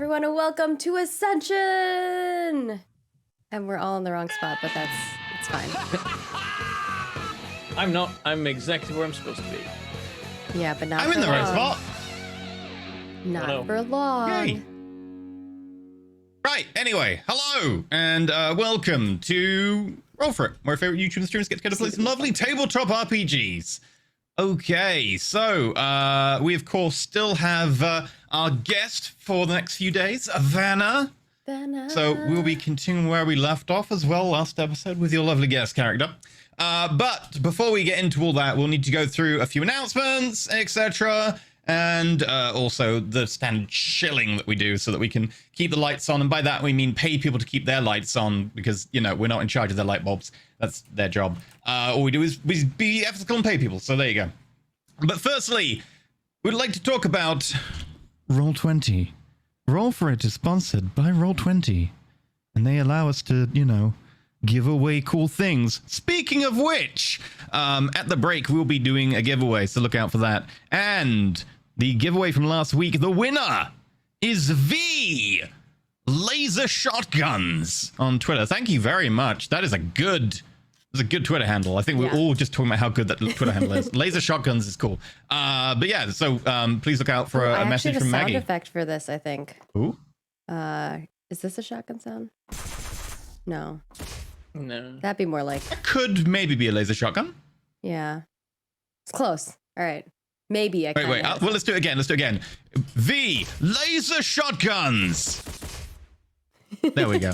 everyone, and welcome to Ascension! And we're all in the wrong spot, but it's fine. I'm not. I'm exactly where I'm supposed to be. Yeah, but not I'm for in the right long. spot. Not for long. Yay. Right, anyway, hello, and welcome to Roll For It, where our favorite YouTube streamers get together to play some lovely tabletop RPGs. Okay, so we of course still have our guest for the next few days, Vanna. So we'll be continuing where we left off as well last episode with your lovely guest character. But before we get into all that, we'll need to go through a few announcements, etc. And also the standard shilling that we do so that we can keep the lights on. And by that, we mean pay people to keep their lights on because, you know, we're not in charge of their light bulbs. That's their job. All we do is be ethical and pay people. So there you go. But firstly, we'd like to talk about Roll20. Roll For It is sponsored by Roll20. And they allow us to, you know, give away cool things. Speaking of which, at the break, we'll be doing a giveaway, so look out for that. And the giveaway from last week, the winner is V Laser Shotguns on Twitter. Thank you very much. That is a good Twitter handle. I think we're all just talking about how good that Twitter handle is. Laser Shotguns is cool. But yeah, so please look out for a message from Maggie. I actually have a sound effect for this, I think. Ooh. Is this a shotgun sound? No. No. That'd be more like... That could maybe be a laser shotgun. Yeah. It's close. All right. Maybe I can. Wait. Well, let's do it again. V Laser Shotguns. There we go.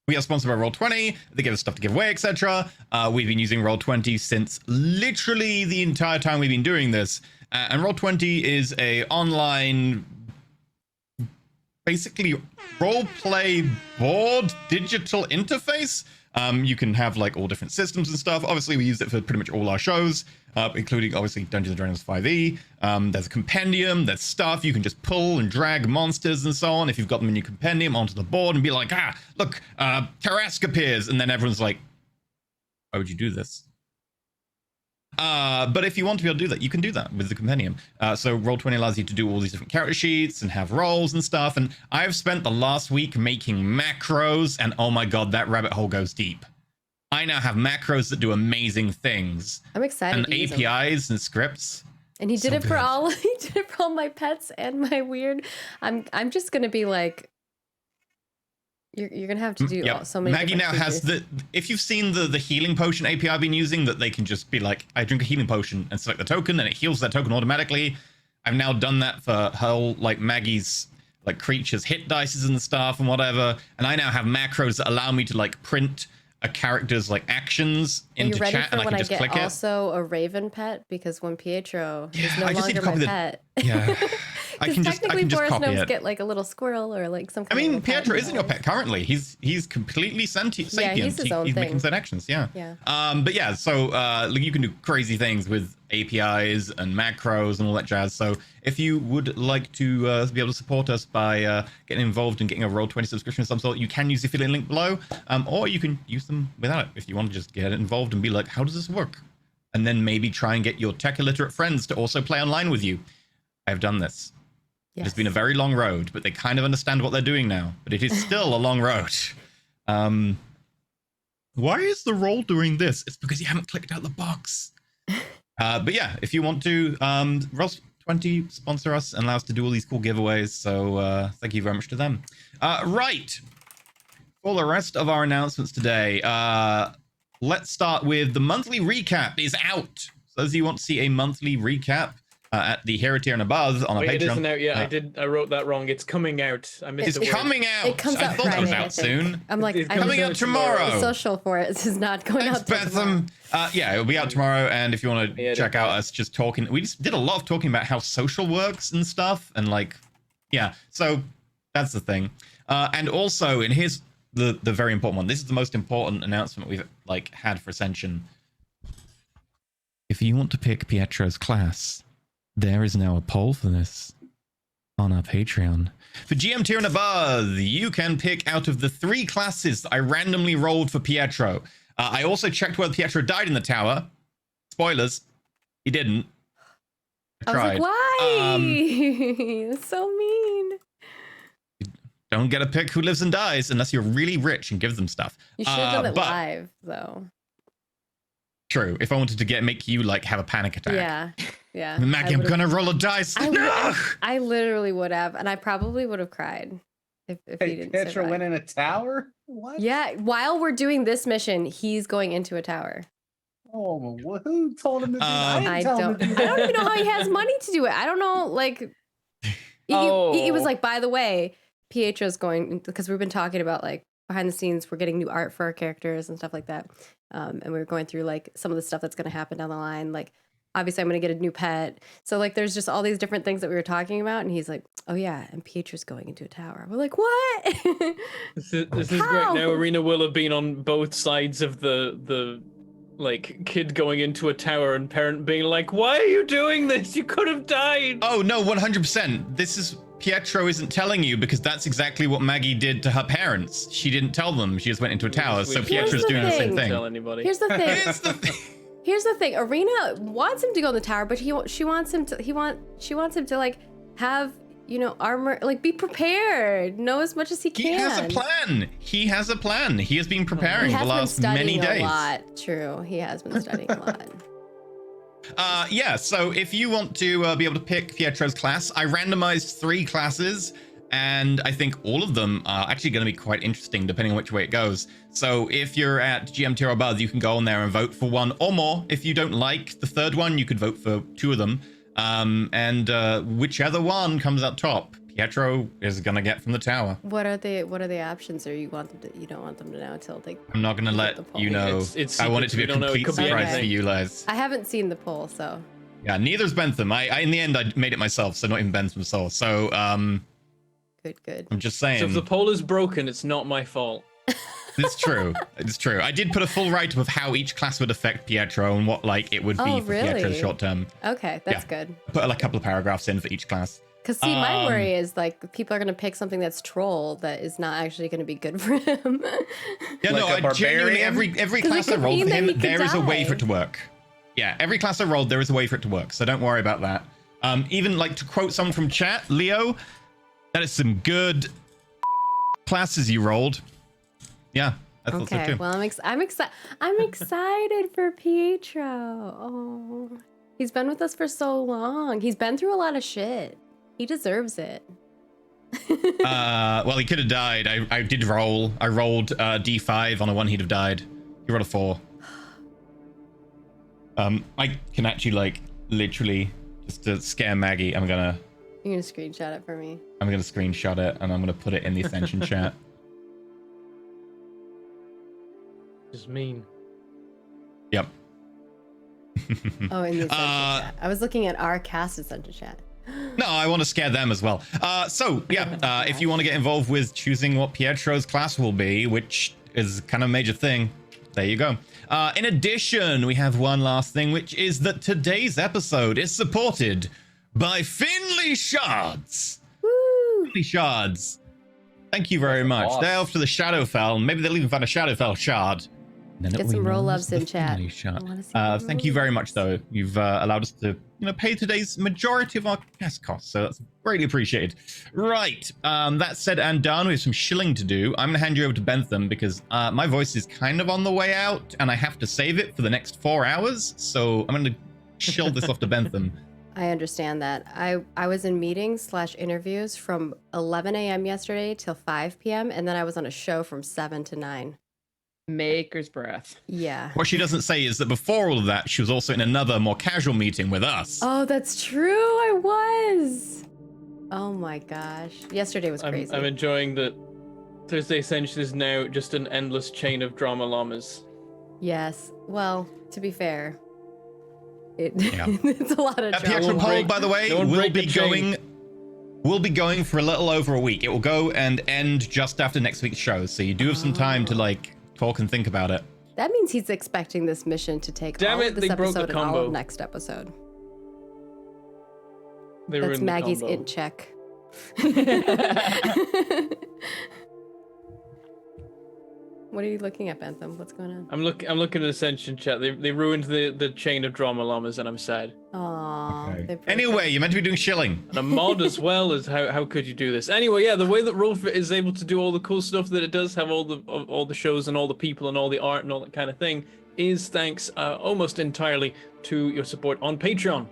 We are sponsored by Roll20. They give us stuff to give away, etc. We've been using Roll20 since literally the entire time we've been doing this. And Roll20 is a online, basically role-play board digital interface. You can have like all different systems and stuff. Obviously, we use it for pretty much all our shows, including obviously Dungeons & Dragons 5e. There's a compendium, there's stuff. You can just pull and drag monsters and so on if you've got them in your compendium onto the board and be like, look, Tarrasque appears. And then everyone's like, why would you do this? But if you want to be able to do that, you can do that with the compendium. So Roll20 allows you to do all these different character sheets and have roles and stuff. And I've spent the last week making macros, and oh my god, that rabbit hole goes deep. I now have macros that do amazing things. I'm excited. And APIs and scripts. And he did it for all. He did it for all my pets and my weird. I'm just gonna be like. You're gonna have to do so many. Maggie now has if you've seen the healing potion API I've been using, that they can just be like, I drink a healing potion and select the token and it heals that token automatically. I've now done that for whole like Maggie's like creatures hit dices and stuff and whatever. And I now have macros that allow me to like print a character's like actions into chat and I can just click it. Also a raven pet, because when Pietro is no longer my pet. Yeah. Because technically forest gnomes get like a little squirrel or like some kind of Pietro isn't your pet currently. He's completely sapient. Yeah, he's his own he's thing. making his own actions, yeah. But yeah, so you can do crazy things with APIs and macros and all that jazz. So if you would like to be able to support us by getting involved and getting a Roll20 subscription of some sort, you can use the affiliate link below, or you can use them without it if you want to just get involved and be like, how does this work? And then maybe try and get your tech illiterate friends to also play online with you. I've done this. Yes. It's been a very long road, but they kind of understand what they're doing now. But it is still a long road. Why is the roll doing this? It's because you haven't clicked out the box. But yeah, if you want to, Roll20 sponsor us and allow us to do all these cool giveaways. So thank you very much to them. Right. For the rest of our announcements today, let's start with the monthly recap is out. So those of you who want to see a monthly recap, at the Hero tier and above on our Patreon. It isn't out yet. I wrote that wrong. It's coming out. I missed It's coming out. It comes out I thought Friday, it was out soon. I'm like, it's coming out tomorrow. The social for it is not going out tomorrow. Yeah, it'll be out tomorrow. And if you want to check out us just talking, we just did a lot of talking about how social works and stuff. And like, yeah, so that's the thing. And also, and here's the very important one. This is the most important announcement we've like had for Ascension. If you want to pick Pietro's class, there is now a poll for this on our Patreon. For GM tier and above, you can pick out of the 3 classes I randomly rolled for Pietro. I also checked whether Pietro died in the tower. Spoilers, he didn't. I was like, why? So mean. Don't get to pick who lives and dies unless you're really rich and give them stuff. You should have done it but- live, though. True. If I wanted to make you like have a panic attack. Yeah. Maggie, I'm gonna roll a dice. I literally would have, and I probably would have cried if he didn't. Pietro survive. went in a tower? What? Yeah, while we're doing this mission, he's going into a tower. Oh, who told him to do that? I didn't tell him to do don't that. even know how he has money to do it. I don't know. Like, he was like, by the way, Pietro's going, because we've been talking about like behind the scenes, we're getting new art for our characters and stuff like that. And we were going through like some of the stuff that's going to happen down the line. Like, obviously, I'm going to get a new pet. So like, there's just all these different things that we were talking about. And he's like, oh yeah, and Pietro's going into a tower. We're like, what? This is great. Now Arena will have been on both sides of the like kid going into a tower and parent being like, why are you doing this? You could have died. Oh no, 100%. This is Pietro isn't telling you because that's exactly what Maggie did to her parents. She didn't tell them. She just went into a tower. So Pietro's doing the same thing. Tell anybody. Here's the thing. Here's the thing. Here's the thing. Arena wants him to go in the tower, but she wants him to like have, you know, armor, like be prepared, know as much as he can. He has a plan. He has a plan. He has been preparing the last many days. A lot. True. He has been studying a lot. Yeah, so if you want to be able to pick Pietro's class, I randomized 3 classes, and I think all of them are actually going to be quite interesting depending on which way it goes. So if you're at GMT or above, you can go on there and vote for 1 or more. If you don't like the 3rd one, you could vote for 2 of them. And whichever one comes out top, Pietro is going to get from the tower. What are the options, or you don't want them to know until they... I'm not going to let you know. It's I want it to be a complete surprise for you, Les. I haven't seen the poll, so... Yeah, neither's Bentham. I in the end, I made it myself, so not even Bentham saw. So, Good. I'm just saying. So if the poll is broken, it's not my fault. It's true. It's true. I did put a full write-up of how each class would affect Pietro and what like it would be for Pietro short term. Okay, that's good. Put like a couple of paragraphs in for each class. Because see, my worry is like people are gonna pick something that's troll that is not actually gonna be good for him. Yeah, Like no, I genuinely every class I rolled for him, there is a way for it to work. Yeah, every class I rolled, there is a way for it to work. So don't worry about that. Even like to quote someone from chat, Leo, that is some good classes you rolled. Yeah. I thought so too. Well, I'm excited for Pietro. Oh, he's been with us for so long. He's been through a lot of shit. He deserves it. Well, he could have died. I did roll. I rolled D5 on a 1. He'd have died. He rolled a 4. I can actually like literally just to scare Maggie. You're gonna screenshot it for me. I'm gonna screenshot it and I'm gonna put it in the Ascension chat. Just mean. Yep. Oh, in the Ascension chat. I was looking at our cast Ascension chat. No, I want to scare them as well. So yeah, if you want to get involved with choosing what Pietro's class will be, which is kind of a major thing, there you go. In addition, we have one last thing, which is that today's episode is supported by Finley Shards. Woo! Finley Shards. Thank you very much. Awesome. They're off to the Shadowfell. Maybe they'll even find a Shadowfell shard. Then Get it'll be some known roll-ups as the in chat. Finley Shard. I wanna see some Thank you very roll-ups. much, though. You've allowed us to, pay today's majority of our cast costs, so that's greatly appreciated. Right. That said and done, we have some shilling to do. I'm gonna hand you over to Bentham because my voice is kind of on the way out, and I have to save it for the next 4 hours. So I'm gonna shill this off to Bentham. I understand that. I was in meetings / interviews from 11 a.m. yesterday till 5 p.m. and then I was on a show from 7 to 9. Maker's breath. Yeah. What she doesn't say is that before all of that, she was also in another more casual meeting with us. Oh, that's true. I was. Oh my gosh. Yesterday was crazy. I'm enjoying that Thursday Ascension is now just an endless chain of drama llamas. Yes. Well, to be fair, Yeah. it's a lot of That drama. Pietro poll, by the way, no one will break be the chain. going for a little over a week. It will go and end just after next week's show, so you do have some time to like talk and think about it. That means he's expecting this mission to take Damn all it, of this they broke the episode and all combo. of next episode. They That's ruined Maggie's the combo. int check. What are you looking at, Bentham? What's going on? I'm looking at Ascension chat. They ruined the chain of drama llamas, and I'm sad. Aww. Okay. Anyway, you're meant to be doing shilling. And a mod as well. As how could you do this? Anyway, yeah, the way that Rollfit is able to do all the cool stuff that it does, have all the shows and all the people and all the art and all that kind of thing, is thanks almost entirely to your support on Patreon.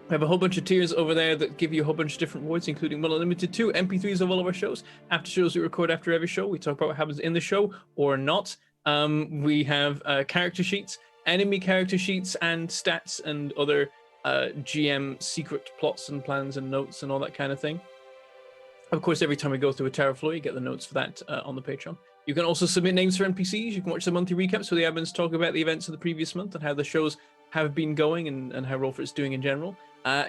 We have a whole bunch of tiers over there that give you a whole bunch of different rewards, including one unlimited 2 MP3s of all of our shows. After shows we record after every show, we talk about what happens in the show or not. We have character sheets, enemy character sheets, and stats and other GM secret plots and plans and notes and all that kind of thing. Of course, every time we go through a tower floor, you get the notes for that on the Patreon. You can also submit names for NPCs. You can watch the monthly recaps where the admins talk about the events of the previous month and how the shows have been going and how Rollfit is doing in general.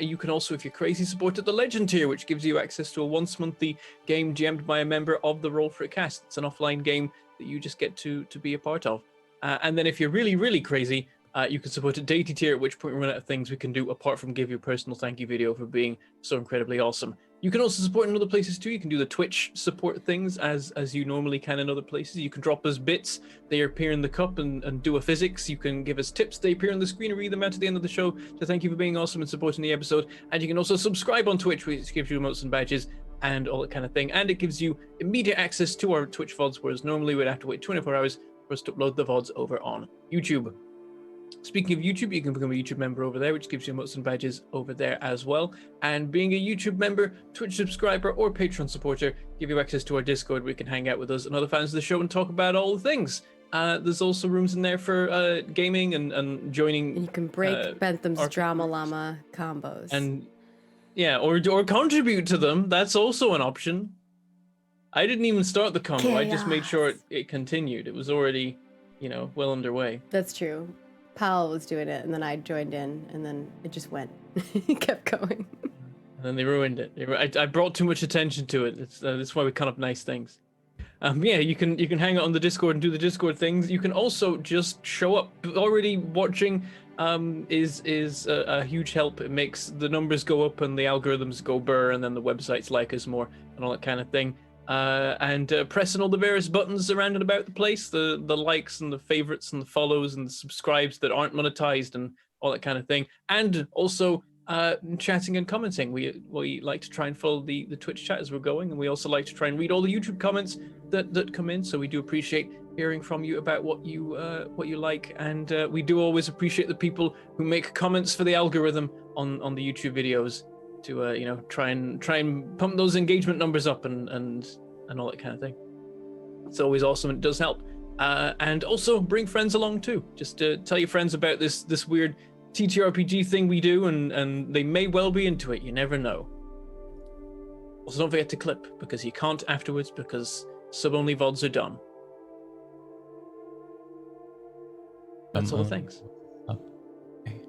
You can also, if you're crazy, support at the Legend tier, which gives you access to a once monthly game GM'd by a member of the Rollfit cast. It's an offline game that you just get to be a part of. And then if you're really, really crazy, you can support at Deity tier, at which point we run out of things we can do apart from give you a personal thank you video for being so incredibly awesome. You can also support in other places too. You can do the Twitch support things as you normally can in other places. You can drop us bits. They appear in the cup and do a physics. You can give us tips. They appear on the screen and read them out at the end of the show to thank you for being awesome and supporting the episode. And you can also subscribe on Twitch, which gives you emotes and badges and all that kind of thing. And it gives you immediate access to our Twitch VODs, whereas normally we'd have to wait 24 hours for us to upload the VODs over on YouTube. Speaking of YouTube, you can become a YouTube member over there, which gives you emotes and badges over there as well. And being a YouTube member, Twitch subscriber, or Patreon supporter give you access to our Discord where you can hang out with us and other fans of the show and talk about all the things. There's also rooms in there for gaming and joining. You can break Bentham's Drama Llama combos. And yeah, or contribute to them. That's also an option. I didn't even start the combo. Chaos. I just made sure it continued. It was already, well underway. That's true. Powell was doing it, and then I joined in, and then it just went. It kept going. And then they ruined it. I brought too much attention to it. That's why we cut up nice things. Yeah, you can hang out on the Discord and do the Discord things. You can also just show up. Already watching is a huge help. It makes the numbers go up and the algorithms go burr, and then the websites like us more and all that kind of thing. And pressing all the various buttons around and about the place, the likes and the favorites and the follows and the subscribes that aren't monetized and all that kind of thing. And also chatting and commenting. We like to try and follow the Twitch chat as we're going, and we also like to try and read all the YouTube comments that come in. So we do appreciate hearing from you about what you like, and we do always appreciate the people who make comments for the algorithm on the YouTube videos to try and pump those engagement numbers up and all that kind of thing. It's always awesome. It does help. And also bring friends along too. Just tell your friends about this weird TTRPG thing we do, and they may well be into it. You never know. Also, don't forget to clip, because you can't afterwards, because sub-only VODs are done. That's all the things. Okay.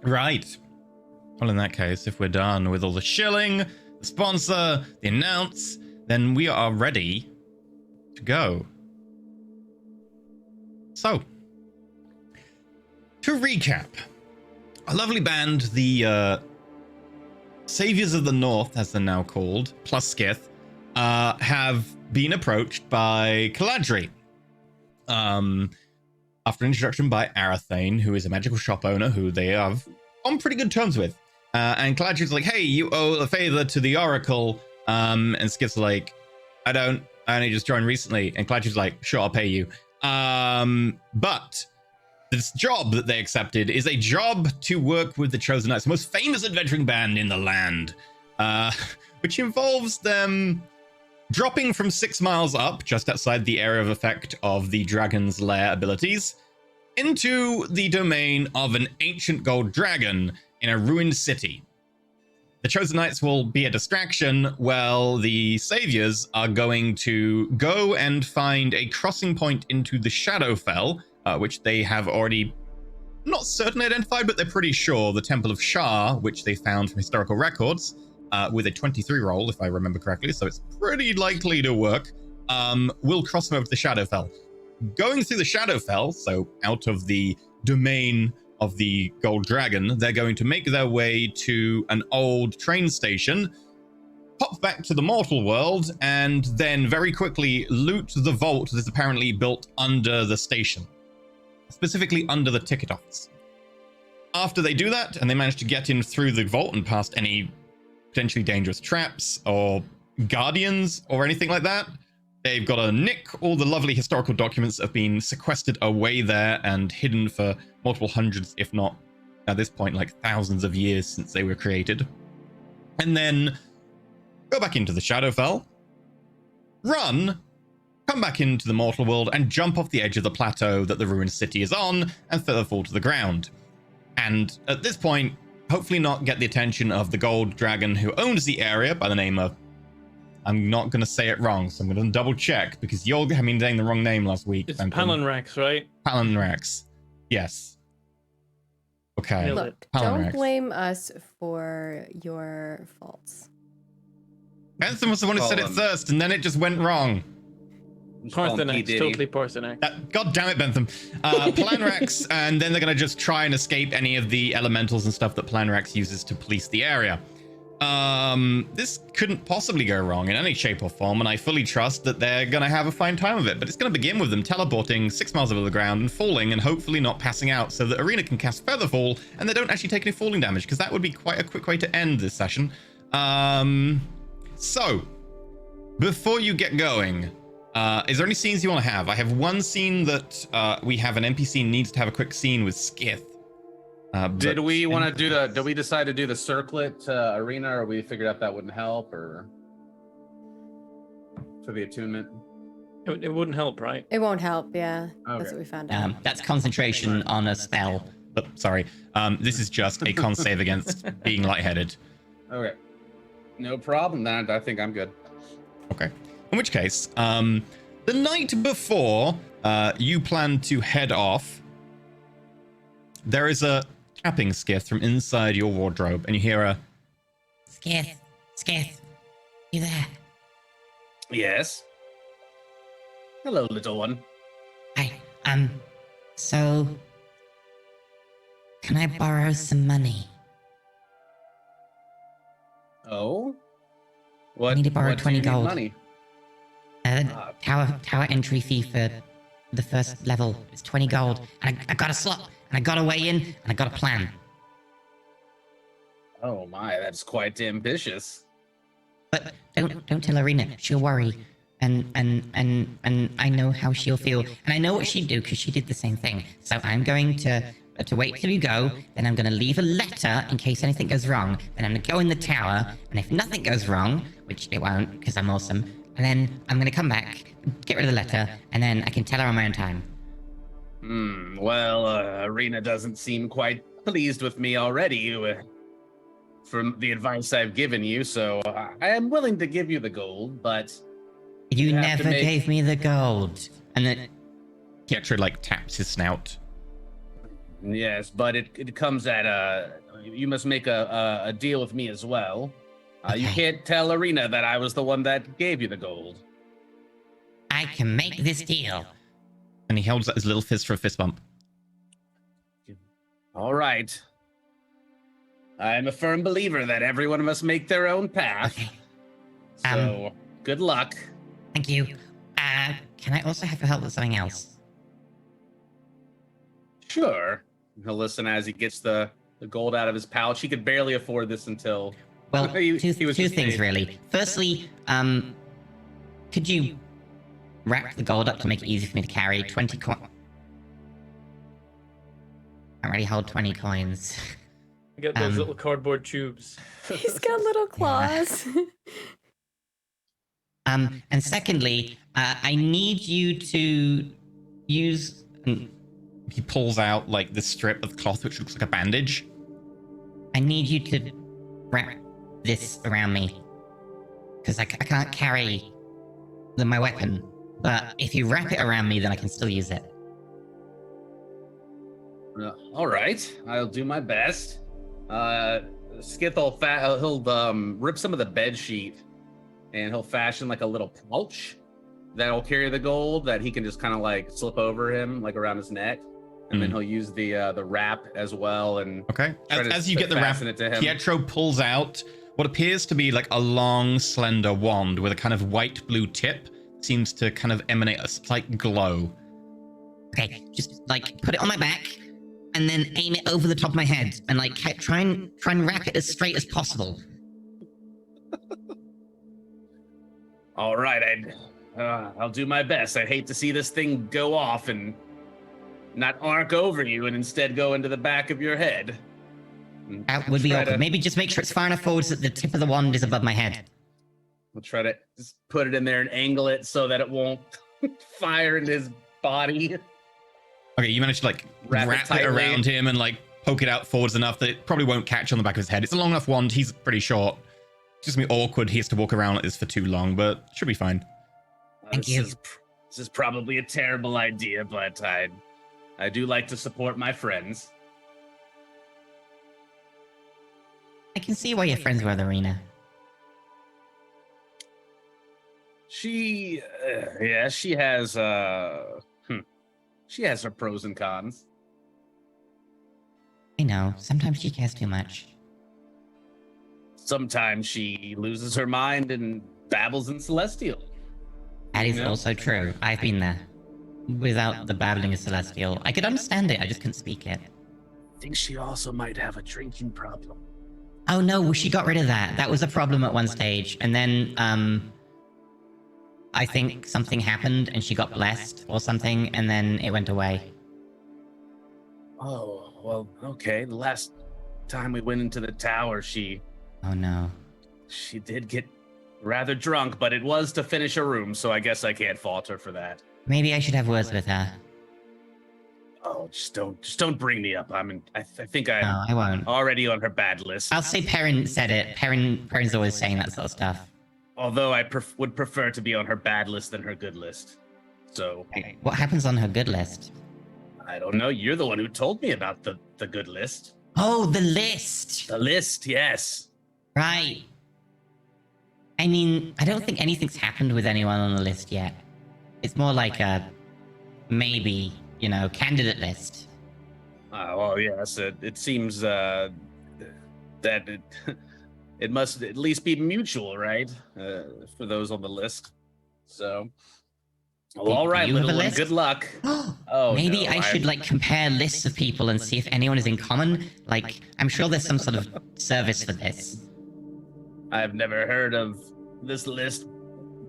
Right. Well, in that case, if we're done with all the shilling, the sponsor, the announce, then we are ready to go. So, to recap, a lovely band, the Saviors of the North, as they're now called, plus Skith, have been approached by Caladri. After an introduction by Arathane, who is a magical shop owner who they have on pretty good terms with. And Caladri's like, hey, you owe a favor to the Oracle. And Skith's like, I only just joined recently. And Caladri's like, sure, I'll pay you. But this job that they accepted is a job to work with the Chosen Knights, the most famous adventuring band in the land, which involves them dropping from 6 miles up, just outside the area of effect of the Dragon's Lair abilities, into the domain of an ancient gold dragon in a ruined city. The Chosen Knights will be a distraction while the Saviors are going to go and find a crossing point into the Shadowfell, which they have already not certainly identified, but they're pretty sure, the Temple of Shar, which they found from historical records, with a 23 roll, if I remember correctly, so it's pretty likely to work, will cross them over to the Shadowfell. Going through the Shadowfell, so out of the domain of the Gold Dragon, they're going to make their way to an old train station, pop back to the mortal world, and then very quickly loot the vault that's apparently built under the station, specifically under the ticket office. After they do that, and they manage to get in through the vault and past any potentially dangerous traps or guardians or anything like that, they've got to nick all the lovely historical documents that have been sequestered away there and hidden for multiple hundreds, if not at this point, like thousands of years since they were created. And then go back into the Shadowfell, run, come back into the mortal world, and jump off the edge of the plateau that the ruined city is on and further fall to the ground. And at this point, hopefully not get the attention of the gold dragon who owns the area by the name of... I'm not going to say it wrong, so I'm going to double check because you're having saying the wrong name last week. It's Palinrax, right? Palinrax. Yes. Okay. Look, don't blame us for your faults. Bentham was the one who said it first, and then it just went wrong. Parthenax, totally Parthenax. God damn it, Bentham. Palinrax, and then they're going to just try and escape any of the elementals and stuff that Palinrax uses to police the area. This couldn't possibly go wrong in any shape or form, and I fully trust that they're going to have a fine time of it. But it's going to begin with them teleporting 6 miles over the ground and falling, and hopefully not passing out, so that Arena can cast Featherfall, and they don't actually take any falling damage, because that would be quite a quick way to end this session. So, before you get going, is there any scenes you want to have? I have one scene that we have an NPC needs to have a quick scene with Skith. Did we want to do the? Did we decide to do the circlet arena, or we figured out that wouldn't help, or for the attunement? It wouldn't help, right? It won't help. Yeah, Okay. that's what we found out. That's concentration on a spell. Oh, sorry. This is just a con save against being lightheaded. Okay, no problem. Then I think I'm good. Okay. In which case, the night before you plan to head off, there is a tapping, Skith, from inside your wardrobe, and you hear a... Skith, you there? Yes. Hello, little one. So, can I borrow some money? Oh? What? I need to borrow what do 20 you need gold. Money? Tower entry fee for the first level is 20 gold. And I got a slot, and I got a way in, and I got a plan. Oh my, that's quite ambitious. But don't tell Arena. She'll worry. And I know how she'll feel. And I know what she'd do, because she did the same thing. So I'm going to wait till you go, then I'm going to leave a letter in case anything goes wrong. Then I'm going to go in the tower, and if nothing goes wrong, which it won't, because I'm awesome, and then I'm going to come back, get rid of the letter, and then I can tell her on my own time. Well, Arena doesn't seem quite pleased with me already from the advice I've given you, so I am willing to give you the gold, but... You never gave me the gold. And then... Pietro, taps his snout. Yes, but it comes at you must make a deal with me as well. Okay. You can't tell Arena that I was the one that gave you the gold. I can make this deal. And he holds out his little fist for a fist bump. All right. I'm a firm believer that everyone must make their own path. Okay. So, good luck. Thank you. Can I also have your help with something else? Sure. He'll listen as he gets the gold out of his pouch. He could barely afford this until... Well, he was two just things, paid. really. Firstly, could you wrap the gold up to make it easy for me to carry? 20 coins. I already hold 20 coins. I get those little cardboard tubes. He's got little claws. And secondly, I need you to use... He pulls out, this strip of cloth, which looks like a bandage. I need you to wrap this around me. Because I can't carry my weapon. But if you wrap it around me, then I can still use it. All right. I'll do my best. Skith he'll rip some of the bed sheet and he'll fashion a little pouch that'll carry the gold that he can just kind of slip over him, around his neck. And then he'll use the wrap as well. And okay. As you get the wrap, Pietro pulls out what appears to be a long, slender wand with a kind of white-blue tip. Seems to kind of emanate a slight glow. Okay, just put it on my back, and then aim it over the top of my head and like try and wrap it as straight as possible. All right, I'll do my best. I'd hate to see this thing go off and not arc over you and instead go into the back of your head. That would be Try awkward. to- Maybe just make sure it's far enough forward so that the tip of the wand is above my head. We'll try to just put it in there and angle it so that it won't fire into his body. Okay, you managed to like Wrap it wrap it tightly. around him and like poke it out forwards enough that it probably won't catch on the back of his head. It's a long enough wand. He's pretty short. It's just gonna be awkward. He has to walk around like this for too long, but should be fine. Thank This you. This is probably a terrible idea, but I do like to support my friends. I can see why you're friends with Arena. She has she has her pros and cons. I know, sometimes she cares too much. Sometimes she loses her mind and babbles in Celestial. That is Yeah. also true. I've been there. Without the babbling of Celestial. I could understand it, I just couldn't speak it. I think she also might have a drinking problem. Oh no, well, she got rid of that. That was a problem at one stage. And then, I think something happened and she got blessed or something, and then it went away. Oh, well, okay. The last time we went into the tower, she Oh no. did get rather drunk, but it was to finish a room, so I guess I can't fault her for that. Maybe I should have words with her. Oh, just don't bring me up. I think I'm No, I won't. already on her bad list. I'll say Perrin said it. Perrin's always saying that sort of stuff. Although I would prefer to be on her bad list than her good list. So What happens on her good list? I don't know. You're the one who told me about the good list. Oh, the list! The list, yes. Right. I mean, I don't think anything's happened with anyone on the list yet. It's more like a maybe, candidate list. Well, yes. It seems that it must at least be mutual, right? For those on the list. So, well, all right, you have a little one. list? Good luck. Oh, Maybe no, I should compare lists of people and see if anyone is in common. Like, I'm sure there's some sort of service for this. I've never heard of this list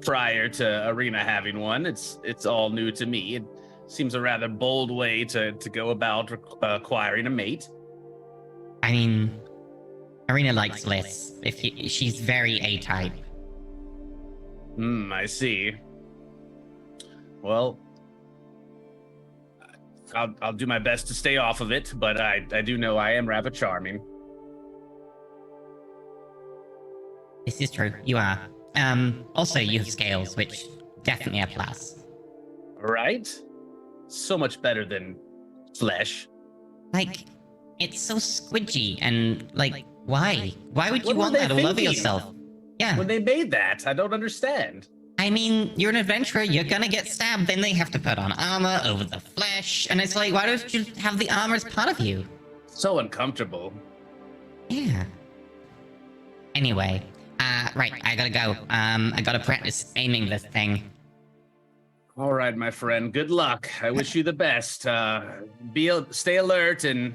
prior to Arena having one. It's all new to me. It seems a rather bold way to go about acquiring a mate. I mean, Arena likes lists. She's very A-type. I see. Well, I'll do my best to stay off of it, but I do know I am rather charming. This is true. You are. Also, you have scales, which definitely a plus. Right? So much better than flesh. Like, it's so squidgy and, why? Why would you What were want they that all over thinking? yourself? Yeah. When they made that, I don't understand. I mean, you're an adventurer, you're gonna get stabbed, then they have to put on armor over the flesh, and it's like, why don't you have the armor as part of you? So uncomfortable. Yeah. Anyway, right, I gotta go. I gotta practice aiming this thing. All right, my friend. Good luck. I wish you the best. Stay alert and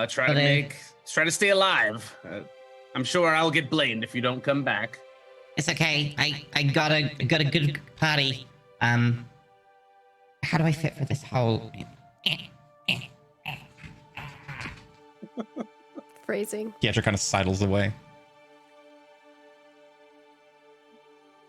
try to stay alive. I'm sure I'll get blamed if you don't come back. It's okay, I got a good party. How do I fit for this whole... Phrasing. Pietro kind of sidles away.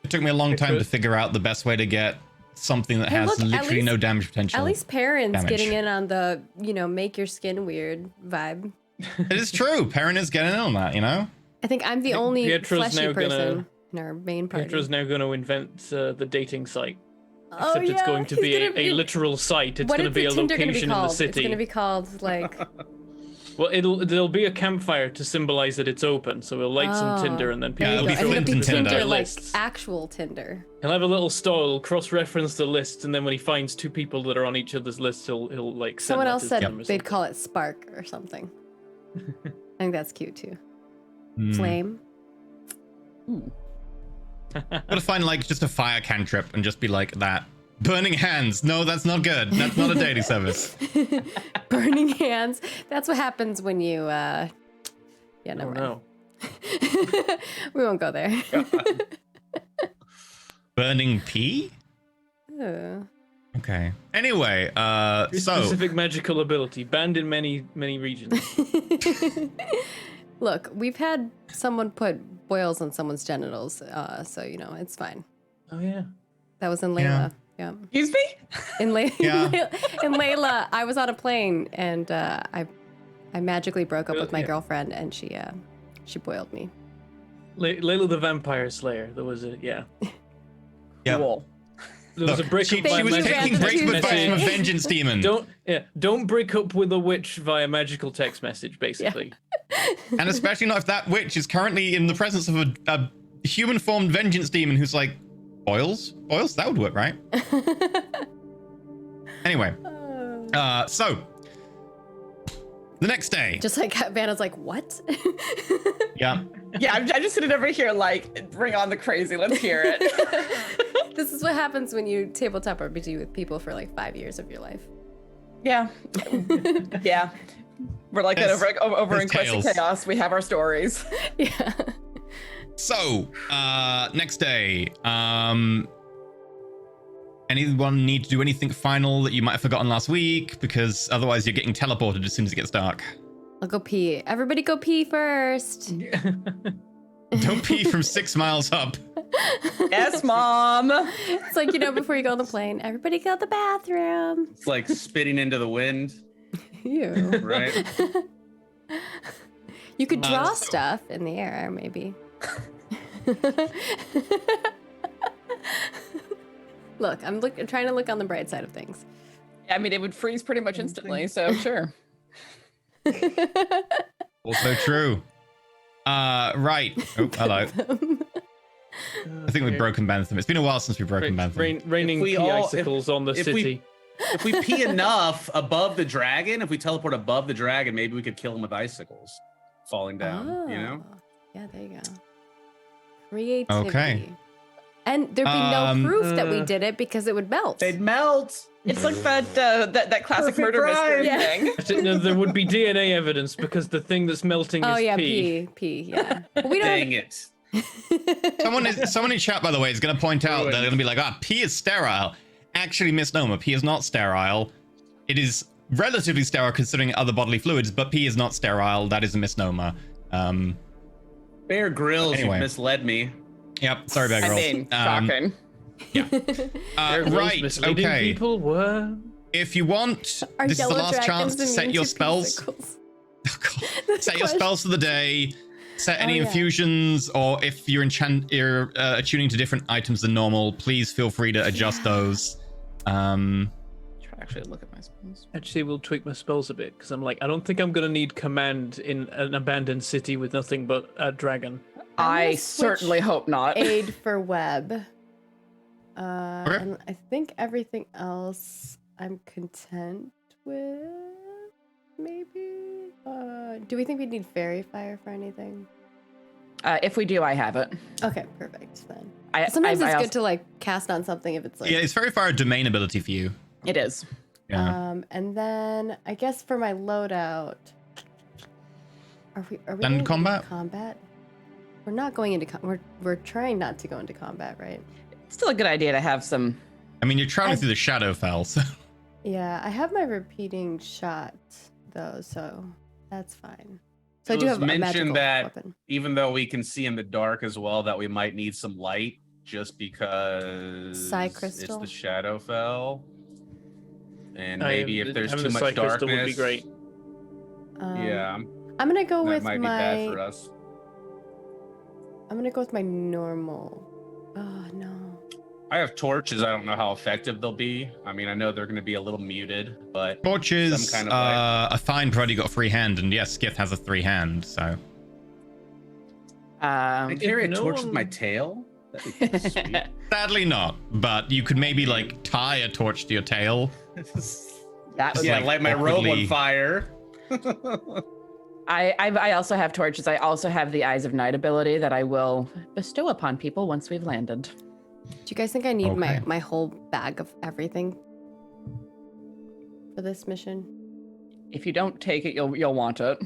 It took me a long time to figure out the best way to get something that Hey, has look, at literally least- no damage potential. At least Perrin's damage. getting in on the, make your skin weird vibe. It is true. Perrin is getting in on that, I think I'm the only Pietro's fleshy now person gonna- in our main party. Pietro's now going to invent the dating site. Oh, Except it's yeah, going to he's be gonna a literal site. It's What going to is be the a Tinder gonna be location in the called? It's city. going to be called like. Well, there'll be a campfire to symbolize that it's open. So we'll light some Oh, Tinder and then there people you it'll go. be And Flint and Tinder. their like lists. actual Tinder. He'll have a little stall, cross-reference the lists, and then when he finds two people that are on each other's lists, he'll send Someone that else to said them or they'd something. call it Spark or something. I think that's cute too. Hmm. Flame. Gotta find just a fire cantrip and just be like that. Burning hands. No, that's not good. That's not a dating service. Burning hands. That's what happens when you. Yeah, never mind. No. We won't go there. Burning pee? Oh. Okay. Anyway, so Specific magical ability banned in many regions. Look, we've had someone put boils on someone's genitals, so you know it's fine. Oh yeah. That was in Layla. Yeah. Excuse me? In Yeah. in Layla, I was on a plane and I magically broke up with my Yeah. girlfriend and she boiled me. Layla the Vampire Slayer. There was a Yep. Cool. There was Look, a breakup she by was Thank you, taking Brandon. breaks advice from a message. vengeance demon. Don't break up with a witch via magical text message, basically. And especially not if that witch is currently in the presence of a human-formed vengeance demon who's like, boils? Boils? That would work, right? Anyway, so the next day. Just like Vanna's like, what? Yeah. Yeah, I'm just sitting over here like, bring on the crazy. Let's hear it. This is what happens when you tabletop RPG with people for like 5 years of your life. Yeah. Yeah. We're like that over in There's Quest of tales. Chaos. We have our stories. Yeah. So, next day. Anyone need to do anything final that you might have forgotten last week? Because otherwise you're getting teleported as soon as it gets dark. I'll go pee. Everybody go pee first. Don't pee from 6 miles up. Yes, Mom. It's like, you know, before you go on the plane, everybody go to the bathroom. It's like spitting into the wind, You. right? You could draw so- stuff in the air, maybe. Look, I'm trying to look on the bright side of things. I mean, it would freeze pretty much instantly, so sure. Also true. Right. Oh, hello. I think we've broken Bantham. It's been a while since we've broken Bantham. Raining If we pea all- icicles on the if we- city. If we pee enough above the dragon, if we teleport above the dragon, maybe we could kill him with icicles falling down, you know? Oh, yeah, there you go. Creativity. Okay. And there'd be no proof that we did it because it would melt. They'd melt. It's like that classic Perfect murder mystery rime. thing. I think there would be DNA evidence because the thing that's melting Oh is yeah, pee. pee, yeah. But we don't. Dang it. Someone in chat, by the way, is going to point out that they're going to be like, pee is sterile. Actually, misnomer. Pee is not sterile. It is relatively sterile considering other bodily fluids, but pee is not sterile. That is a misnomer. Bear Grylls, Anyway. you misled me. Yep. Sorry, Bear I Grylls. mean, shocking. Right. Misleading Okay. people were. If you want, Are this is the yellow last chance dragons to set immune your to spells. vesicles? Oh, God. Set your spells for the day. Set any Oh, yeah. infusions, or if you're attuning to different items than normal, please feel free to adjust those. Try to actually look at my spells. Actually, we'll tweak my spells a bit because I'm like, I don't think I'm gonna need command in an abandoned city with nothing but a dragon. I gonna certainly switch hope not. Aid for web. Okay. And I think everything else I'm content with. Maybe. Do we think we need fairy fire for anything? If we do, I have it. Okay, perfect then. I Sometimes it's also- good to like cast on something if it's like. Yeah, it's very far a domain ability for you. It is. Yeah. And then I guess for my loadout, are we Then going into combat? combat? We're not going into we're trying not to go into combat, right? Still a good idea to have some. I mean, you're traveling through the Shadowfell, so Yeah, I have my repeating shot though, so that's fine. So I It do was have a magical mentioned that weapon. even though we can see in the dark as well, that we might need some light just because Psi it's crystal? the Shadowfell. And maybe if there's having too a much Psi darkness, crystal would be great. Yeah, I'm gonna go that with might be bad for my. us. I'm gonna go with my normal. Oh no. I have torches. I don't know how effective they'll be. I mean, I know they're going to be a little muted, but torches. Some kind of A fine already got a free hand, and yes, Skith has a free hand. So I carry a no torch with my one- tail. That'd be pretty sweet. sadly not. But you could maybe like tie a torch to your tail. That was Yeah, like. light my robe on awkwardly- fire. I also have torches. I also have the Eyes of Night ability that I will bestow upon people once we've landed. Do you guys think I need Okay. my whole bag of everything for this mission? If you don't take it, you'll want it.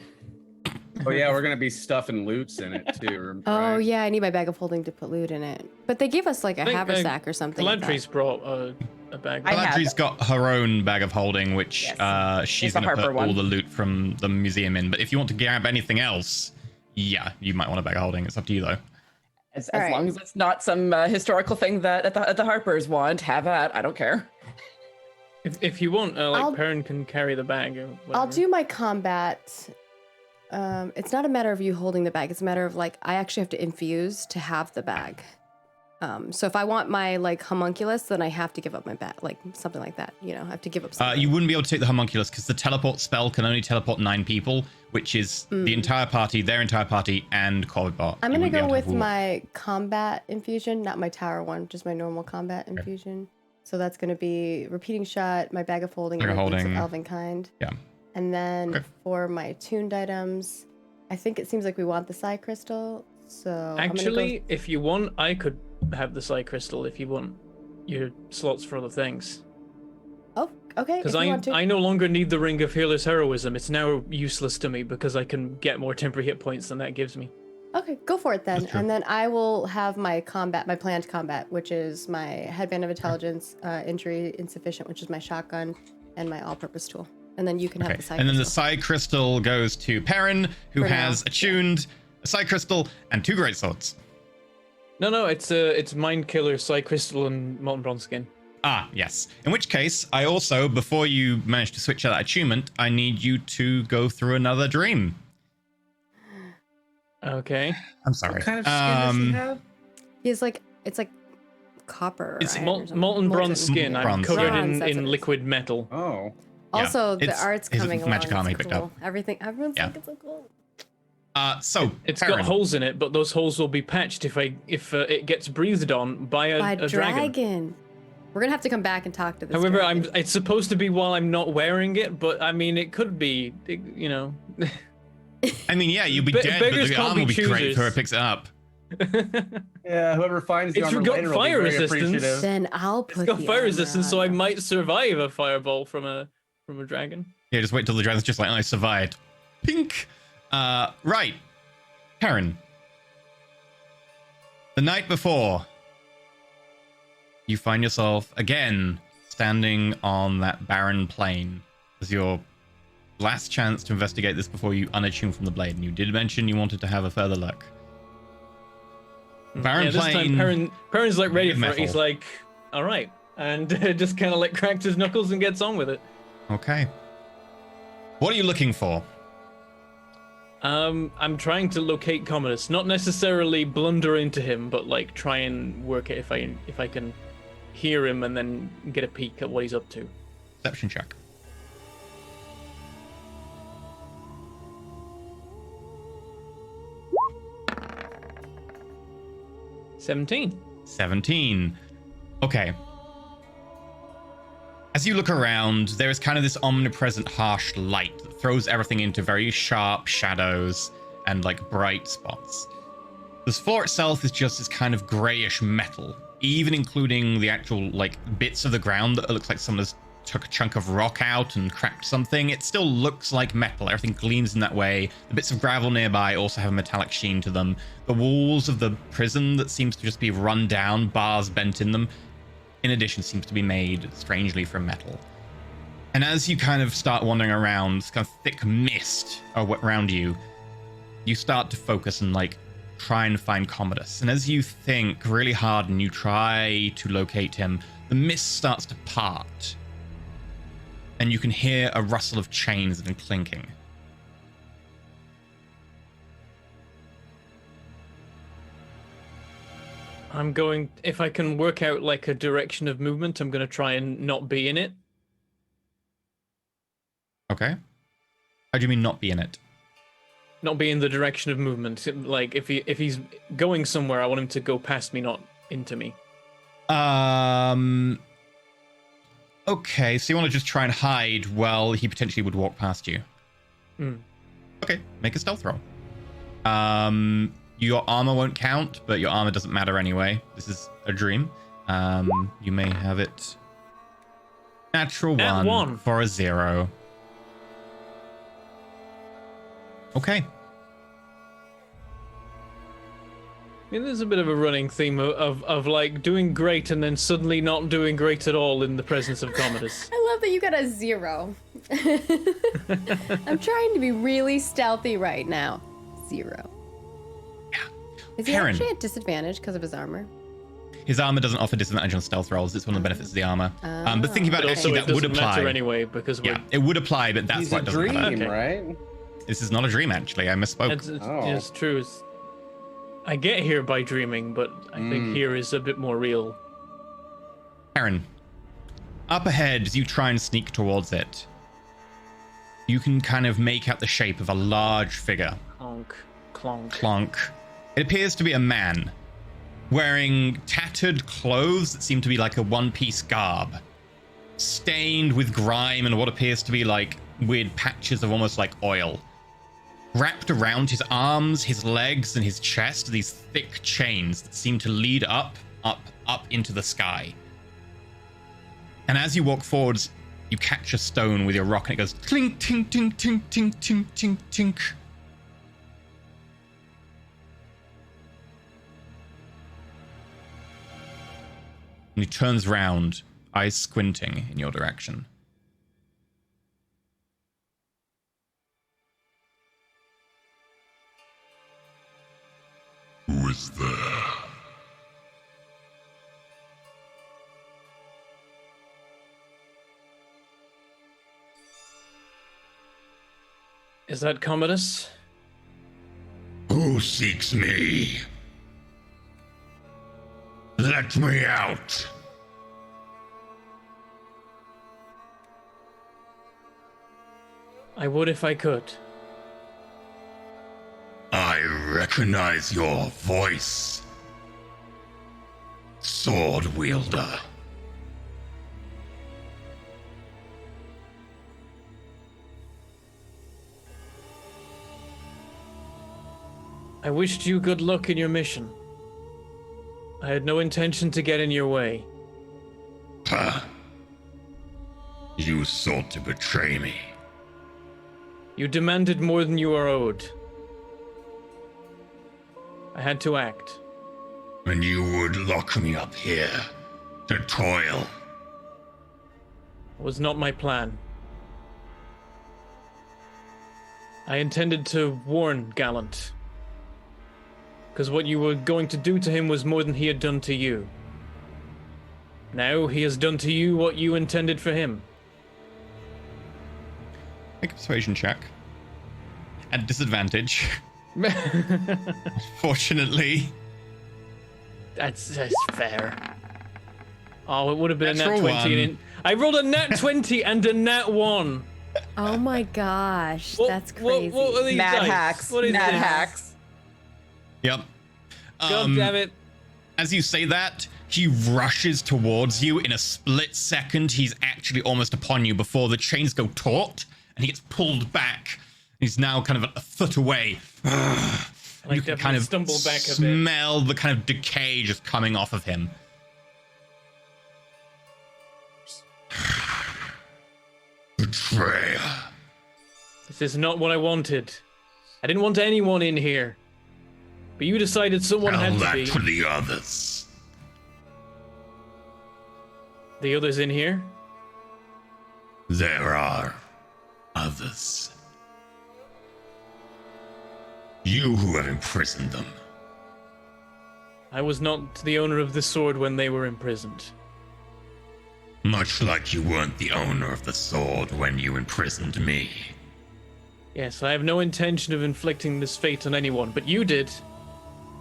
Oh yeah, we're gonna be stuffing loots in it too. Oh right? yeah, I need my bag of holding to put loot in it. But they gave us like a I think, haversack or something. Like Galadriel's that. brought a bag. I have Galadriel's it. got her own bag of holding, which Yes. she's It's a going to Harper put all one. the loot from the museum in. But if you want to grab anything else, yeah, you might want a bag of holding. It's up to you, though. As All right. long as it's not some historical thing that at the Harpers want, have at. I don't care. If you want, I'll- Perrin can carry the bag. Or whatever. I'll do my combat. It's not a matter of you holding the bag. It's a matter of like I actually have to infuse to have the bag. So if I want my like homunculus, then I have to give up my bag, like something like that. You know, I have to give up something. You wouldn't be able to take the homunculus because the teleport spell can only teleport 9 people, which is the entire party, their entire party, and Corbett. I'm gonna go with my combat infusion, not my tower one, just my normal combat infusion. So that's gonna be repeating shot, my bag of holding, Bag of and my boots holding. of elven kind. Yeah. And then Okay. for my tuned items, I think it seems like we want the Psi Crystal. So Actually, if you want, I could have the Psi Crystal if you want your slots for other things. oh, okay. Because if you want to. I no longer need the Ring of Healer's Heroism. It's now useless to me because I can get more temporary hit points than that gives me. Okay, go for it then. That's true. And then I will have my combat, my planned combat, which is my headband of intelligence, injury insufficient, which is my shotgun, and my all-purpose tool. And then you can have Okay. the Psi And then the Crystal. Psi Crystal goes to Perrin, who For now, has attuned a Psi Crystal and 2 great swords. No, it's Mind Killer, Psi Crystal, and Molten Bronze Skin. Ah, yes. In which case, I also, before you manage to switch out that attunement, I need you to go through another dream. Okay. I'm sorry. What kind of skin does he have? He's like, it's like copper. or It's iron or something. molten bronze skin. I'm Bronze. covered Bronze, that's what in it is. liquid metal. Oh. Yeah, Also, the it's- art's it's coming along. magic army It's picked cool. up. Everyone's Yeah. like, it's so cool. So It's Perrin, got holes in it, but those holes will be patched if it gets breathed on by a dragon. We're gonna have to come back and talk to this. However, dragon. it's supposed to be while I'm not wearing it, but I mean, it could be, you know. I mean, yeah, you'll be Be- dead, but beggars the can't armor will be be great choosers. for whoever picks it up. Yeah, whoever finds the It's armor got later fire will be very resistance. appreciative. Then I'll put It's got the fire armor resistance, so I on. might survive a fireball from a dragon. Yeah, just wait till the dragon's just like, I survived. Pink. Right. Perrin. The night before, you find yourself again standing on that barren plain as your last chance to investigate this before you unattune from the blade. And you did mention you wanted to have a further look. Barren Yeah, this plain. time Perrin's like ready for metal. it. He's like, all right, and just kind of like cracks his knuckles and gets on with it. Okay. What are you looking for? I'm trying to locate Commodus, not necessarily blunder into him, but like try and work it if I can hear him and then get a peek at what he's up to. Perception check. — 17. 17. Okay. As you look around, there is kind of this omnipresent harsh light that throws everything into very sharp shadows and like bright spots. This floor itself is just this kind of grayish metal, even including the actual like bits of the ground that looks like someone has took a chunk of rock out and cracked something. It still looks like metal. Everything gleams in that way. The bits of gravel nearby also have a metallic sheen to them. The walls of the prison that seems to just be run down, bars bent in them, in addition, seems to be made strangely from metal. And as you kind of start wandering around, this kind of thick mist around you, you start to focus and like try and find Commodus. And as you think really hard and you try to locate him, the mist starts to part. And you can hear a rustle of chains and clinking. I'm going, if I can work out like a direction of movement, I'm going to try and not be in it. Okay. How do you mean not be in it? Not be in the direction of movement. Like if he's going somewhere, I want him to go past me, not into me. Okay, so you want to just try and hide while he potentially would walk past you. Okay, make a stealth roll. Your armor won't count, but your armor doesn't matter anyway. This is a dream. You may have it. Natural Nat 1 for a 0. Okay. I mean, there's a bit of a running theme of like doing great and then suddenly not doing great at all in the presence of Commodus. I love that you got a 0. I'm trying to be really stealthy right now. 0. Yeah. Is he Karen. actually at disadvantage because of his armor? His armor doesn't offer disadvantage on stealth rolls. It's one of the benefits of the armor. But thinking about it, Also, actually, it that would doesn't matter apply. anyway because Yeah, it would apply, but that's He's why a it doesn't dream, matter. Okay. right? This is not a dream, actually. I misspoke. it's Oh. just true. I get here by dreaming, but I think here is a bit more real. Aaron, up ahead, as you try and sneak towards it, you can kind of make out the shape of a large figure. Clonk, clonk. Clonk. It appears to be a man wearing tattered clothes that seem to be like a one-piece garb, stained with grime and what appears to be like weird patches of almost like oil. Wrapped around his arms, his legs, and his chest are these thick chains that seem to lead up into the sky. And as you walk forwards, you catch a stone with your rock and it goes clink, tink, tink, tink, tink, tink, tink, tink. And he turns round, eyes squinting in your direction. Who is there? Is that Commodus? Who seeks me? Let me out. I would if I could. I recognize your voice. Sword wielder. I wished you good luck in your mission. I had no intention to get in your way. Huh. You sought to betray me. You demanded more than you are owed. I had to act. And you would lock me up here to toil. It was not my plan. I intended to warn Gallant. Because what you were going to do to him was more than he had done to you. Now he has done to you what you intended for him. Make a persuasion check. At disadvantage. Fortunately. That's fair. Oh, it would have been Natural a nat 20. one. I rolled a nat 20 and a nat 1. Oh my gosh, What- that's what- crazy. what are these Mad dice? hacks. What is Mad this? hacks. Yep. God damn it. As you say that, he rushes towards you. In a split second, he's actually almost upon you before the chains go taut, and he gets pulled back. He's now kind of a foot away. You can kind of stumble back a bit. smell the kind of decay just coming off of him. Betrayer. This is not what I wanted. I didn't want anyone in here. But you decided someone Tell had to that be. to the others. The others in here? There are others. You who have imprisoned them. I was not the owner of the sword when they were imprisoned. Much like you weren't the owner of the sword when you imprisoned me. Yes, I have no intention of inflicting this fate on anyone, but you did.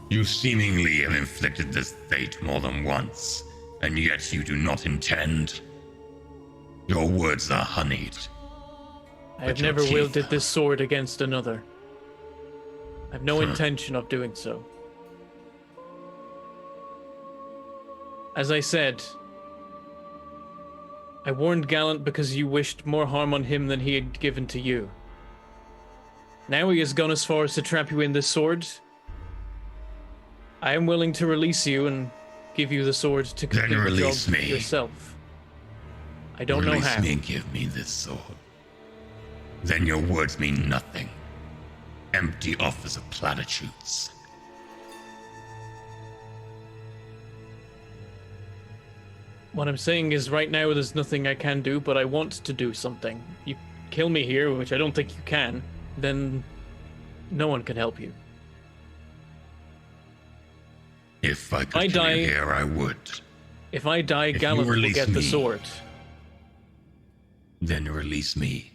You seemingly have inflicted this fate more than once, and yet you do not intend. Your words are honeyed. I have But your never teeth- wielded this sword against another. I have no intention of doing so. As I said, I warned Gallant because you wished more harm on him than he had given to you. Now he has gone as far as to trap you in this sword. I am willing to release you and give you the sword to complete the release job me. yourself. I don't know Release how. me and give me this sword. Then your words mean nothing. Empty offers of platitudes. What I'm saying is right now there's nothing I can do, but I want to do something. You kill me here, which I don't think you can, then no one can help you. If I could I kill die- you here, I would. If I die, If you Gallant will release get the me- sword. Then release me.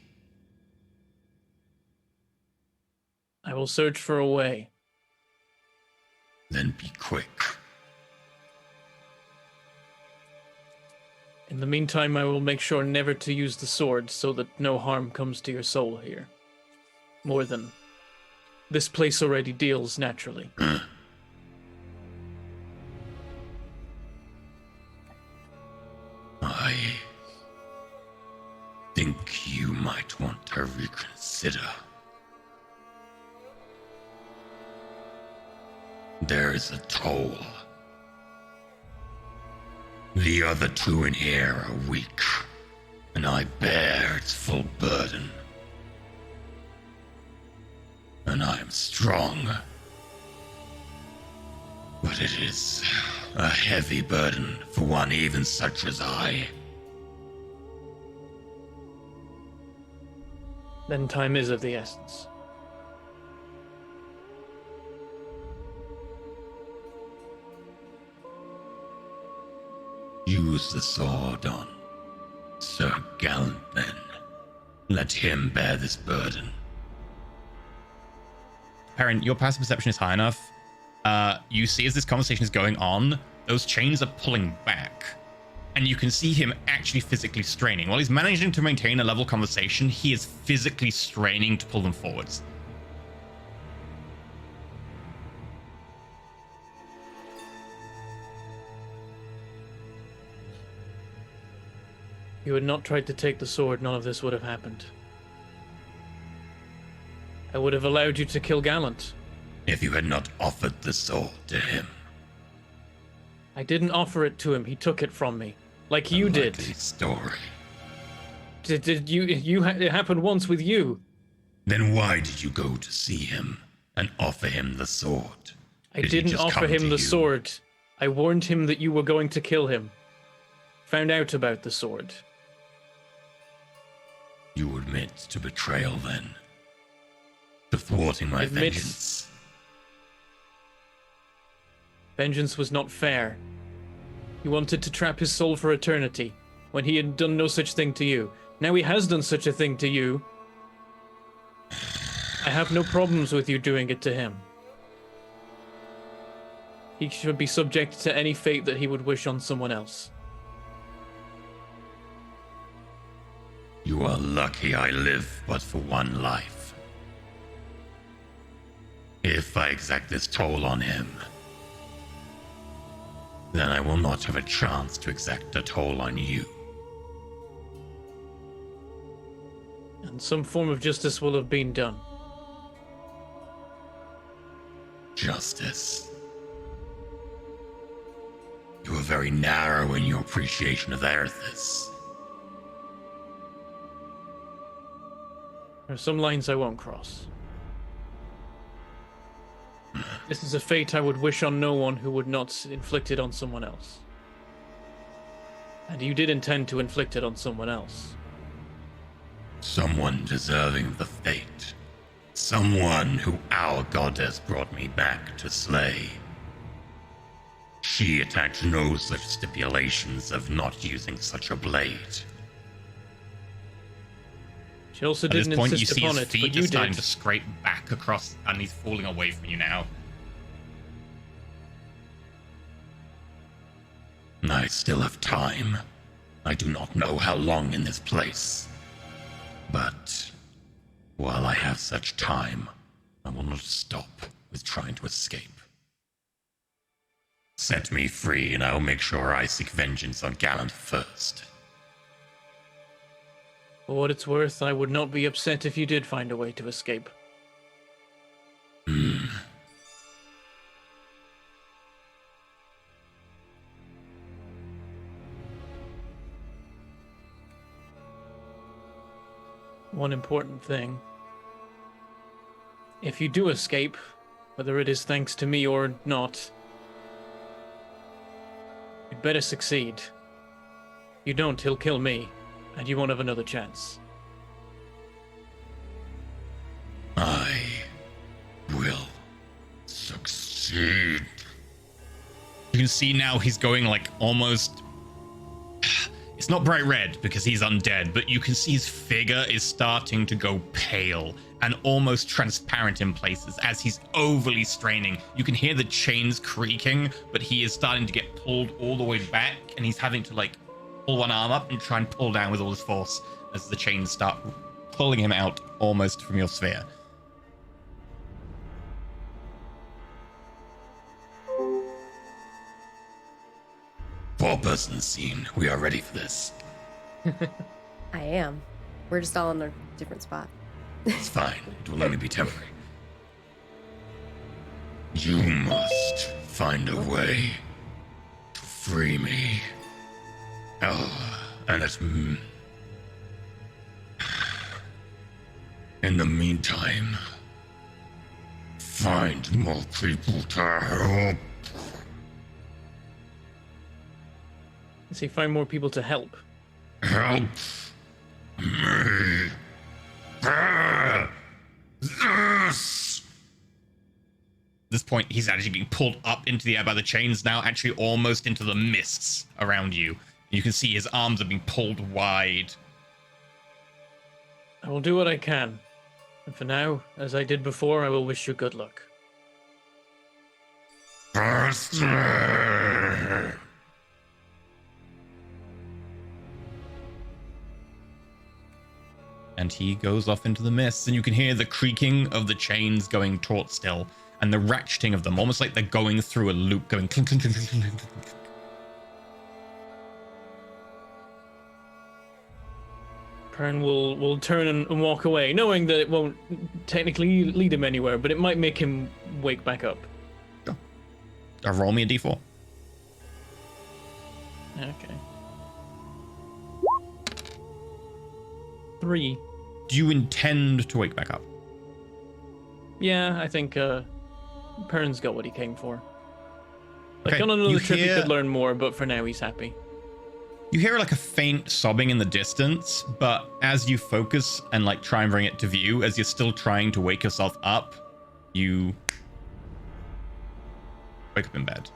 I will search for a way. Then be quick. In the meantime, I will make sure never to use the sword so that no harm comes to your soul here. More than this place already deals naturally. I think you might want to reconsider. There is a toll. The other two in here are weak, and I bear its full burden. And I am strong. But it is a heavy burden for one even such as I. Then time is of the essence. Use the sword on Sir Gallant, then. Let him bear this burden. Perrin, your passive perception is high enough. You see as this conversation is going on, those chains are pulling back. And you can see him actually physically straining. While he's managing to maintain a level conversation, he is physically straining to pull them forwards. If you had not tried to take the sword, none of this would have happened. I would have allowed you to kill Gallant. If you had not offered the sword to him. I didn't offer it to him, he took it from me. Like you did. Likely story. Did you it happened once with you. Then why did you go to see him and offer him the sword? I Did he didn't just offer come him to the you? sword. I warned him that you were going to kill him. Found out about the sword. You admit to betrayal then? To thwarting my Admit- vengeance? Vengeance was not fair. You wanted to trap his soul for eternity, when he had done no such thing to you. Now he has done such a thing to you. I have no problems with you doing it to him. He should be subject to any fate that he would wish on someone else. You are lucky I live but for one life. If I exact this toll on him, then I will not have a chance to exact a toll on you. And some form of justice will have been done. Justice. You are very narrow in your appreciation of Erithus. There are some lines I won't cross. This is a fate I would wish on no one who would not inflict it on someone else. And you did intend to inflict it on someone else. Someone deserving of the fate. Someone who our goddess brought me back to slay. She attached no such stipulations of not using such a blade. She also At this didn't point, you insist see upon his it, feet but are you starting did. to scrape back across, and he's falling away from you now. I still have time. I do not know how long in this place. But while I have such time, I will not stop with trying to escape. Set me free, and I will make sure I seek vengeance on Gallant first. For what it's worth, I would not be upset if you did find a way to escape. one important thing. If you do escape, whether it is thanks to me or not, you'd better succeed. If you don't, he'll kill me, and you won't have another chance. I will succeed. You can see now he's going like almost... It's not bright red because he's undead, but you can see his figure is starting to go pale and almost transparent in places as he's overly straining. You can hear the chains creaking, but he is starting to get pulled all the way back, and he's having to like pull one arm up and try and pull down with all his force as the chains start pulling him out almost from your sphere. Four-person scene. We are ready for this. I am. We're just all in a different spot. It's fine. It will only be temporary. You must find a way to free me. Oh, and it's... In the meantime, find more people to help. So you find more people to help. Help me. This. At this point, he's actually being pulled up into the air by the chains now, actually almost into the mists around you. You can see his arms are being pulled wide. I will do what I can. And for now, as I did before, I will wish you good luck. Faster. And he goes off into the mists, and you can hear the creaking of the chains going taut still, and the ratcheting of them, almost like they're going through a loop, going clink, clink, clink, clink, clink, clink. Pern will turn and walk away, knowing that it won't technically lead him anywhere, but it might make him wake back up. Roll me a d4. Okay. 3. Do you intend to wake back up? Yeah, I think Pern's got what he came for. Like Okay, on another you trip he hear- could learn more, but for now he's happy. You hear like a faint sobbing in the distance, but as you focus and like try and bring it to view, as you're still trying to wake yourself up, you wake up in bed.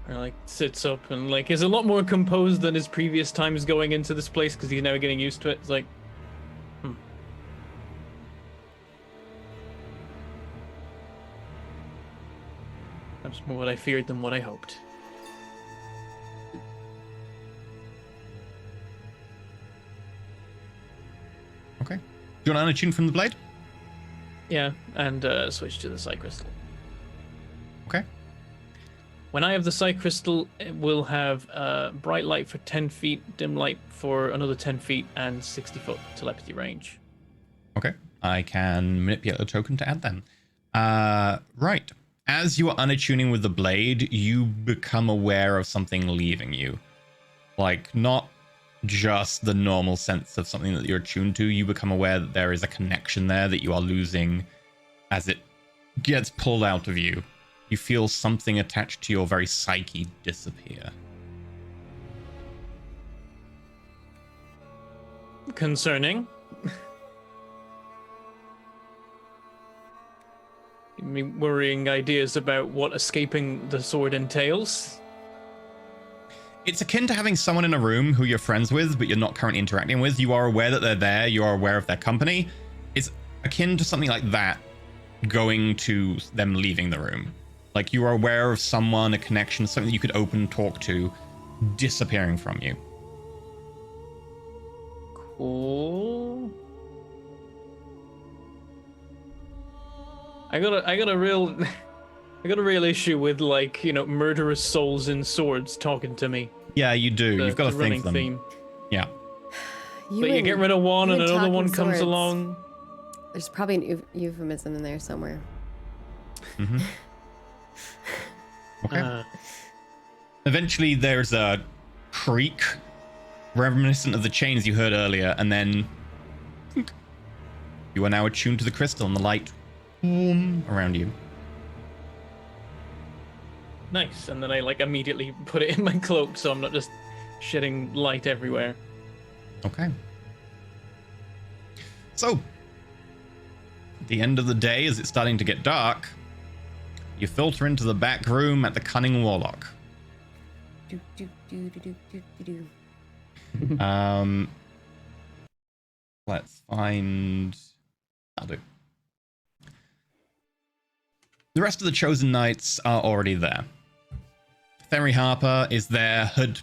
Or like sits up and like is a lot more composed than his previous times going into this place because he's now getting used to it. It's like, That's more what I feared than what I hoped. Okay. Do you want to unattune from the blade? Yeah, and switch to the Psy Crystal. Okay. When I have the Psy Crystal, it will have bright light for 10 feet, dim light for another 10 feet, and 60-foot telepathy range. Okay. I can manipulate a token to add then. Right. As you are unattuning with the blade, you become aware of something leaving you. Like, not just the normal sense of something that you're attuned to. You become aware that there is a connection there that you are losing as it gets pulled out of you. You feel something attached to your very psyche disappear. Concerning. Give me worrying ideas about what escaping the sword entails. It's akin to having someone in a room who you're friends with, but you're not currently interacting with. You are aware that they're there. You are aware of their company. It's akin to something like that going to them leaving the room. Like you are aware of someone, a connection, something that you could open and talk to, disappearing from you. Cool. I got a real issue with, like, you know, murderous souls in swords talking to me. Yeah, you do. You've got the to think running for them. theme. Yeah. But you get rid of one and another one comes swords. along. There's probably an euphemism in there somewhere. Mm-hmm. Okay. Eventually, there's a creak reminiscent of the chains you heard earlier, and then you are now attuned to the crystal and the light around you. Nice. And then I like immediately put it in my cloak so I'm not just shedding light everywhere. Okay. So, at the end of the day, as it's starting to get dark, you filter into the back room at the Cunning Warlock. Do, do, do, do, do, do, do, do. Let's find... I'll do. The rest of the Chosen Knights are already there. Fenry Harper is there, hood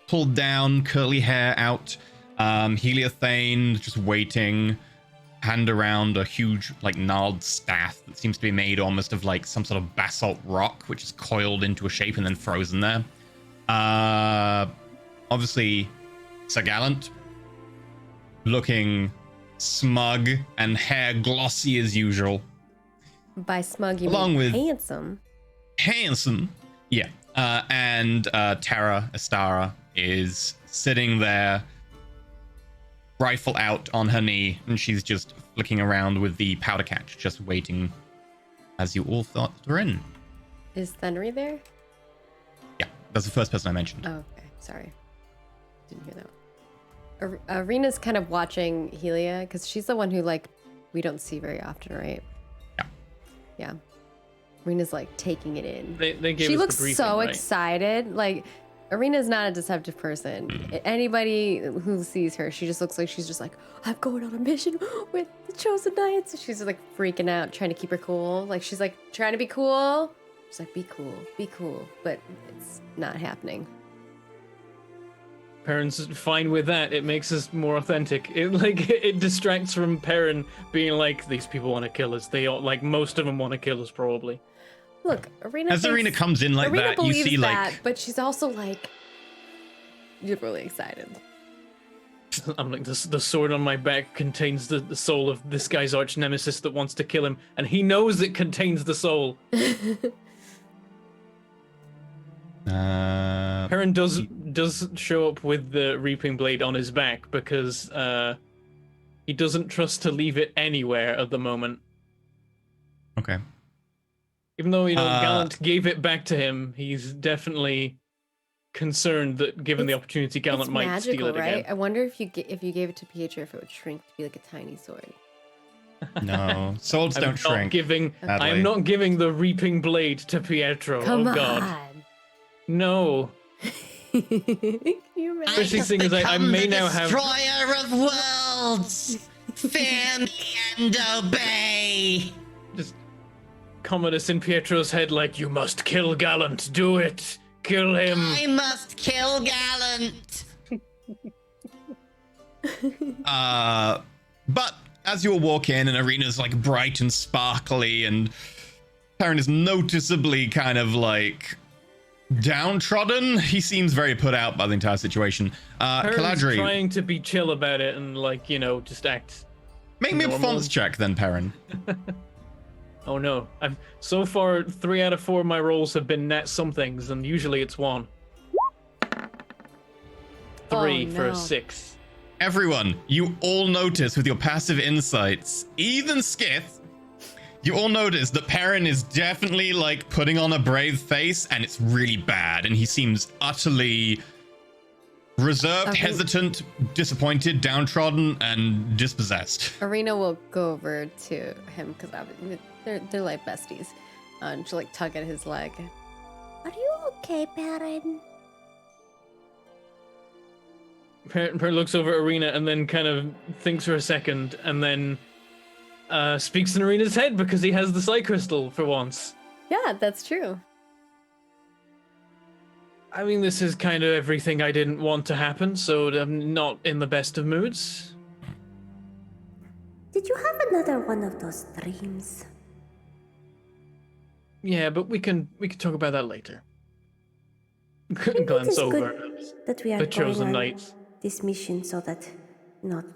pulled down, curly hair out. Heliathane just waiting, hand around a huge, like, gnarled staff that seems to be made almost of, like, some sort of basalt rock, which is coiled into a shape and then frozen there. Obviously, Sir Gallant, looking smug and hair glossy as usual. By smug, you Along mean with- handsome. Handsome. Yeah. And Tara Estara is sitting there, rifle out on her knee, and she's just flicking around with the powder catch, just waiting as you all thought were in. Is Thenry there? Yeah, that's the first person I mentioned. Oh, okay. Sorry. Didn't hear that. Arena's kind of watching Helia because she's the one who, like, we don't see very often, right? Yeah. Yeah. Arena's like taking it in. They gave She us looks the briefing, so right? excited. Like, Arena's not a deceptive person. Anybody who sees her, she just looks like she's just like, I'm going on a mission with the Chosen Knights. She's just like freaking out, trying to keep her cool. Like, she's like trying to be cool. She's like, be cool. But it's not happening. Perrin's fine with that. It makes us more authentic. It distracts from Perrin being like, these people want to kill us. They all, like, most of them want to kill us probably. Look, Arena. As Arena comes in like Arena that, you believes see that, like but she's also like, you're really excited. I'm like, the sword on my back contains the soul of this guy's arch nemesis that wants to kill him, and he knows it contains the soul. Perrin does show up with the reaping blade on his back because he doesn't trust to leave it anywhere at the moment. okay. Even though, Gallant gave it back to him, he's definitely concerned that given the opportunity, Gallant It's might magical, steal it right? again. I wonder if you gave it to Pietro, if it would shrink to be like a tiny sword. No, swords I'm don't not shrink. giving. sadly. I'm not giving the reaping blade to Pietro. Come oh God, on. no! Can you imagine? Especially seeing as I may now have. Destroyer of worlds! Fear me and obey! Just Commodus in Pietro's head, like, you must kill Gallant. Do it. Kill him. I must kill Gallant! But as you all walk in and Arena's like bright and sparkly and Perrin is noticeably kind of like downtrodden, he seems very put out by the entire situation. Perrin's Caladri, trying to be chill about it and, like, just act. make me a normal. performance check then, Perrin. Oh no! So far 3 out of 4 of my rolls have been nat somethings, and usually it's 1. 3 for no. a 6. Everyone, you all notice with your passive insights, even Skith, you all notice that Perrin is definitely like putting on a brave face, and it's really bad, and he seems utterly reserved, Okay. hesitant, disappointed, downtrodden, and dispossessed. Arena will go over to him because they're like besties. And she'll like tug at his leg. Are you okay, Perrin? Perrin looks over at Arena and then kind of thinks for a second, and then speaks in Arena's head because he has the Psy Crystal for once. Yeah, that's true. I mean, this is kind of everything I didn't want to happen, so I'm not in the best of moods. Did you have another one of those dreams? Yeah, but we can talk about that later. Maybe it Glance is over good that we are the going Chosen on Knights. this mission so that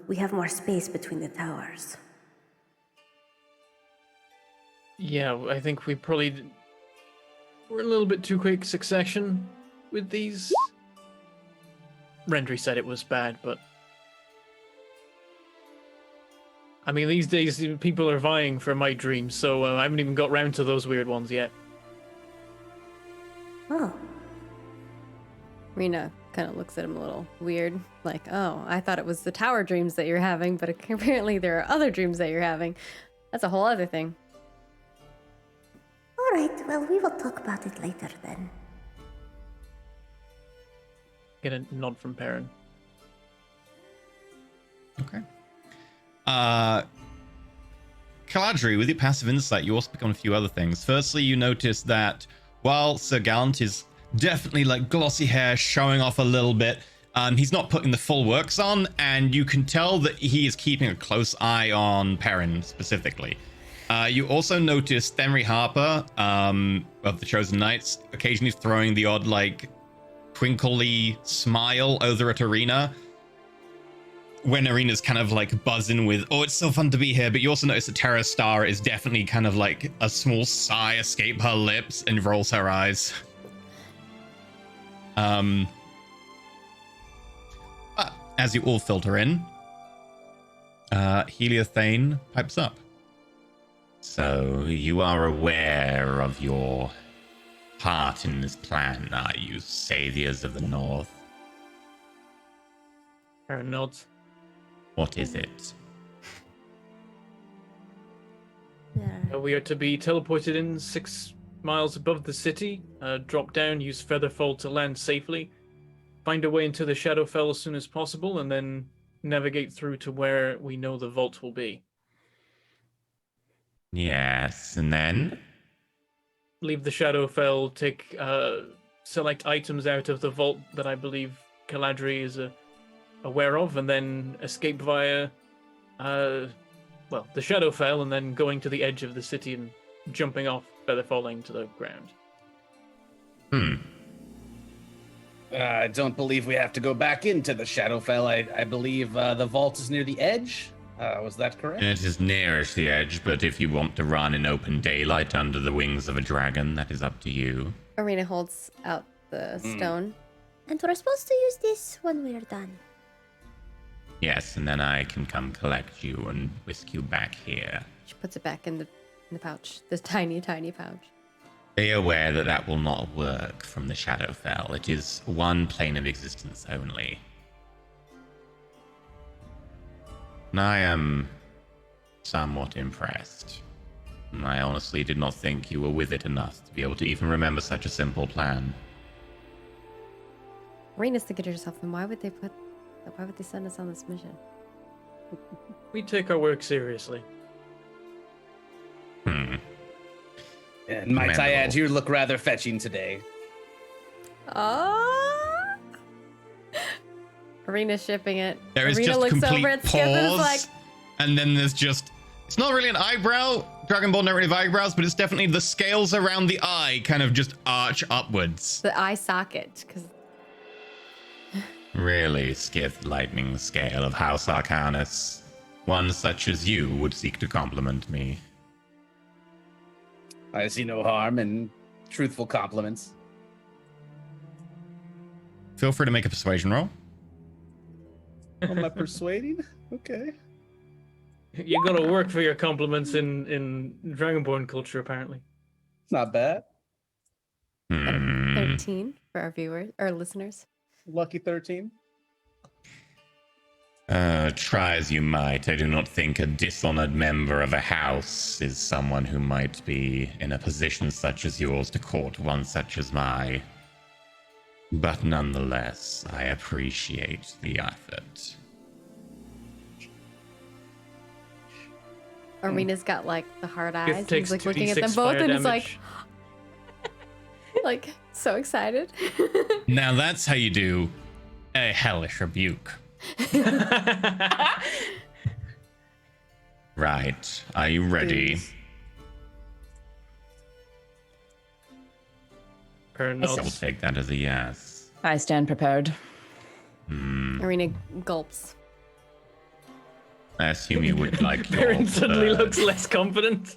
we have more space between the towers. Yeah, I think we're a little bit too quick succession with these. Rendry said it was bad, but I mean, these days people are vying for my dreams, so I haven't even got round to those weird ones yet. Oh, Rena kind of looks at him a little weird, like, oh, I thought it was the tower dreams that you're having, but apparently there are other dreams that you're having. That's a whole other thing. all right. Well, we will talk about it later then. Get a nod from Perrin. Okay. Caladri, with your passive insight, you also pick on a few other things. Firstly, you notice that while Sir Gallant is definitely like glossy hair showing off a little bit, he's not putting the full works on, and you can tell that he is keeping a close eye on Perrin specifically. You also notice Henry Harper of the Chosen Knights occasionally throwing the odd like twinkly smile over at Arena when Arena's kind of like buzzing with, oh, it's so fun to be here. But you also notice that Terra Star is definitely kind of like a small sigh escape her lips and rolls her eyes. But as you all filter in, Heliothane pipes up. So you are aware of your part in this plan, are you, Saviors of the North? Perrin nods. What is it? We are to be teleported in 6 miles above the city, drop down, use Featherfall to land safely, find a way into the Shadowfell as soon as possible, and then navigate through to where we know the vault will be. Yes, and then? Leave the Shadowfell, take select items out of the vault that I believe Caladri is aware of, and then escape via the Shadowfell, and then going to the edge of the city and jumping off Featherfalling to the ground. I don't believe we have to go back into the Shadowfell. I believe the vault is near the edge. Was that correct? It is nearest the edge, but if you want to run in open daylight under the wings of a dragon, that is up to you. Arena holds out the stone. And we're supposed to use this when we're done. Yes, and then I can come collect you and whisk you back here. She puts it back in the pouch, this tiny, tiny pouch. Be aware that that will not work from the Shadowfell. It is one plane of existence only. And I am somewhat impressed. I honestly did not think you were with it enough to be able to even remember such a simple plan. Arena's thinking to herself, then why would they send us on this mission? We take our work seriously. And might I add, you look rather fetching today. Oh. Arena's shipping it. There is Arena just looks complete over at Skip and is pause, like, and then there's just, it's not really an eyebrow. Dragon Ball don't really have eyebrows, but it's definitely the scales around the eye kind of just arch upwards. the eye socket, because Really, Skith Lightning Scale of House Arcanus. One such as you would seek to compliment me. I see no harm in truthful compliments. Feel free to make a persuasion roll. Am I persuading? Okay. You gotta work for your compliments in Dragonborn culture, apparently. It's not bad. 13 for our viewers or listeners. Lucky 13. Try as you might, I do not think a dishonored member of a house is someone who might be in a position such as yours to court one such as mine. But nonetheless, I appreciate the effort. Arena's got like the hard eyes. He's takes like looking at them 2d6 both fire and is damage. like so excited. Now that's how you do a hellish rebuke. Right, are you ready? Perrin I will nods. take that as a yes. I stand prepared. Arena gulps. I assume you would like your Perrin suddenly bird. looks less confident.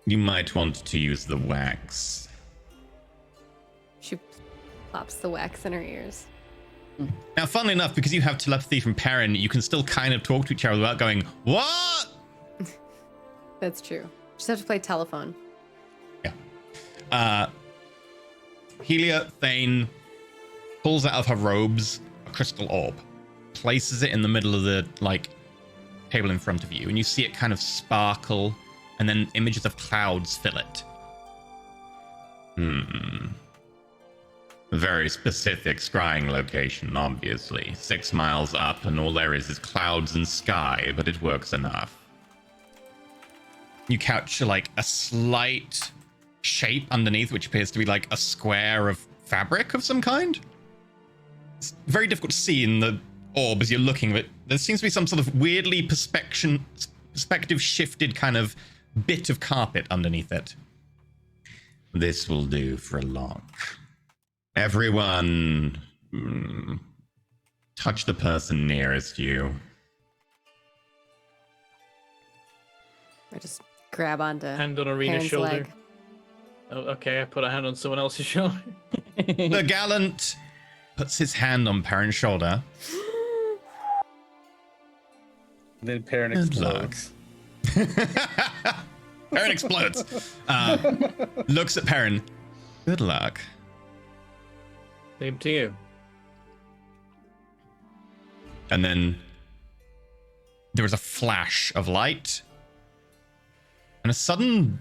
You might want to use the wax. She plops the wax in her ears. Now, funnily enough, because you have telepathy from Perrin, you can still kind of talk to each other without going, what? That's true. Just have to play telephone. Yeah. Helia Thane pulls out of her robes a crystal orb, places it in the middle of the, like, table in front of you, and you see it kind of sparkle, and then images of clouds fill it. Very specific scrying location, obviously. 6 miles up, and all there is clouds and sky, but it works enough. You catch, like, a slight shape underneath, which appears to be like a square of fabric of some kind. It's very difficult to see in the orb as you're looking, but there seems to be some sort of weirdly perspective shifted kind of bit of carpet underneath it. This will do for a launch. Everyone, touch the person nearest you. I just grab onto Hand on Arena's Perrin's shoulder. leg. Oh, okay, I put a hand on someone else's shoulder. The gallant puts his hand on Perrin's shoulder. Then Perrin explodes. Perrin explodes. Looks at Perrin. Good luck. Same to you. And then there was a flash of light and a sudden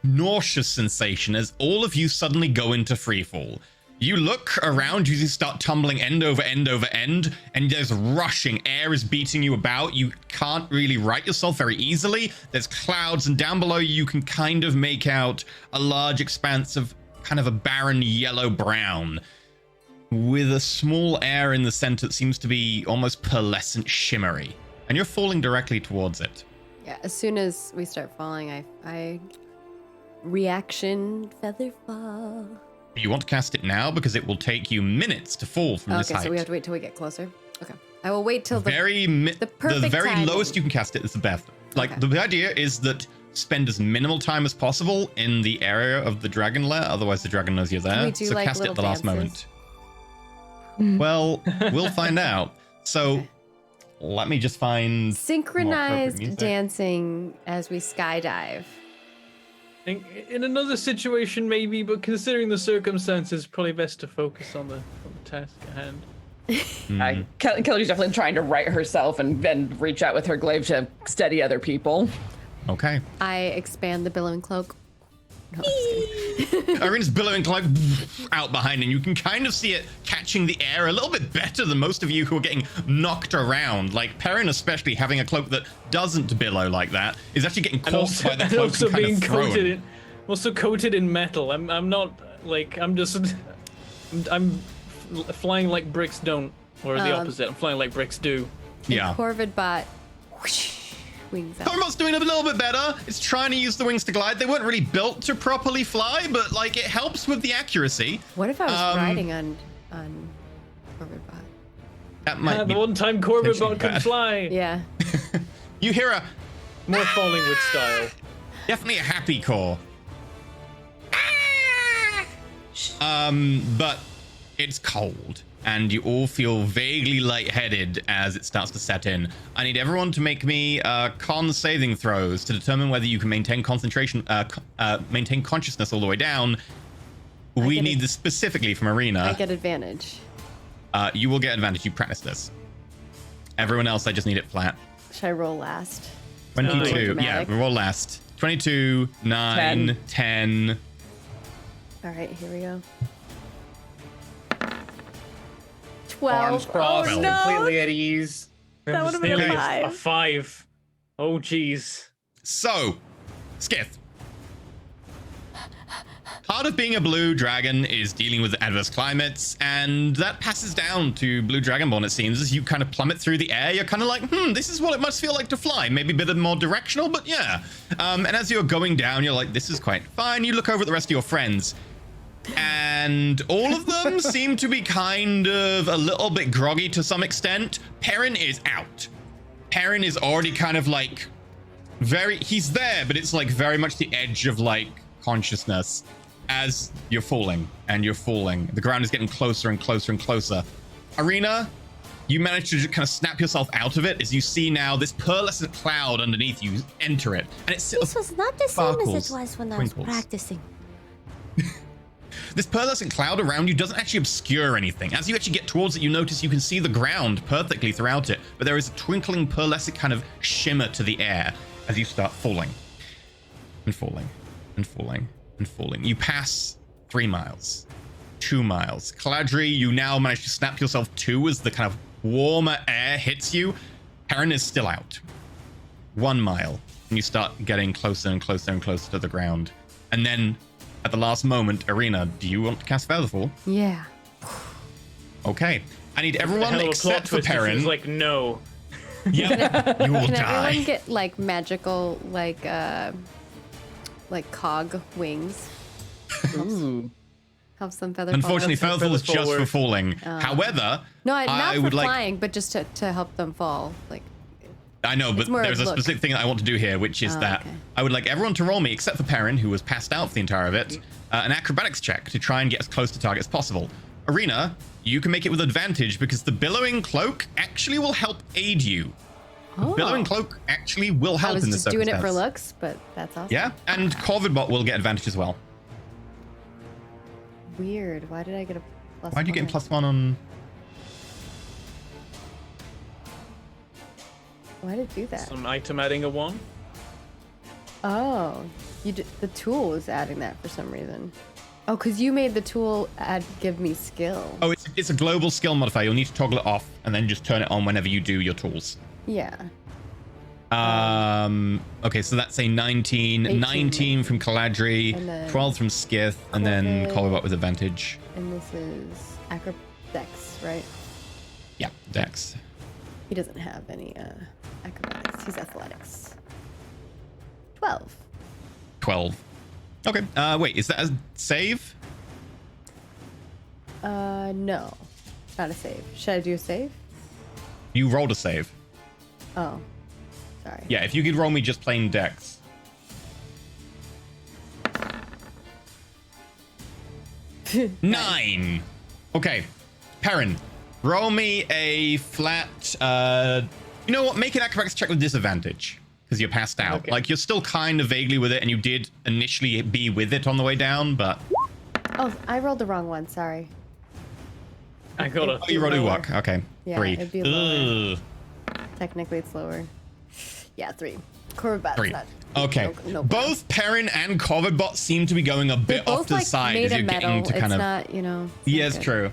nauseous sensation as all of you suddenly go into freefall. You look around you, start tumbling end over end over end, and there's rushing. Air is beating you about. You can't really right yourself very easily. There's clouds, and down below you can kind of make out a large expanse of kind of a barren yellow-brown with a small air in the center that seems to be almost pearlescent shimmery. And you're falling directly towards it. Yeah, as soon as we start falling, I reaction feather fall. You want to cast it now because it will take you minutes to fall from this height. Okay, so we have to wait till we get closer. Okay, I will wait till the the perfect very timing. lowest you can cast it is the best. Like Okay. the idea is that spend as minimal time as possible in the area of the dragon lair, otherwise the dragon knows you're there. we do, So like, cast it at the little last dances? moment. Well, we'll find out. So Okay. let me just find more appropriate Synchronized music. dancing as we skydive. In another situation, maybe, but considering the circumstances, probably best to focus on the task at hand. Kelly's definitely trying to right herself and then reach out with her glaive to steady other people. Okay. I expand the billowing cloak. No, I'm just kidding. Irene's billowing like out behind, and you can kind of see it catching the air a little bit better than most of you who are getting knocked around. Like Perrin, especially having a cloak that doesn't billow like that, is actually getting caught by the And cloak also and kind being of thrown. coated in metal. I'm not like I'm flying like bricks don't, or the opposite. I'm flying like bricks do. Yeah. Corvid bot whoosh, wings out. Corvidbot's doing a little bit better. It's trying to use the wings to glide. They weren't really built to properly fly, but like it helps with the accuracy. What if I was riding on Corvid bot? That might be The one time Corbett potentially bot can bad. fly. Yeah. You hear a More falling with style. definitely a happy core. But it's cold, and you all feel vaguely lightheaded as it starts to set in. I need everyone to make me con saving throws to determine whether you can maintain concentration, maintain consciousness all the way down. We get need this specifically from Arena. I get advantage. You will get advantage. You practice this. Everyone else, I just need it flat. Should I roll last? 22. Yeah, dramatic. roll last. 22, 9, 10. All right, here we go. 12. Arms crossed, Oh, no. completely at ease. That would've been a Nearly 5. A 5. Oh, jeez. So, Skith. Part of being a blue dragon is dealing with adverse climates, and that passes down to blue dragonborn, it seems. As you kind of plummet through the air, you're kind of like, this is what it must feel like to fly. Maybe a bit more directional, but yeah. And as you're going down, you're like, this is quite fine. You look over at the rest of your friends, and all of them seem to be kind of a little bit groggy to some extent. Perrin is out. Perrin is already kind of like he's there, but it's like very much the edge of like consciousness. as you're falling and you're falling. The ground is getting closer and closer and closer. Arena, you manage to just kind of snap yourself out of it as you see now this pearlescent cloud underneath you enter it. And it's This was not the same as sparkles, it was when I was twinkles. practicing. This pearlescent cloud around you doesn't actually obscure anything. As you actually get towards it, you notice you can see the ground perfectly throughout it, but there is a twinkling pearlescent kind of shimmer to the air as you start falling and falling and falling and falling. You pass 3 miles, 2 miles. Caladri, you now manage to snap yourself 2 as the kind of warmer air hits you. Perrin is still out. 1 mile, and you start getting closer and closer and closer to the ground. And then at the last moment, Arena, do you want to cast Featherfall? Yeah. Okay. I need everyone Hell of a except plot for twist if Perrin. She's like, no. Yep, you will Can die. everyone get like magical like cog wings? Ooh. Have some feather. Unfortunately, fall. Featherfall is Featherfall just for work. falling. However, No, not I for would like. flying, but just to help them fall. Like I know, but It's more there's a look. specific thing that I want to do here, which is Oh, that okay. I would like everyone to roll me, except for Perrin, who was passed out for the entire of it, an acrobatics check to try and get as close to target as possible. Arena, you can make it with advantage because the billowing cloak actually will help aid you. The billowing cloak actually will I help was in this just doing it for circumstance. looks, but that's awesome. Yeah, and Corvidbot will get advantage as well. Weird. Why did I get a plus? Why'd you get one? +1 on? Why did it do that? Some item adding a 1. Oh, the tool is adding that for some reason. Oh, because you made the tool give me skill. Oh, it's a global skill modifier. You'll need to toggle it off and then just turn it on whenever you do your tools. Yeah. Okay, so that's a 19, 18. 19 from Caladri, And then 12 from Skith, and then Corvid. Colbot with advantage. And this is acrobatics, right? Yeah, Dex. He doesn't have any acrobatics. He's athletics. 12. 12. Okay, wait, is that a save? No. Not a save. Should I do a save? You rolled a save. Oh. Sorry. Yeah, if you could roll me just plain Dex. Nine. Okay, Perrin, roll me a flat. You know what? Make an acrobatics check with disadvantage because you're passed out. Okay. Like you're still kind of vaguely with it, and you did initially be with it on the way down, but Oh, I rolled the wrong one. Sorry. I got a. oh, you rolled a lower. walk. Okay, Yeah, 3. it'd be lower. Ugh. Technically, it's lower. Yeah, 3. Corvidbot's 3. not. Okay. No, Both Perrin and Corvidbot seem to be going a They're bit off both to the like side made as of you're metal. getting to It's kind of. not, you know. Yeah, not it's good. true.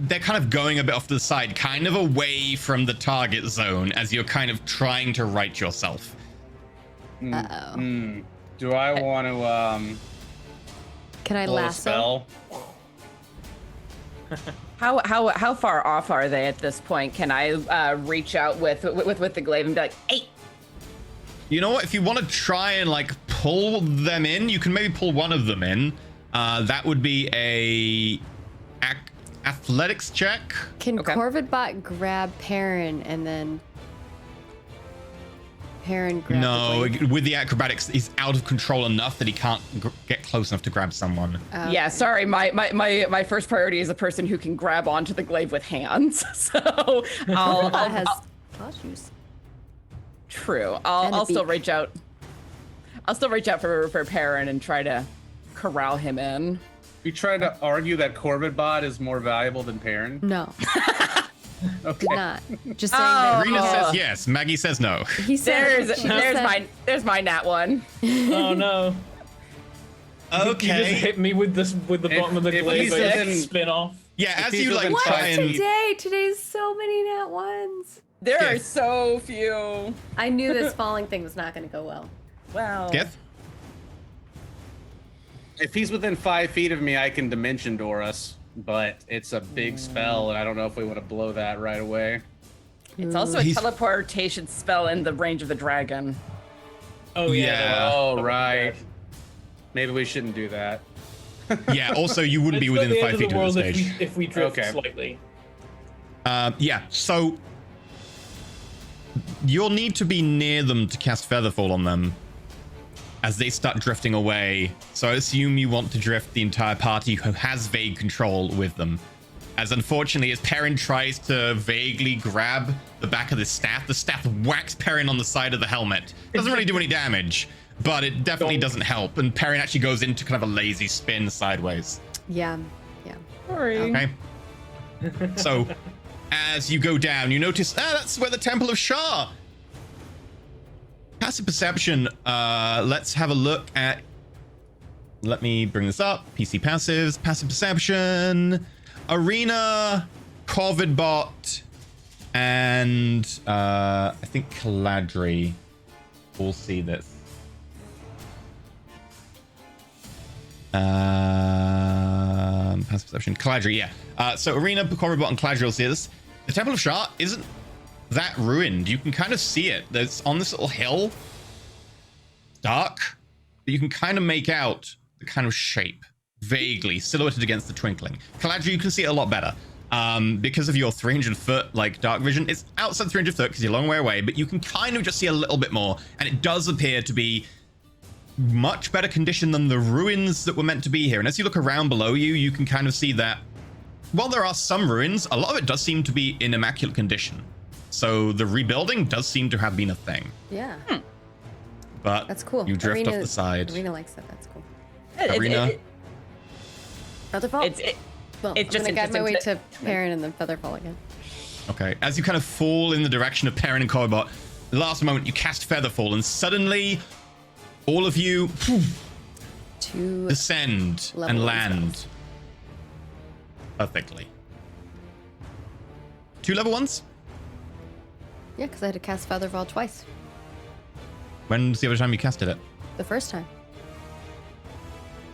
They're kind of going a bit off to the side, kind of away from the target zone as you're kind of trying to right yourself. Uh-oh. Do I want to Can I blow a lasso? spell? How far off are they at this point? Can I reach out with the glaive and be like, hey? You know what? If you want to try and like pull them in, you can maybe pull one of them in. That would be a athletics check. Can Okay. Corvidbot grab Perrin and then Perrin grab No, the glaive? with the acrobatics, he's out of control enough that he can't get close enough to grab someone. Oh, Yeah, sorry. My first priority is a person who can grab onto the glaive with hands. So Corvidbot I'll has claw shoes. true. And a I'll still beak. reach out. I'll still reach out for Perrin and try to corral him in. You try to argue that Corvidbot is more valuable than Perrin? No, Okay. did not. Just saying Oh. that Arena Oh. says yes. Maggie says no. he said. There's my nat one. Oh no. You just Okay. hit me with this with the bottom of the if glaive he's and within- spin off. Yeah, If as he's you like within try five and feet- Today's so many nat ones. There are Okay. so few. I knew this falling thing was not going to go well. Wow. Skith? If he's within 5 feet of me, I can dimension door us, but it's a big spell, and I don't know if we want to blow that right away. It's also a He's- teleportation spell in the range of the dragon. Oh Yeah. Oh, right. Maybe we shouldn't do that. Yeah, also you wouldn't be It's not within the 5 end of feet the of the world stage. if we drift Okay. slightly. Yeah, so you'll need to be near them to cast Featherfall on them. as they start drifting away. So I assume you want to drift the entire party who has vague control with them. As unfortunately, as Perrin tries to vaguely grab the back of the staff whacks Perrin on the side of the helmet. Doesn't really do any damage, but it definitely doesn't help. And Perrin actually goes into kind of a lazy spin sideways. Yeah. Sorry. Okay. So as you go down, you notice, that's where the Temple of Shah. Passive perception. Let's have a look at. Let me bring this up. PC passives, passive perception, Arena, Corvidbot, and I think Caladri will see this. Passive perception, Caladri, yeah. So Arena, Corvidbot, and Caladri will see this. The Temple of Shah isn't that ruined. You can kind of see it. There's on this little hill. Dark, but you can kind of make out the kind of shape vaguely silhouetted against the twinkling. Caladri, you can see it a lot better because of your 300-foot like dark vision. It's outside 300 foot because you're a long way away, but you can kind of just see a little bit more, and it does appear to be much better condition than the ruins that were meant to be here. And as you look around below you, you can kind of see that while there are some ruins, a lot of it does seem to be in immaculate condition. So the rebuilding does seem to have been a thing. Yeah. But that's cool. You drift off the side. Arena likes that. That's cool. Arena. Featherfall? It's I'm just gonna guide my way interesting to Perrin and then Featherfall again. Okay. As you kind of fall in the direction of Perrin and Corvidbot, the last moment you cast Featherfall, and suddenly all of you descend and land perfectly. 2 level 1s? Yeah, because I had to cast Featherfall twice. When's the other time you casted it? The first time.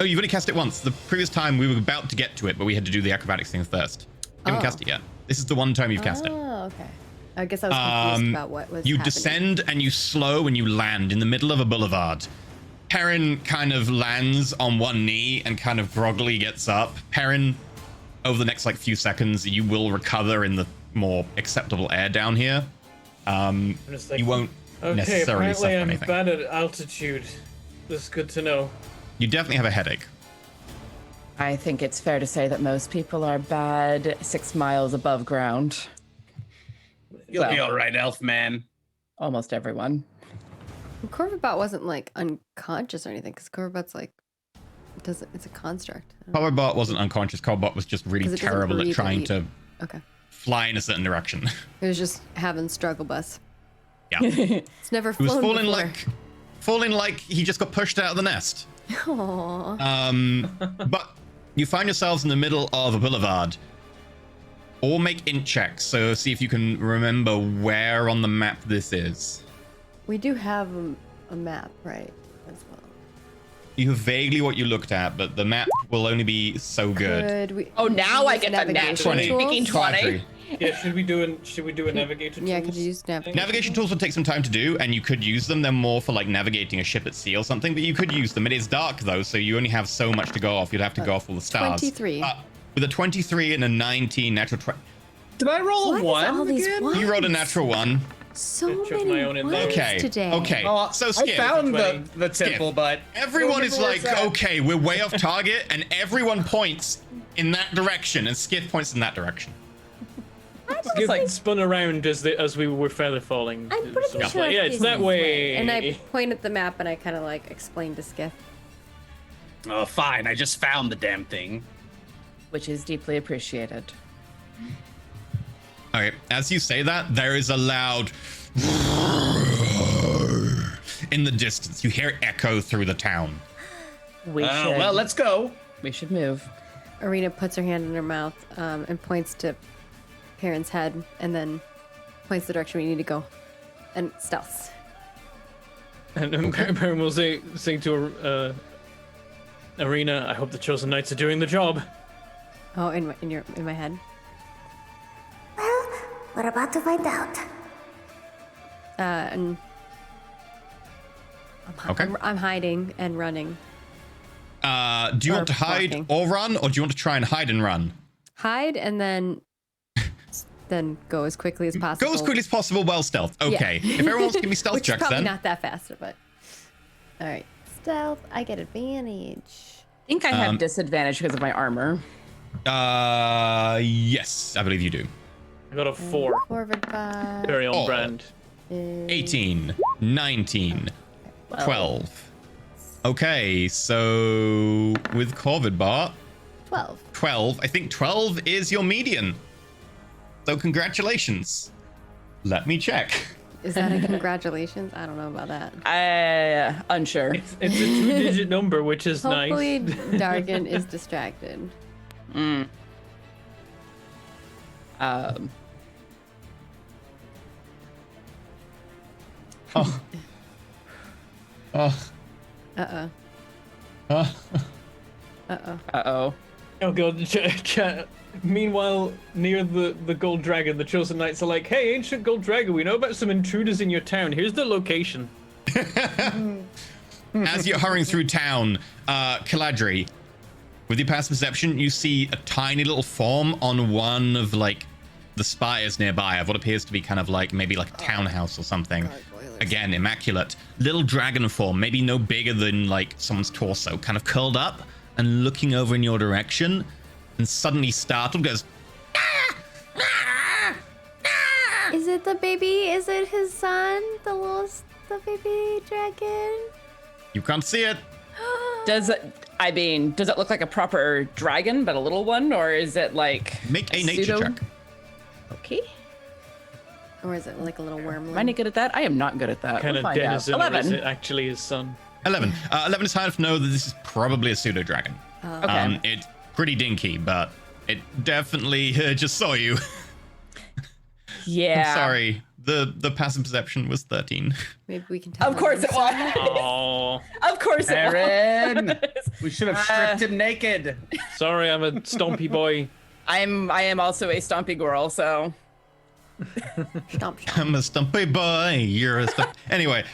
Oh, you've only cast it once. The previous time we were about to get to it, but we had to do the acrobatics thing first. You haven't cast it yet. This is the one time you've cast it. Oh, okay. I guess I was confused about what was You happening. descend and you slow and you land in the middle of a boulevard. Perrin kind of lands on one knee and kind of groggily gets up. Perrin, over the next like few seconds, you will recover in the more acceptable air down here. You won't necessarily suffer I'm anything. bad at altitude. That's good to know. You definitely have a headache. I think it's fair to say that most people are bad 6 miles above ground. You'll be all right, elf man. Almost everyone. Corvidbot wasn't like unconscious or anything, because Corvidbot's like, it's a construct. Corvidbot wasn't unconscious. Corvidbot was just really terrible at trying to fly in a certain direction. It was just having struggle bus. Yeah. It's never He was flown falling like he just got pushed out of the nest. Aww. But you find yourselves in the middle of a boulevard. All make int checks, so see if you can remember where on the map this is. We do have a map, right, as well. You have vaguely what you looked at, but the map will only be so good. Oh, now I get the natural. 20. Speaking 20. Yeah, should we do a navigator tools? Yeah, could you use navigation? Navigation tools would take some time to do, and you could use them. They're more for like navigating a ship at sea or something, but you could use them. It is dark though, so you only have so much to go off. You'd have to go off all the stars. 23. With a 23 and a 19 natural 20. Did I roll a 1 again? You rolled a natural 1. So many ones Okay. today. Okay. So Skip. I found the temple, Skip. but Everyone is like, okay, we're way off target, and everyone points in that direction, and Skip points in that direction. Skip like spun around as we were feather falling. I'm pretty So, sure yeah, it's that way. And I point at the map and I kind of like explain to Skiff. oh, fine. I just found the damn thing. Which is deeply appreciated. Okay, as you say that, there is a loud in the distance. You hear it echo through the town. We should. Well, let's go. We should move. Arena puts her hand in her mouth and points to Perrin's head and then points the direction we need to go. And stealths. And Perrin will say to Arena, I hope the Chosen Knights are doing the job. Oh, in my head. Well, we're about to find out. And I'm hiding and running. Do you want to hide walking. or run, or do you want to try and hide and run? Hide and then go as quickly as possible. Go as quickly as possible while stealth. Okay. Yeah. If everyone wants to give me stealth Which checks, is probably then not that fast, but all right. stealth, I get advantage. I think I have disadvantage because of my armor. Yes, I believe you do. I got a 4. Corvid bot. Very on brand. 18, 19, 12. Okay, so with Corvid Bot, 12. 12. I think 12 is your median. So congratulations. Let me check. Is that a congratulations? I don't know about that. Unsure. It's a 2-digit number, which is Hopefully, nice. Dargan is distracted. Mm. Oh. Oh. Uh-oh. Oh. Uh-oh. Uh-oh. Oh god, chat. Meanwhile, near the gold dragon, the chosen knights are like, hey, ancient gold dragon, we know about some intruders in your town. Here's the location. As you're hurrying through town, Caladri, with your passive perception, you see a tiny little form on one of, like, the spires nearby of what appears to be kind of like, maybe like a townhouse or something. Again, immaculate. Little dragon form, maybe no bigger than, like, someone's torso, kind of curled up and looking over in your direction, and suddenly startled, goes, Is it the baby? Is it his son? The baby dragon? you can't see it. Does it look like a proper dragon, but a little one, or is it like Make a nature check. Okay. Or is it like a little worm? Am I any good at that? I am not good at that. Kind We'll of find out. denizen, or is 11. it actually his son? 11. 11 is high enough to know that this is probably a pseudo dragon. Okay. It's pretty dinky, but it definitely just saw you. Yeah. I'm sorry. The passive perception was 13. Maybe we can tell. Of course it was. Oh, Of course it Aaron, was. we should have stripped him naked. sorry, I'm a stompy boy. I am also a stompy girl, so Stomp, stomp. I'm a stumpy boy. You're a stump. Anyway,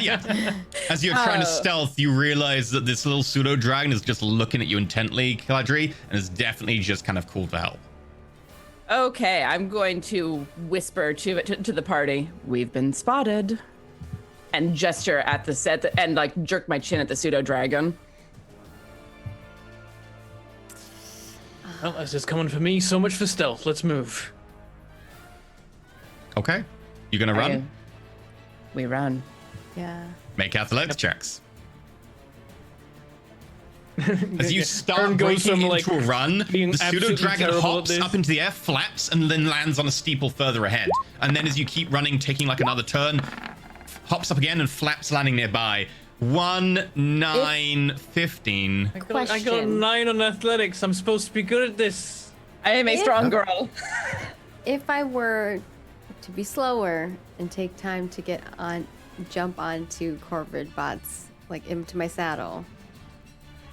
yeah. As you're trying to stealth, you realize that this little pseudo dragon is just looking at you intently, Caladri, and is definitely just kind of cool to help. okay. I'm going to whisper to the party. We've been spotted, and gesture at the set and like jerk my chin at the pseudo dragon. Well, this is coming for me. So much for stealth. Let's move. Okay. You gonna run? We run. Yeah. Make athletics checks. As you Ern start goes breaking from, into a run, being the pseudo absolutely dragon terrible at hops this. up into the air, flaps, and then lands on a steeple further ahead. And then as you keep running, taking like another turn, hops up again and flaps, landing nearby. 1, 9, 15. I got a Question. 9 on athletics. I'm supposed to be good at this. I am a strong girl. If I were to be slower and take time to jump onto Corvid bots, like into my saddle.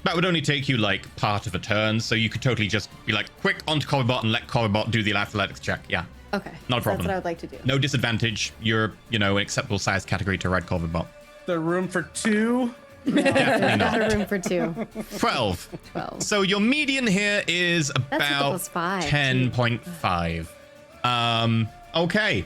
That would only take you like part of a turn, so you could totally just be like quick onto Corvibot and let Corvibot do the athletics check. Yeah, Okay. not a problem. That's what I would like to do. No disadvantage. You're, an acceptable size category to ride Corvibot. The room for 2. Definitely Not a not. room for 2. 12. 12. So your median here is That's about plus 5, 10.5. Okay.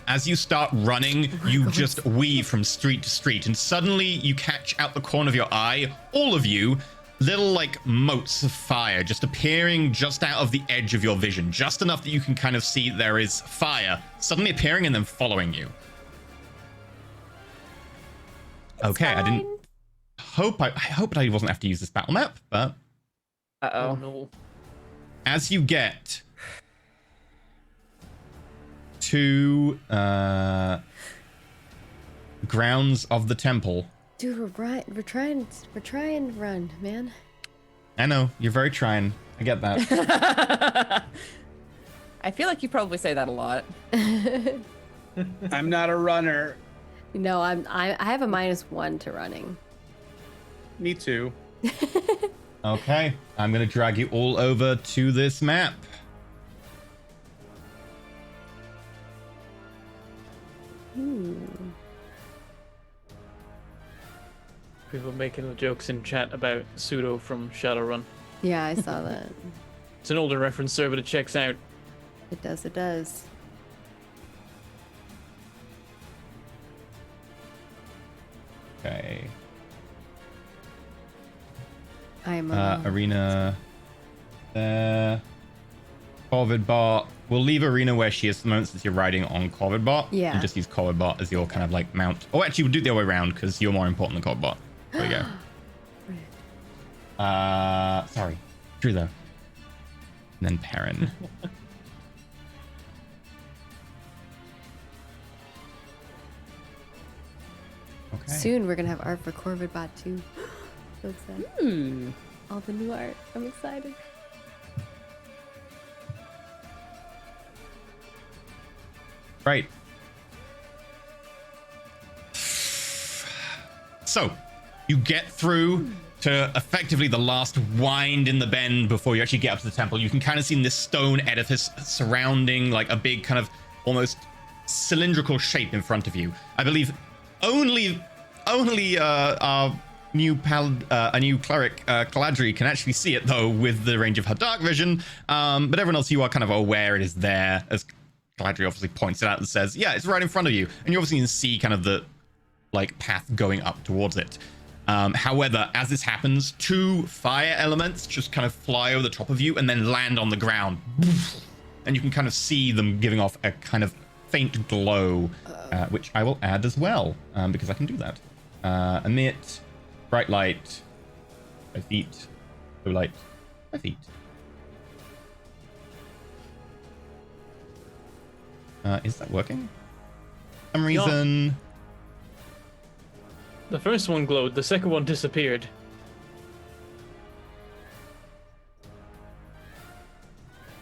As you start running, you just weave from street to street, and suddenly you catch out the corner of your eye, all of you, little like motes of fire just appearing just out of the edge of your vision, just enough that you can kind of see there is fire suddenly appearing and then following you. Okay, I didn't hope I hope I wasn't have to use this battle map, but Uh-oh. No. as you get to grounds of the temple, Dude, we're trying to run, man. I know you're very trying. I get that. I feel like you probably say that a lot. I'm not a runner. No, I have a -1 to running. Me too. Okay, I'm gonna drag you all over to this map. People making the jokes in chat about Pseudo from Shadowrun. Yeah, I saw that. It's an older reference, sir, but it checks out. It does, it does. Okay. I'm Arena there. Corvidbot. We'll leave Arena where she is for the moment since you're riding on Corvidbot. Yeah. And just use Corvidbot as your kind of like mount. Oh, actually, we'll do it the other way around because you're more important than Corvidbot. There we go. Sorry. True though. And then Perrin. Okay. Soon we're gonna have art for Corvidbot too. So excited. All the new art. I'm excited. Right. So, you get through to effectively the last wind in the bend before you actually get up to the temple. You can kind of see this stone edifice surrounding like a big kind of almost cylindrical shape in front of you. I believe only our new cleric Caladri can actually see it though with the range of her dark vision. But everyone else, you are kind of aware it is there, as Caladri obviously points it out and says, yeah, it's right in front of you. And you obviously can see kind of the like path going up towards it. However, as this happens, 2 fire elements just kind of fly over the top of you and then land on the ground. And you can kind of see them giving off a kind of faint glow, which I will add as well, because I can do that. Emit, bright light, 5 feet, low light, 5 feet. Is that working? For some reason... The first one glowed, the second one disappeared.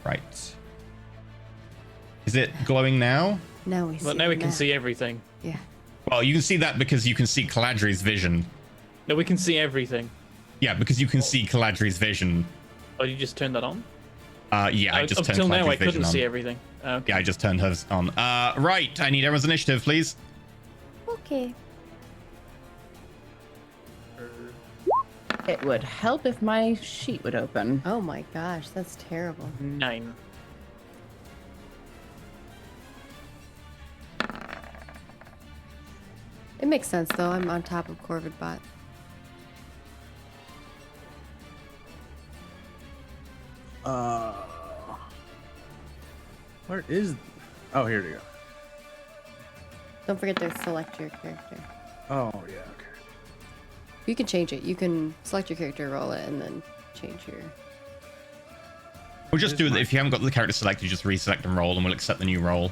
Right. Is it glowing now? Now we see. But now we can see everything. Yeah. Well, you can see that because you can see Caladri's vision. No, we can see everything. Yeah, because you can see Caladri's vision. Oh, you just turned that on? Yeah, I just up turned till now, Caladri's I couldn't vision on. see everything. Okay. Yeah, I just turned hers on. Right, I need everyone's initiative, please. Okay. It would help if my sheet would open. Oh my gosh, that's terrible. 9. It makes sense though. I'm on top of Corvidbot. Where is? Oh, here we go. Don't forget to select your character. Oh yeah, okay. You can change it. You can select your character, roll it, and then change your. We'll just do that. If you haven't got the character selected, just reselect and roll, and we'll accept the new roll.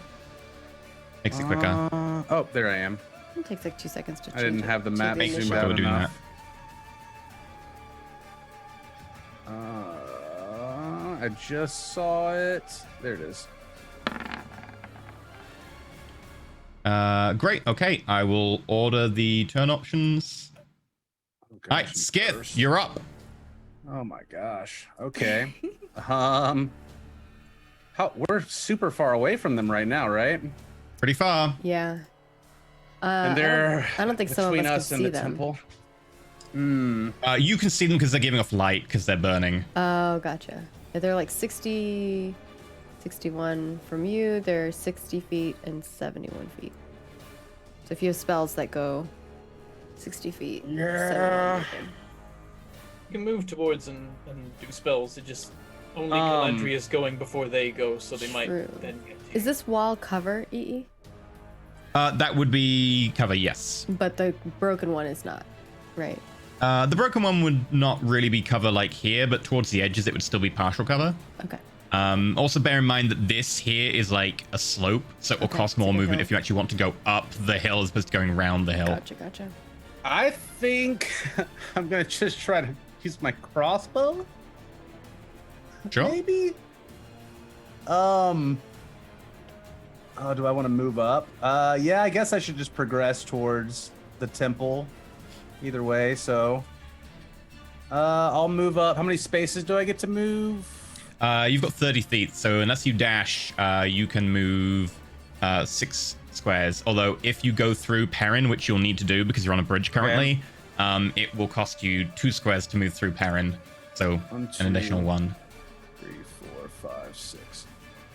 Makes it quicker. Oh, there I am. It takes like 2 seconds to change. I didn't have the map initial. zoomed quicker out we're doing enough. I just saw it. There it is. Great. Okay, I will order the turn options. Oh, All right, gosh, Skith, first. you're up. Oh my gosh. Okay. We're super far away from them right now, right? Pretty far. Yeah. And they're I don't think some of between us us can and see the them. temple. You can see them because they're giving off light because they're burning. Oh, gotcha. Yeah, they're like 60, 61 from you. They're 60 feet and 71 feet. So if you have spells that go 60 feet, 71 feet. You can move towards and do spells. It just only Calandria is going before they go, so they might True. then get to you. Is this wall cover, EE? That would be cover, yes. But the broken one is not, right? The broken one would not really be cover like here, but towards the edges it would still be partial cover. Okay. Also bear in mind that this here is like a slope, so it will Okay, cost it's more like a movement hill. if you actually want to go up the hill as opposed to going around the hill. Gotcha. I think I'm gonna just try to use my crossbow. Sure. Maybe. Oh, do I want to move up? Yeah, I guess I should just progress towards the temple. Either way, so I'll move up. How many spaces do I get to move? You've got 30 feet, so unless you dash, you can move 6 squares. Although if you go through Perrin, which you'll need to do because you're on a bridge currently, it will cost you 2 squares to move through Perrin. So 1, an additional 1. 3, 4, 5, 6.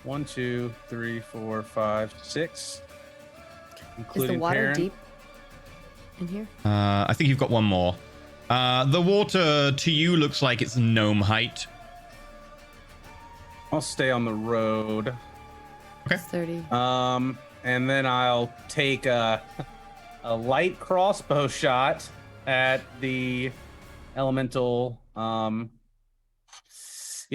1, 2, 3, 4, 5, 6. Is Including the water Perrin. deep in here? I think you've got 1 more. The water to you looks like it's gnome height. I'll stay on the road. Okay. It's 30. And then I'll take a light crossbow shot at the elemental. Yeah,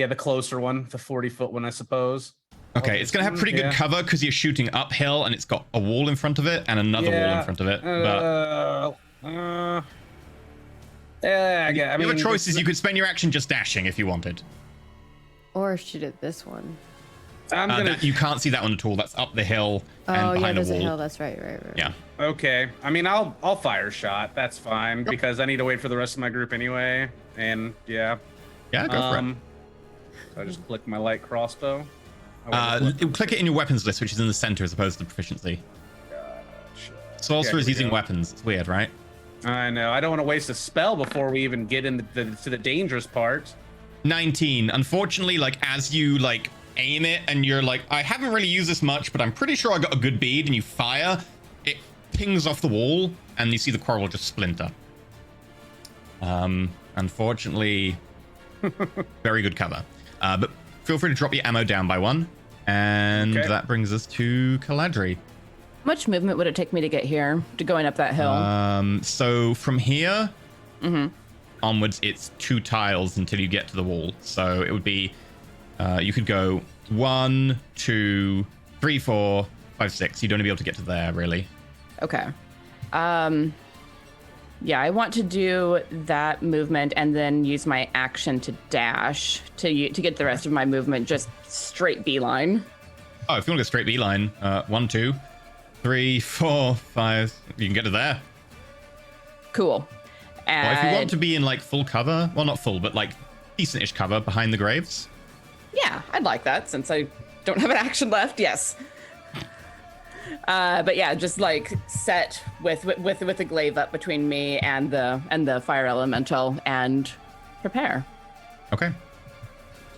the closer one, the 40-foot one, I suppose. Okay, it's gonna have pretty good cover because you're shooting uphill and it's got a wall in front of it and another wall in front of it. Yeah, I mean, the other choice is you could spend your action just dashing if you wanted. Or shoot at this one. I'm gonna. You can't see that one at all. That's up the hill and Oh, yeah, behind there's a a wall. hill. That's right. Yeah. Okay. I mean, I'll fire shot. That's fine because I need to wait for the rest of my group anyway. And yeah. Yeah, go for it. So I just click my light crossbow. Click it in your weapons list, which is in the center as opposed to proficiency. Gotcha. Sorcerer is Okay, using weapons. It's weird, right? I know. I don't want to waste a spell before we even get into the dangerous part. 19. Unfortunately, like as you like aim it and you're like, I haven't really used this much, but I'm pretty sure I got a good bead, and you fire, it pings off the wall and you see the coral just splinter. Unfortunately, very good cover. But feel free to drop your ammo down by 1. And that brings us to Caladri. How much movement would it take me to get here, to going up that hill? So from here onwards, it's 2 tiles until you get to the wall. So it would be, you could go 1, 2, 3, 4, 5, 6. You'd only be able to get to there, really. Okay. Yeah, I want to do that movement and then use my action to dash to get the rest of my movement just straight beeline. Oh, if you want to go straight beeline, 1, 2, 3, 4, 5. You can get to there. Cool. And Or if you want to be in like full cover, well, not full, but like decent-ish cover behind the graves. yeah, I'd like that since I don't have an action left. Yes. But yeah, just like set with the glaive up between me and the fire elemental and prepare. Okay.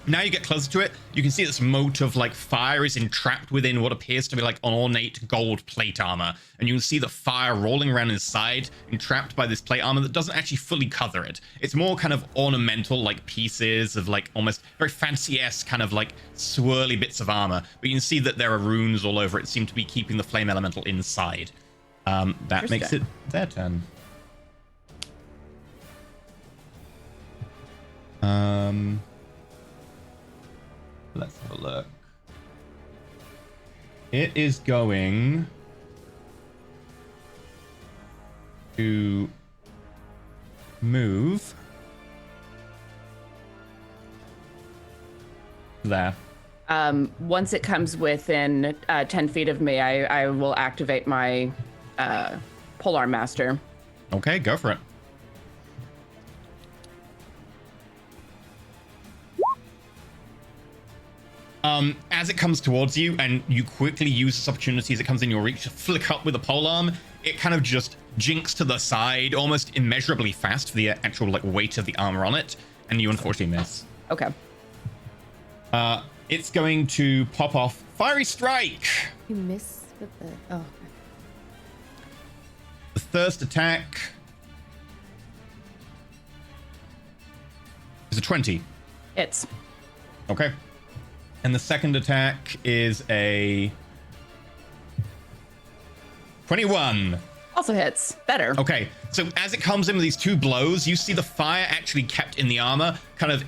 Now you get closer to it, you can see this moat of like fire is entrapped within what appears to be like an ornate gold plate armor. And you can see the fire rolling around inside, entrapped by this plate armor that doesn't actually fully cover it. It's more kind of ornamental, like pieces of like almost very fancy-esque kind of like swirly bits of armor. But you can see that there are runes all over it, seem to be keeping the flame elemental inside. That makes it their turn. Let's have a look. It is going to move there. Once it comes within 10 feet of me, I will activate my Polearm Master. Okay, go for it. As it comes towards you, and you quickly use this opportunity as it comes in your reach to flick up with a polearm, it kind of just jinks to the side, almost immeasurably fast for the actual like weight of the armor on it, and you unfortunately miss. Okay. It's going to pop off Fiery Strike. You miss with the... Oh, okay. The first attack is a 20. It's. Okay. And the second attack is a 21. Also hits. Better. Okay, so as it comes in with these 2 blows, you see the fire actually kept in the armor kind of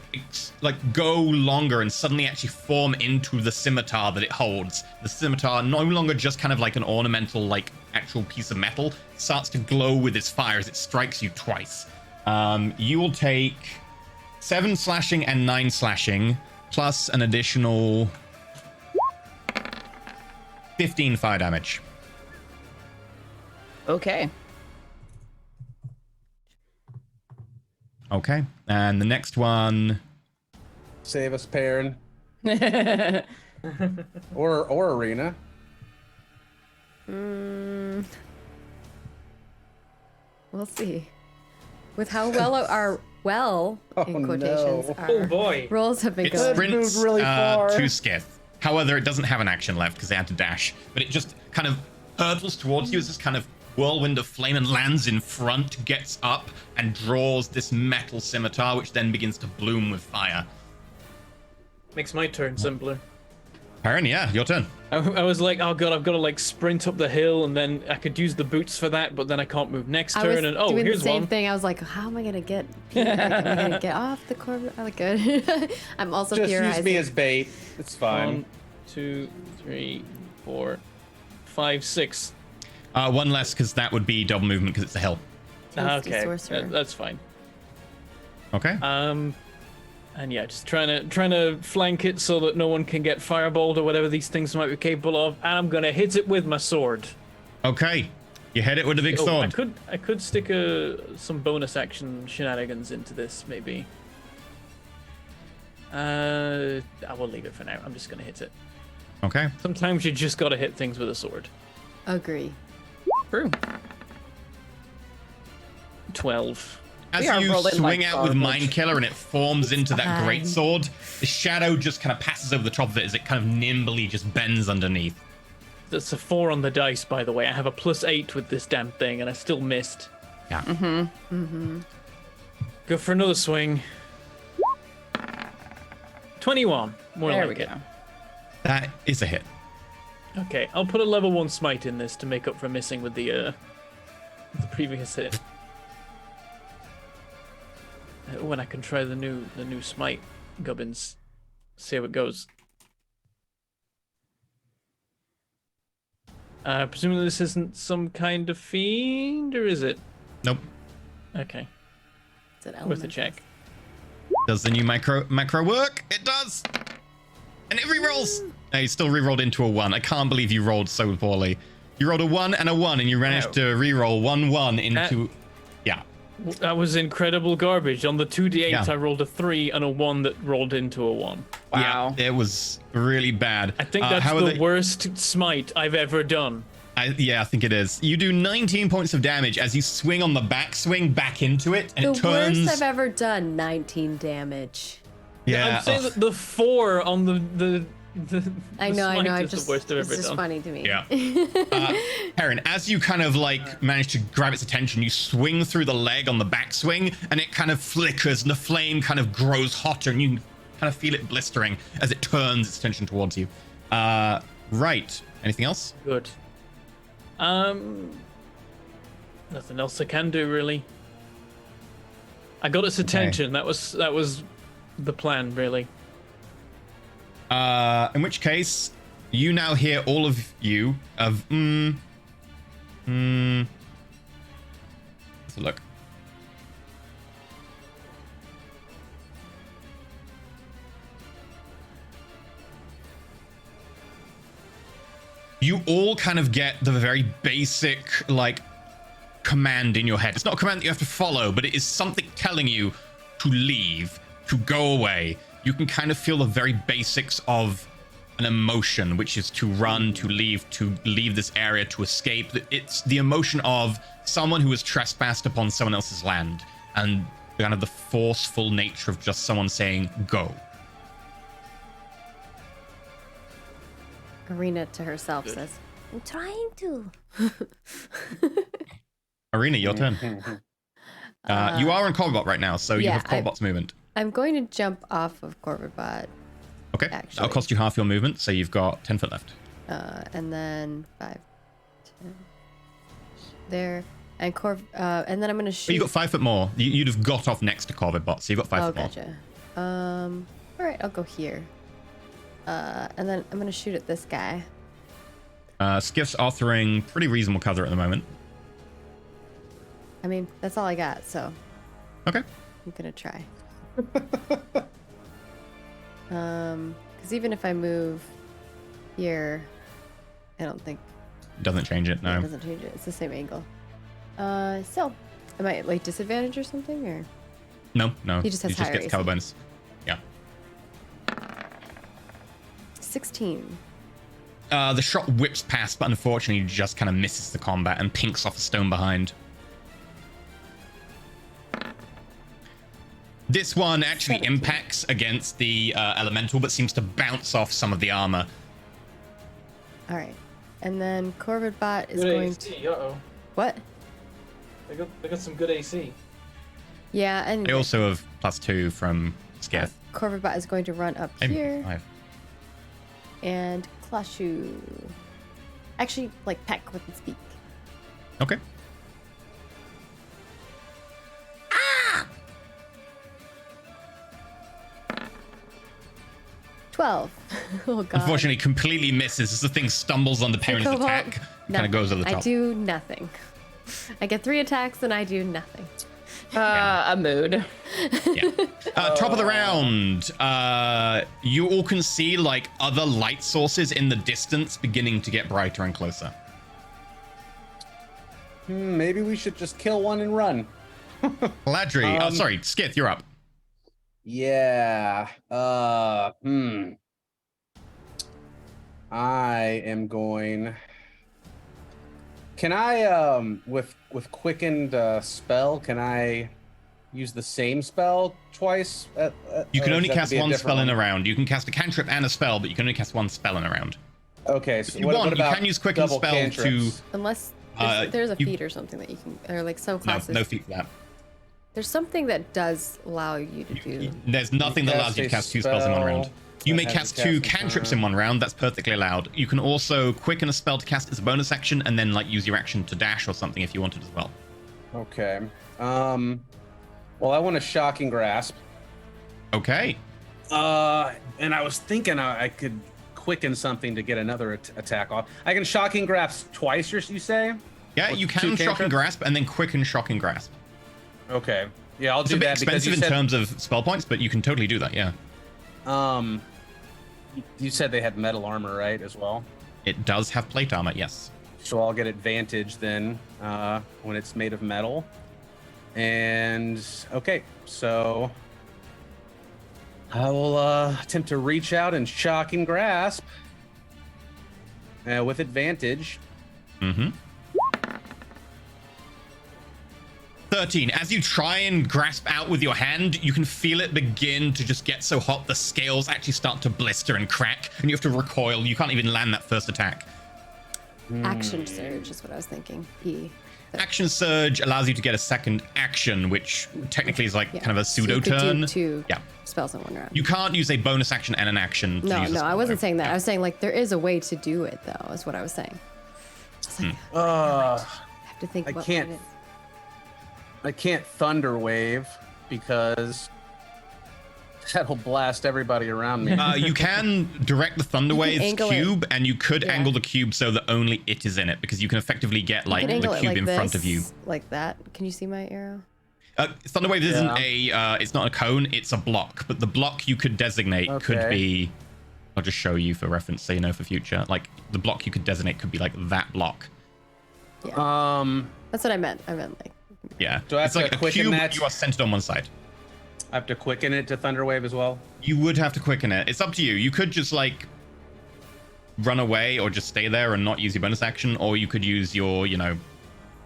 like go longer and suddenly actually form into the scimitar that it holds. The scimitar, no longer just kind of like an ornamental, like actual piece of metal, starts to glow with its fire as it strikes you twice. You will take 7 slashing and 9 slashing, plus an additional 15 fire damage. Okay. Okay, and the next one... Save us, Perrin. or Arena. We'll see. With how well our in quotations no. our rolls have been It going. sprints moved really far. to Skith. However, it doesn't have an action left because they had to dash, but it just kind of hurtles towards you as this kind of whirlwind of flame and lands in front, gets up and draws this metal scimitar, which then begins to bloom with fire. Makes my turn simpler. Perrin, yeah, your turn. I was like, oh god, I've got to like sprint up the hill, and then I could use the boots for that, but then I can't move next I was turn. And oh, doing here's the same one. thing. I was like, how am I gonna get? Like, am I gonna get off the Corvette? I like good. I'm also Just use theorizing. me as bait. It's fine. 1, 2, 3, 4, 5, 6. One less, because that would be double movement because it's a hill. Tasty Okay, sorcerer. that's fine. Okay. And yeah, just trying to flank it so that no one can get fireballed or whatever these things might be capable of, and I'm gonna hit it with my sword. Okay. You hit it with a big Oh, sword. I could stick some bonus action shenanigans into this, maybe. I will leave it for now. I'm just gonna hit it. Okay. Sometimes you just gotta hit things with a sword. Agree. True. 12. As We are you rolling swing like out with garbage. Mind Killer and it forms into that fine. great sword, the shadow just kind of passes over the top of it as it kind of nimbly just bends underneath. That's a 4 on the dice, by the way. I have a +8 with this damn thing, and I still missed. Yeah. Go for another swing. 21. More There like we it. go. That is a hit. Okay, I'll put a level 1 smite in this to make up for missing with the previous hit. When I can try the new smite, Gubbins. See how it goes. Presumably this isn't some kind of fiend, or is it? Nope. Okay, It's an worth a element. check. Does the new macro work? It does. And it rerolls. No, you still rerolled into a 1. I can't believe you rolled so poorly. You rolled a 1 and a 1, and you managed Ow. to reroll 1 into. Yeah. That was incredible garbage. On the 2d8, Yeah. I rolled a 3 and a 1 that rolled into a 1. Wow. Yeah, it was really bad. I think that's the worst smite I've ever done. I think it is. You do 19 points of damage as you swing on the backswing back into it, and The it turns. worst I've ever done. 19 damage. Yeah. I'd say ugh. that the 4 on the I know. smite It's is the worst I've it's ever just done. funny to me. Yeah. Perrin, as you kind of like manage to grab its attention, you swing through the leg on the backswing, and it kind of flickers, and the flame kind of grows hotter, and you kind of feel it blistering as it turns its attention towards you. Right. Anything else? Good. Nothing else I can do really. I got its attention. That was the plan, really. In which case, you now hear all of you of Let's have a look. You all kind of get the very basic, like, command in your head. It's not a command that you have to follow, but it is something telling you to leave, to go away. You can kind of feel the very basics of an emotion, which is to run, to leave this area, to escape. It's the emotion of someone who has trespassed upon someone else's land, and kind of the forceful nature of just someone saying, go. Arena to herself Good. says, I'm trying to. Arena, your turn. You are on Corbett right now, so you yeah, have Corbot's movement. I'm going to jump off of Corvette, Okay, actually. that'll cost you half your movement, so you've got 10 foot left. and then 5, 10, there, and and then I'm gonna shoot. But you've got 5 foot more. You'd have got off next to Corbett bot, so you've got 5 Oh, foot more. gotcha. All right, I'll go here. And then I'm gonna shoot at this guy. Skiff's offering pretty reasonable cover at the moment. I mean, that's all I got, so Okay. I'm gonna try. Because even if I move here, I don't think Doesn't change it, it no. doesn't change it. It's the same angle. So am I at like disadvantage or something, or No. He just has You just higher get the cover AC. bonus. Yeah. 16? The shot whips past, but unfortunately just kind of misses the combat and pinks off a stone behind. This one actually 17. impacts against the elemental, but seems to bounce off some of the armor. All right, and then Corvette bot is Good going AC, to. uh-oh. What? They got some good AC. Yeah, and They also have +2 from Skith. Corvibot is going to run up Maybe here 5. and Clashu. Actually, like peck with its beak. Okay. 12. Oh god. Unfortunately, completely misses as the thing stumbles on the parent's Cobalt, attack. Kind of goes over the top. I do nothing. I get 3 attacks and I do nothing. A mood. Yeah. Top of the round. You all can see like other light sources in the distance beginning to get brighter and closer. Maybe we should just kill one and run. Ladry, sorry, Skith, you're up. Yeah. I am going. Can I with quickened spell? Can I use the same spell twice? You can only cast one spell in a round. round. You can cast a cantrip and a spell, but you can only cast one spell in a round. Okay, so If you what want, you about can use quicken double spell cantrips? Unless there's a feat or something that you can, or like some classes. No feat for that. There's something that does allow you to do. There's nothing that allows you to cast 2 spells in one round. You may cast 2 cantrips in one round. That's perfectly allowed. You can also quicken a spell to cast as a bonus action, and then like use your action to dash or something if you wanted as well. Okay. Well, I want a shocking grasp. Okay. And I was thinking I could quicken something to get another attack off. I can shocking grasp twice. You say? Yeah, you can shocking grasp and then quicken shocking grasp. Okay. Yeah, I'll It's do a bit that because expensive you in said, terms of spell points, but you can totally do that. Yeah. You said they had metal armor, right, as well? It does have plate armor. Yes. So I'll get advantage then when it's made of metal. And okay, so I will attempt to reach out and shocking grasp with advantage. Mm-hmm. 13. As you try and grasp out with your hand, you can feel it begin to just get so hot the scales actually start to blister and crack, and you have to recoil. You can't even land that first attack. Action surge is what I was thinking. Action surge allows you to get a second action, which technically is like kind of a pseudo you could turn. do 2 Yeah. spells in one round. You can't use a bonus action and an action. No, I wasn't though. saying that. I was saying like there is a way to do it though. Is what I was saying. I was like, I have to think. I about can't. what it is. I can't thunder wave because that'll blast everybody around me. You can direct the thunder waves angle cube, it. and you could Yeah. angle the cube so that only it is in it, because you can effectively get You like can the angle it cube like in front of you. this, like that. Can you see my arrow? Thunder wave isn't it's not a cone, it's a block, but the block you could designate could be, I'll just show you for reference so you know for future, like the block you could designate could be like that block. Yeah. That's what I meant. I meant like. Yeah. Do I have it's like to a quicken cube, that? you are centered on one side. I have to quicken it to thunder wave as well. You would have to quicken it. It's up to you. You could just like run away or just stay there and not use your bonus action, or you could use your,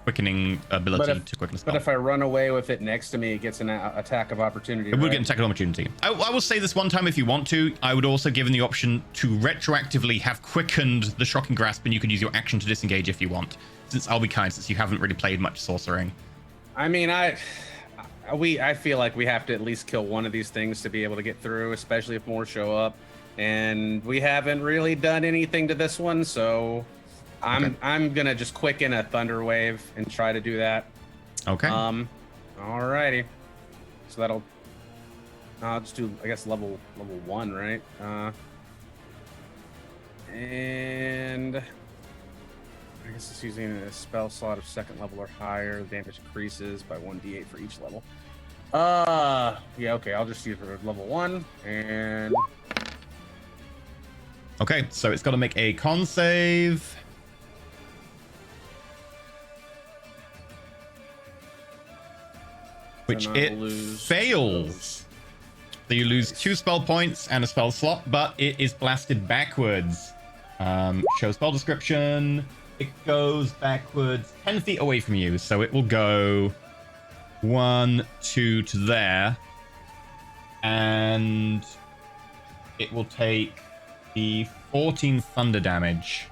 quickening ability to quicken a spell. But if I run away with it next to me, it gets an attack of opportunity. It would get an attack of opportunity. I will say this one time if you want to. I would also give them the option to retroactively have quickened the shocking grasp, and you could use your action to disengage if you want. Since I'll be kind, since you haven't really played much sorcering. I mean, I feel like we have to at least kill one of these things to be able to get through, especially if more show up. And we haven't really done anything to this one, so I'm gonna just quicken a thunder wave and try to do that. Okay. Alrighty. So I'll just do, I guess, level 1, right? And I guess it's using a spell slot of 2nd level or higher. The damage increases by 1d8 for each level. Yeah, okay, I'll just use it for level 1 and. Okay, so it's got to make a con save. Which Then I'll it fails. So you lose 2 spell points and a spell slot, but it is blasted backwards. Show spell description. It goes backwards 10 feet away from you, so it will go 1, 2 to there. And it will take the 14 thunder damage.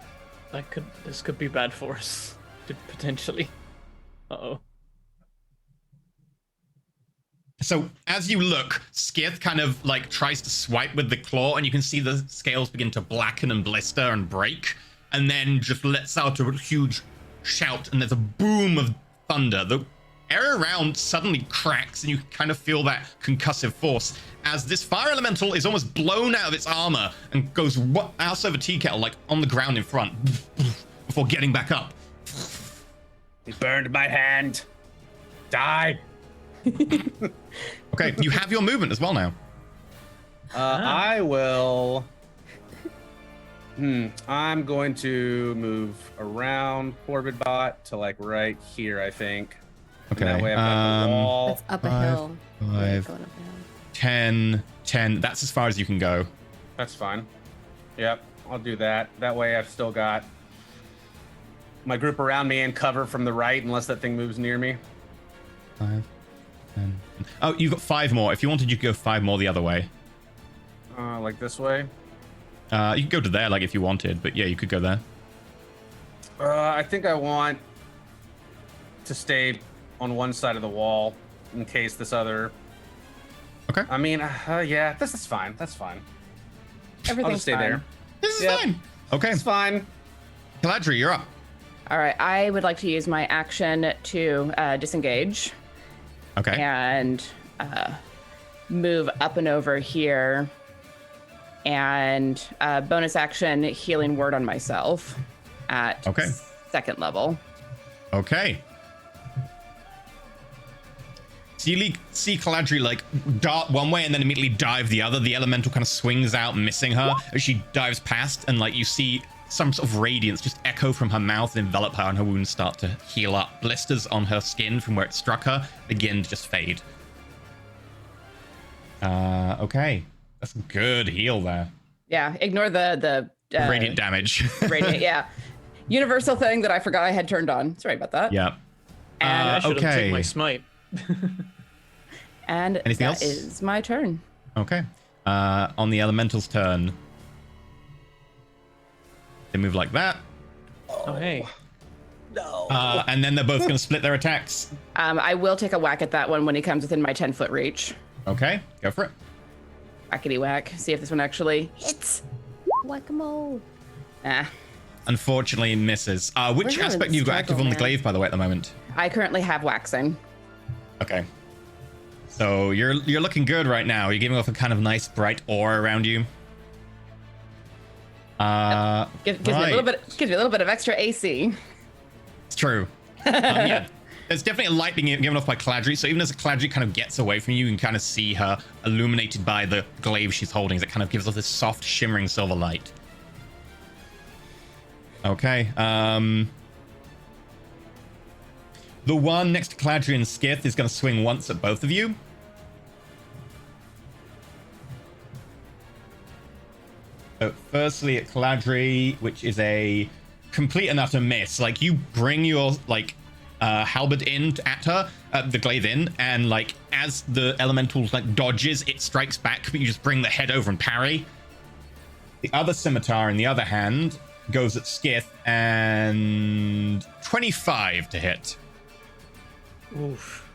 This could be bad for us, potentially. Uh-oh. So as you look, Skith kind of like tries to swipe with the claw, and you can see the scales begin to blacken and blister and break, and then just lets out a huge shout, and there's a boom of thunder. The air around suddenly cracks, and you kind of feel that concussive force as this fire elemental is almost blown out of its armor and goes out over Tea Kettle, like on the ground in front, before getting back up. He burned my hand. Die. Okay, you have your movement as well now. I will. I'm going to move around Corvidbot to like right here, I think. Okay. And that way I've got the wall. That's up a hill. Yeah, 5, going up a hill. 10. That's as far as you can go. That's fine. Yep, I'll do that. That way I've still got my group around me and cover from the right, unless that thing moves near me. 5, 10. Oh, you've got 5 more. If you wanted, you could go 5 more the other way. Like this way. You could go to there, like if you wanted, but yeah, you could go there. I think I want to stay on one side of the wall in case this other. Okay. I mean, yeah, this is fine. That's fine. Everything's I'll just stay fine. there. This is Yep. fine. Okay. It's fine. Galadriel, you're up. All right, I would like to use my action to disengage Okay. and move up and over here, and bonus action healing word on myself at Okay. 2nd level. Okay. So you see Galadriel like dart one way and then immediately dive the other. The elemental kind of swings out, missing her as she dives past, and like you see some sort of radiance just echo from her mouth and envelop her, and her wounds start to heal up. Blisters on her skin from where it struck her begin to just fade. Okay. That's a good heal there. Yeah, ignore the Radiant damage. radiant. Yeah, universal thing that I forgot I had turned on. Sorry about that. Yeah. And I should have okay. taken my smite. and Anything that else? is my turn. Okay. On the elemental's turn, they move like that. Oh, hey. And then they're both going to split their attacks. I will take a whack at that one when he comes within my 10-foot reach. Okay, go for it. Whackety whack. See if this one actually hits. Whack-a-mole. Ah. Unfortunately, misses. Which We're having aspect you've got active struggle, on the man. glaive, by the way, at the moment? I currently have waxing. Okay. So you're looking good right now. You're giving off a kind of nice bright aura around you. Gives me a little bit of extra AC. It's true. Yeah. There's definitely a light being given off by Galadriel, so even as Galadriel kind of gets away from you, you can kind of see her illuminated by the glaive she's holding as it kind of gives off this soft, shimmering silver light. Okay, the one next to Galadriel and Skith is going to swing once at both of you. So firstly at Galadriel, which is a complete and utter miss. Like, you bring your, like, halberd in at her, the glaive in, and like as the elemental like dodges, it strikes back, but you just bring the head over and parry. The other scimitar in the other hand goes at Skith, and 25 to hit. Oof.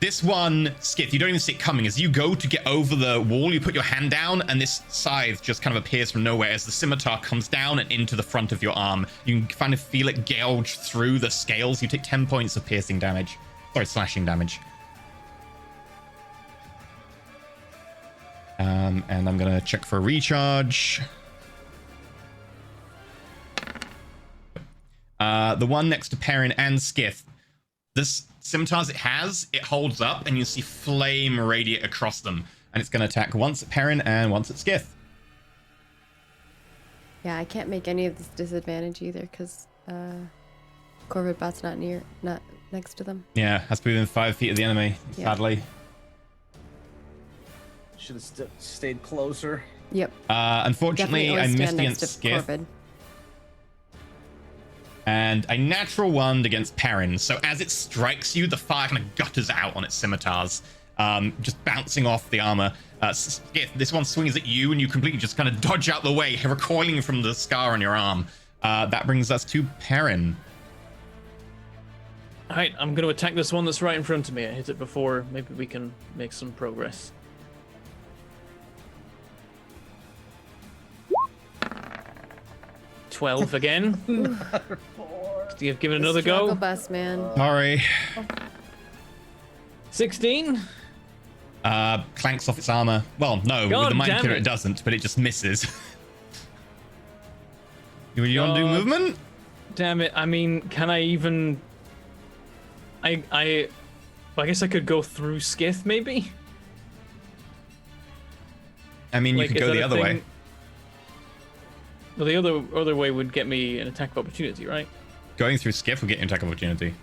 This one, Skith, you don't even see it coming. As you go to get over the wall, you put your hand down, and this scythe just kind of appears from nowhere as the scimitar comes down and into the front of your arm. You can kind of feel it gouge through the scales. You take 10 points of piercing damage. Sorry, slashing damage. And I'm going to check for a recharge. The one next to Perrin and Skith. This scimitars it holds up, and you see flame radiate across them, and it's going to attack once at Perrin and once at Skith. Yeah, I can't make any of this disadvantage either because Corvidbot's not next to them. Yeah, has to be within 5 feet of the enemy, Yeah. sadly. Should have stayed closer. Yep. Unfortunately, Definitely I always missed stand next against to Skith, Corvid. and a natural 1 against Perrin. So as it strikes you, the fire kind of gutters out on its scimitars, just bouncing off the armor. Skith, this one swings at you, and you completely just kind of dodge out the way, recoiling from the scar on your arm. That brings us to Perrin. All right, I'm going to attack this one that's right in front of me. I hit it before. Maybe we can make some progress. $12 again. You've given another Struggle go. bus, man. Sorry. 16. Clanks off its armor. Well, no, with God the mind damn killer it. it doesn't, but it just misses. You want to do God. movement? Damn it. I mean, can I even... I guess I could go through Skith, maybe? I mean, you Like, could is go that the a other way. thing? Well, the other way would get me an attack of opportunity, right? Going through Skiff will get you an attack opportunity.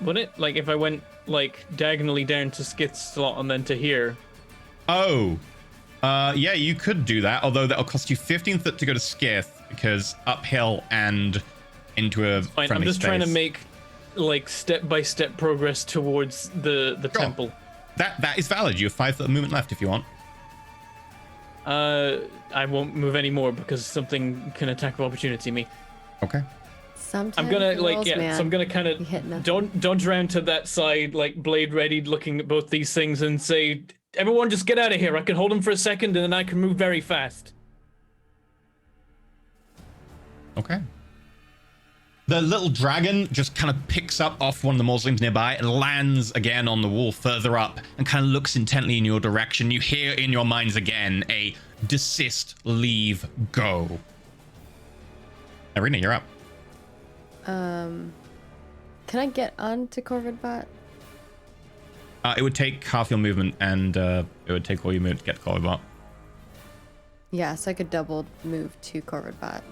Would it? Like, if I went, like, diagonally down to Skith's slot and then to here. Oh. Yeah, you could do that, although that'll cost you 15 foot to go to Skith, because uphill and into a Fine, friendly I'm just space. trying to make, like, step-by-step progress towards the temple. That is valid. You have 5 foot of movement left if you want. I won't move anymore because something can attack of opportunity me. Okay. Sometimes I'm gonna the like rolls, yeah, man. so I'm gonna kind You hit of nothing. dodge around to that side, like blade ready, looking at both these things, and say, "Everyone, just get out of here. I can hold him for a second, and then I can move very fast." Okay. The little dragon just kind of picks up off one of the mausoleums nearby and lands again on the wall further up and kind of looks intently in your direction. You hear in your minds again a desist, leave, go. Arena, you're up. Can I get onto Corvid Bot? It would take half your movement and it would take all your movement to get to Corvibot. Yeah, so I could double move to Corvid Bot.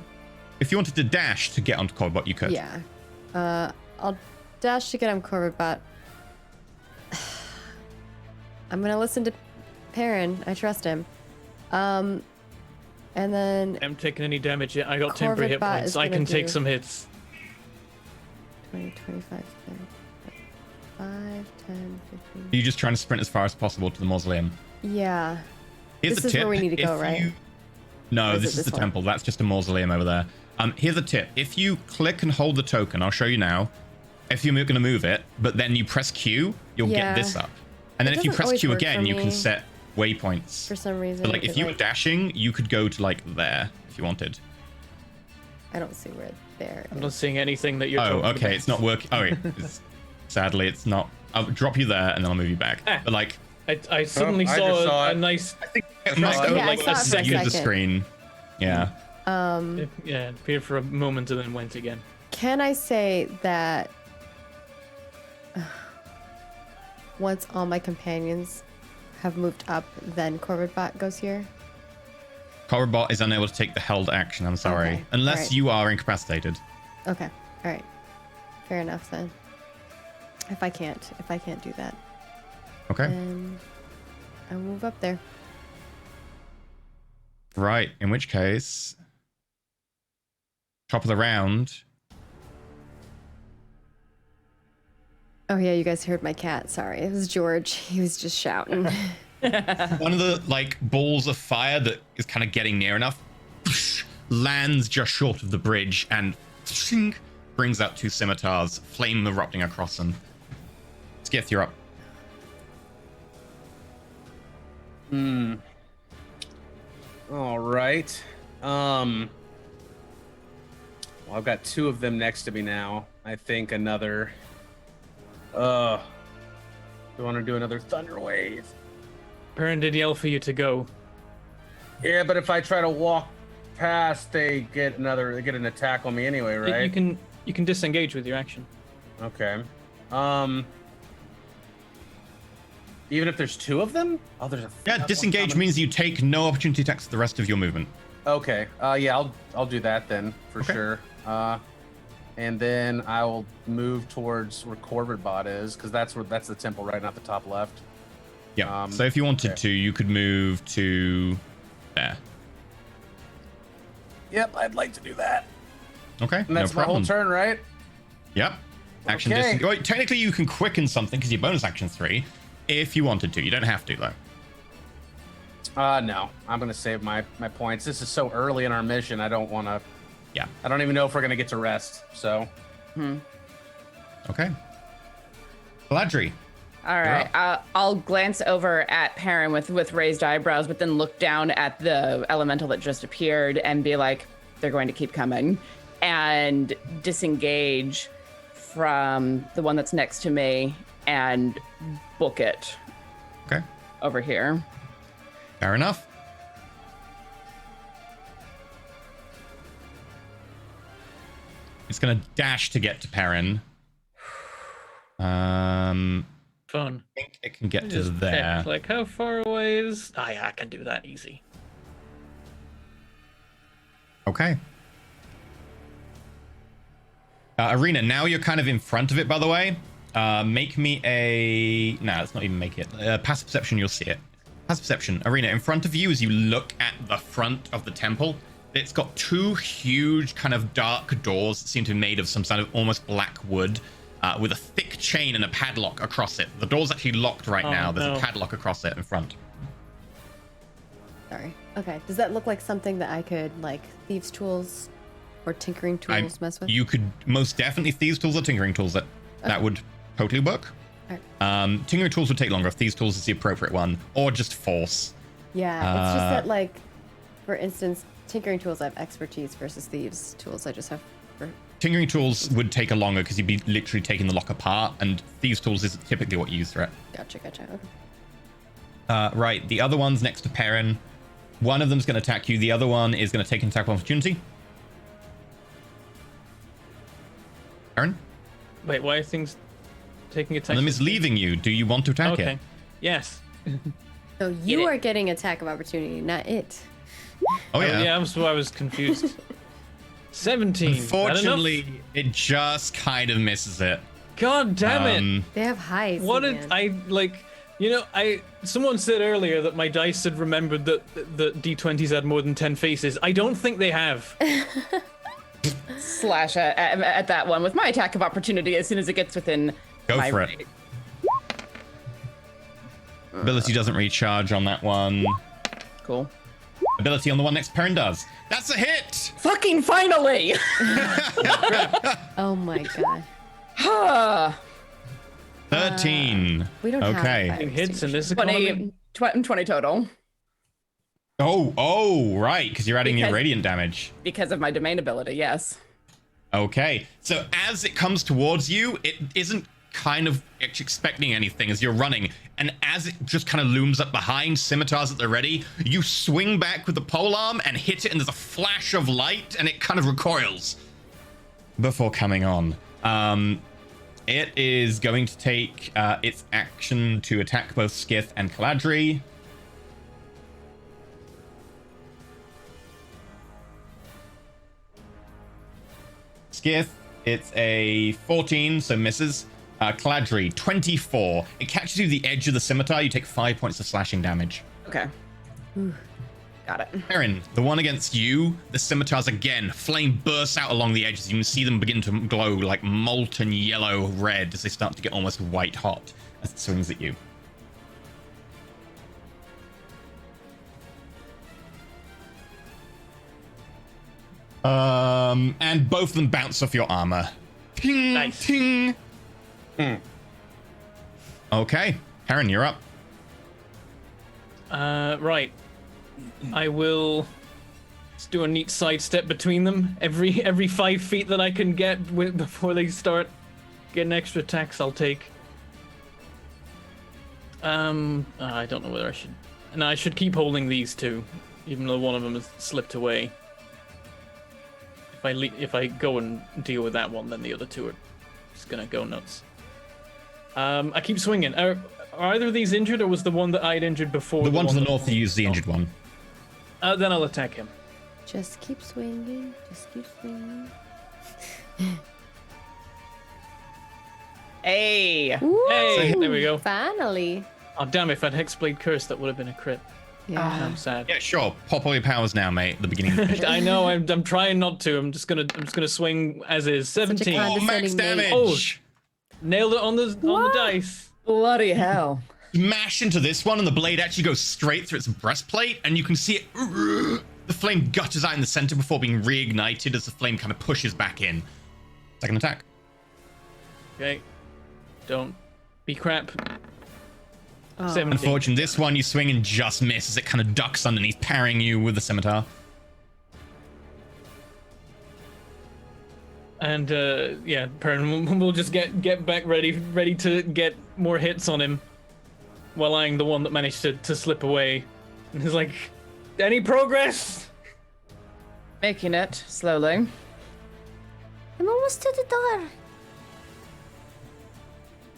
If you wanted to dash to get onto Corvibot, you could. Yeah. I'll dash to get on Corvid Bot. I'm gonna listen to Perrin. I trust him. And then I'm taking any damage yet. I got temporary hit Corvid Bot points. is I gonna can take do- some hits. 20, 25, 30, 5, 10, 15. Are you just trying to sprint as far as possible to the mausoleum? Yeah. Here's This the is tip. where we need to go, If right? No, Or is this it is the this one? temple. That's just a mausoleum over there. Here's a tip. If you click and hold the token, I'll show you now. If you're going to move it, but then you press Q, you'll Yeah. get this up. And then It if you doesn't press always Q work again, for you can me. set waypoints. For some reason. But like if it, you were dashing, you could go to like there if you wanted. I don't see where there I'm is. not seeing anything that you're. Oh, talking okay. about. It's not working. Oh, sadly, it's not. I'll drop you there and then I'll move you back. Ah. But like, I suddenly I saw, just saw a it. nice. it must Yeah, have I like saw it for a second the second. screen. Yeah. It appeared for a moment and then went again. Can I say that once all my companions have moved up, then Corvid Bot goes here? Corvibot is unable to take the held action. I'm sorry, Okay, unless alright. you are incapacitated. Okay. All right. Fair enough then. If I can't do that, Okay. then I'll move up there. Right. In which case, top of the round. Oh yeah, you guys heard my cat. Sorry, it was George. He was just shouting. One of the like balls of fire that is kind of getting near enough lands just short of the bridge and brings out 2 scimitars, flame erupting across them. Skith, you're up. All right. Well, I've got 2 of them next to me now. I think another. Do I want to do another thunder wave? Perrin did yell for you to go. Yeah, but if I try to walk past, they get an attack on me anyway, right? You can disengage with your action. Okay. Even if there's 2 of them? Oh, there's a. Yeah, that's one disengage coming. means you take no opportunity attacks for the rest of your movement. Okay. Yeah, I'll do that then for Okay. sure. And then I will move towards where Corvid Bot is, because that's the temple right, not the top left. Yeah. So if you wanted okay. to, you could move to there. Yep, I'd like to do that. Okay. And that's no my whole problem. turn, right? Yep. Action Okay. disengage. Wait, technically you can quicken something because your bonus action 3, if you wanted to. You don't have to though. No, I'm gonna save my points. This is so early in our mission. I don't want to. Yeah. I don't even know if we're gonna get to rest. So. Okay. Galadri. All right. I'll glance over at Perrin with raised eyebrows, but then look down at the elemental that just appeared and be like, they're going to keep coming, and disengage from the one that's next to me and book it. Okay. Over here. Fair enough. It's going to dash to get to Perrin. Fun. I think it can get to Just there. check, like, how far away is... Oh, yeah, I can do that easy. Okay. Arena, now you're kind of in front of it, by the way. Make me a... No, let's not even make it. Passive perception, you'll see it. Passive perception. Arena, in front of you as you look at the front of the temple, it's got two huge kind of dark doors that seem to be made of some sort of almost black wood with a thick chain and a padlock across it. The door's actually locked right now. There's a padlock across it in front. Sorry. Okay. Does that look like something that I could, like, thieves' tools or tinkering tools mess with? You could most definitely thieves' tools or tinkering tools. That would totally work. Right. Tinkering tools would take longer. Thieves' tools is the appropriate one. Or just force. Yeah, it's just that, like, for instance, tinkering tools I have expertise versus thieves' tools I just have for... Tinkering tools would take a longer because you'd be literally taking the lock apart, and thieves' tools is typically what you use for it. Gotcha. Okay. Right, the other one's next to Perrin. One of them's going to attack you. The other one is going to take an attack of opportunity. Perrin? Wait, why are things taking a One of them is leaving you. Do you want to attack it? Yes. So you are getting attack of opportunity, not it. Oh, yeah. Yeah, that's why I was confused. 17. Unfortunately, it just kind of misses it. God damn it. They have highs. What man. did I like? You know, someone said earlier that my dice had remembered that the D20s had more than 10 faces. I don't think they have. Slash at that one with my attack of opportunity as soon as it gets within Go for it. Ability doesn't recharge on that one. Cool. Ability on the one next to Perrin does. That's a hit! Fucking finally! Oh my god. 13. We don't Okay. have Hits in this economy. 20 total. Oh, right, because you're adding your radiant damage. Because of my domain ability, yes. Okay, so as it comes towards you, it isn't kind of expecting anything as you're running, and as it just kind of looms up behind, scimitars at the ready, you swing back with the polearm and hit it, and there's a flash of light, and it kind of recoils before coming on. It is going to take its action to attack both Skith and Caladri. Skith, it's a 14, so misses. Caladri, 24. It catches you the edge of the scimitar. You take 5 points of slashing damage. Okay. Got it. Perrin, the one against you, the scimitars again. Flame bursts out along the edges. You can see them begin to glow like molten yellow red as they start to get almost white hot as it swings at you. And both of them bounce off your armor. Ting, Nice. ting. Okay, Perrin, you're up. Right. I will just do a neat sidestep between them. Every 5 feet that I can get before they start getting extra attacks, I'll take. I don't know whether I should. No, I should keep holding these two, even though one of them has slipped away. If I go and deal with that one, then the other two are just gonna go nuts. I keep swinging. Are either of these injured, or was the one that I'd injured before? The one to the north, you use the injured one. Then I'll attack him. Just keep swinging. Just keep swinging. Hey. Hey, there we go. Finally. Oh damn! If I'd Hexblade Curse, that would have been a crit. Yeah. I'm sad. Yeah, sure. Pop all your powers now, mate. At the beginning. I know. I'm trying not to. I'm just gonna swing as is. 17. kind- Oh, max Condescending damage. Nailed it on the dice. Bloody hell. Smash into this one, and the blade actually goes straight through its breastplate, and you can see it. The flame gutters out in the center before being reignited as the flame kind of pushes back in. Second attack. Okay. Don't be crap. Oh. 17. Unfortunately, this one you swing and just miss as it kind of ducks underneath, parrying you with the scimitar. And yeah, Perrin, we'll just get back ready to get more hits on him, while eyeing the one that managed to slip away. And he's like, any progress? Making it slowly. I'm almost to the door.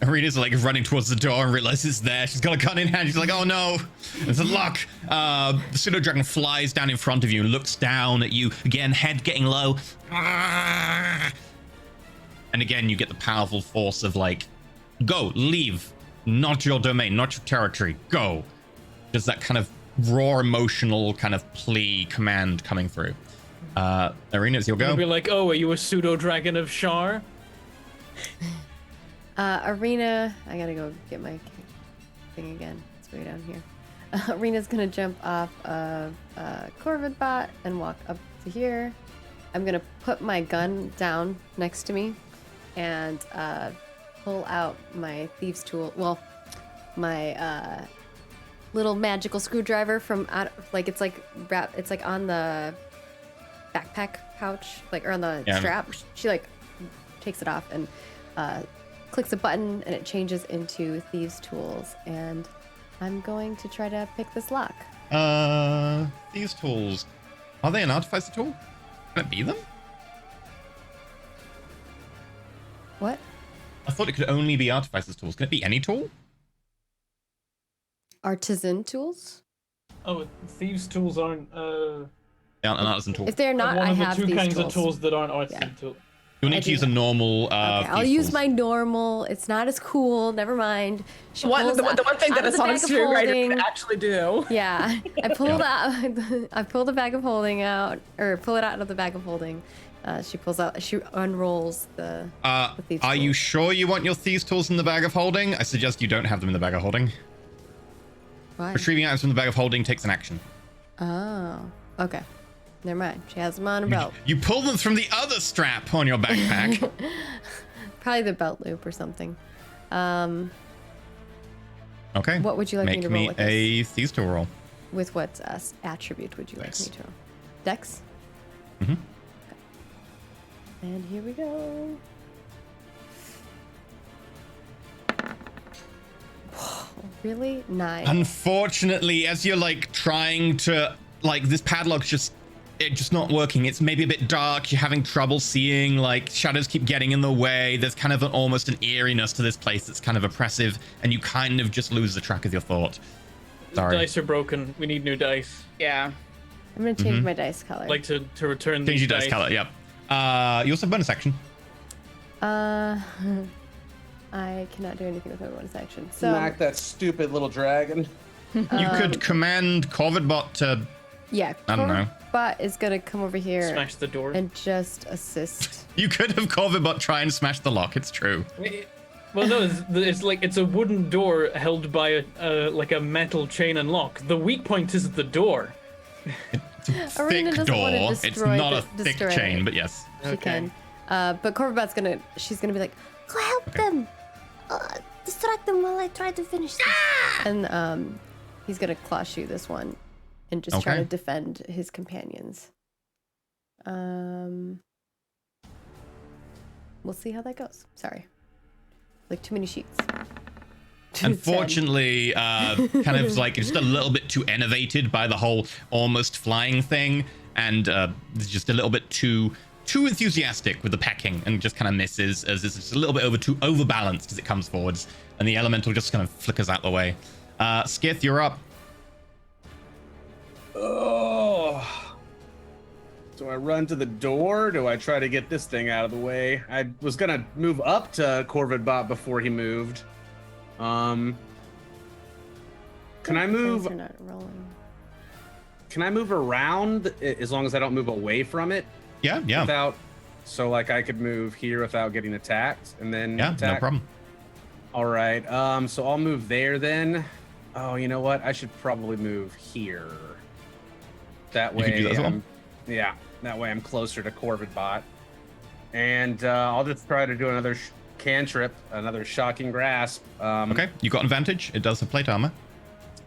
Arena's like running towards the door and realizes it's there. She's got a gun in hand. She's like, oh no, it's a lock. The pseudo dragon flies down in front of you and looks down at you. Again, head getting low. And again, you get the powerful force of like, go, leave. Not your domain, not your territory. Go. There's that kind of raw emotional kind of plea command coming through. Arena, it's your go. You'll be like, oh, are you a pseudo dragon of Shar? Arena, I gotta go get my thing again. It's way down here. Arena's gonna jump off of Corvid Bot and walk up to here. I'm gonna put my gun down next to me and pull out my thieves tool. Well, my little magical screwdriver from out, like it's like wrap. It's like on the backpack pouch, like or on the strap. She like takes it off and clicks a button, and it changes into thieves tools. And I'm going to try to pick this lock. These tools, are they an artificer tool? Can it be them? What? I thought it could only be artificer's tools. Can it be any tool? Artisan tools? Oh, thieves' tools aren't. They aren't an artisan tool. If they're not, one I of the have two these kinds tools. of tools that aren't artisan tools. You'll need to use a normal. Okay, I'll thieves use tools. my normal. It's not as cool. Never mind. She The pulls one thing out that of a the sonic bag of screwdriver holding- can actually do. Yeah, I pulled out. I pulled the bag of holding out, or pull it out of the bag of holding. She pulls out. She unrolls the thieves' Are tool. you sure you want your thieves tools in the bag of holding? I suggest you don't have them in the bag of holding. Why? Retrieving items from the bag of holding takes an action. Oh, okay. Never mind. She has them on her belt. You pull them from the other strap on your backpack. Probably the belt loop or something. Okay. What would you like me Make to roll me with a thieves tool roll. With what attribute would you like me to roll? Dex? Mhm. Okay. And here we go. Whoa, really? 9. Unfortunately, as you're like trying to like this padlock's just not working. It's maybe a bit dark. You're having trouble seeing. Like shadows keep getting in the way. There's kind of almost an eeriness to this place that's kind of oppressive, and you kind of just lose the track of your thought. Sorry. Dice are broken. We need new dice. Yeah. I'm gonna change my dice color. Like to return Change these your dice color. Yep. You also have bonus action. I cannot do anything with my bonus action. So Smack that stupid little dragon. You could command Corvidbot to. yeah, I don't know. Bot is gonna come over here Smash the door. and just assist. You could have Corvidbot try and smash the lock. It's true. Well, no, it's like it's a wooden door held by like a metal chain and lock. The weak point is the door. Arena Thick doesn't want to door. It's destroy not a the- thick destroy chain, it. but yes. She Okay. can. But Corvabot's she's gonna be like, Go help them. Distract them while I try to finish this. and he's gonna claw shoot this one, and just try Okay. to defend his companions. We'll see how that goes. Sorry, like too many sheets. Unfortunately, kind of like just a little bit too enervated by the whole almost flying thing, and just a little bit too enthusiastic with the pecking, and just kind of misses as it's just a little bit too overbalanced as it comes forwards, and the elemental just kind of flickers out the way. Skith, you're up. Oh. Do I run to the door? Do I try to get this thing out of the way? I was gonna move up to Corvidbot before he moved. Can I move? Dice are not rolling. Can I move around as long as I don't move away from it? Yeah. Without, so like I could move here without getting attacked, and then Yeah, attack. no problem. All right. So I'll move there then. Oh, you know what? I should probably move here. That way, You can do that as well. yeah. That way I'm closer to Corvidbot, and I'll just try to do another cantrip, another shocking grasp. Okay, you got advantage. It does have plate armor.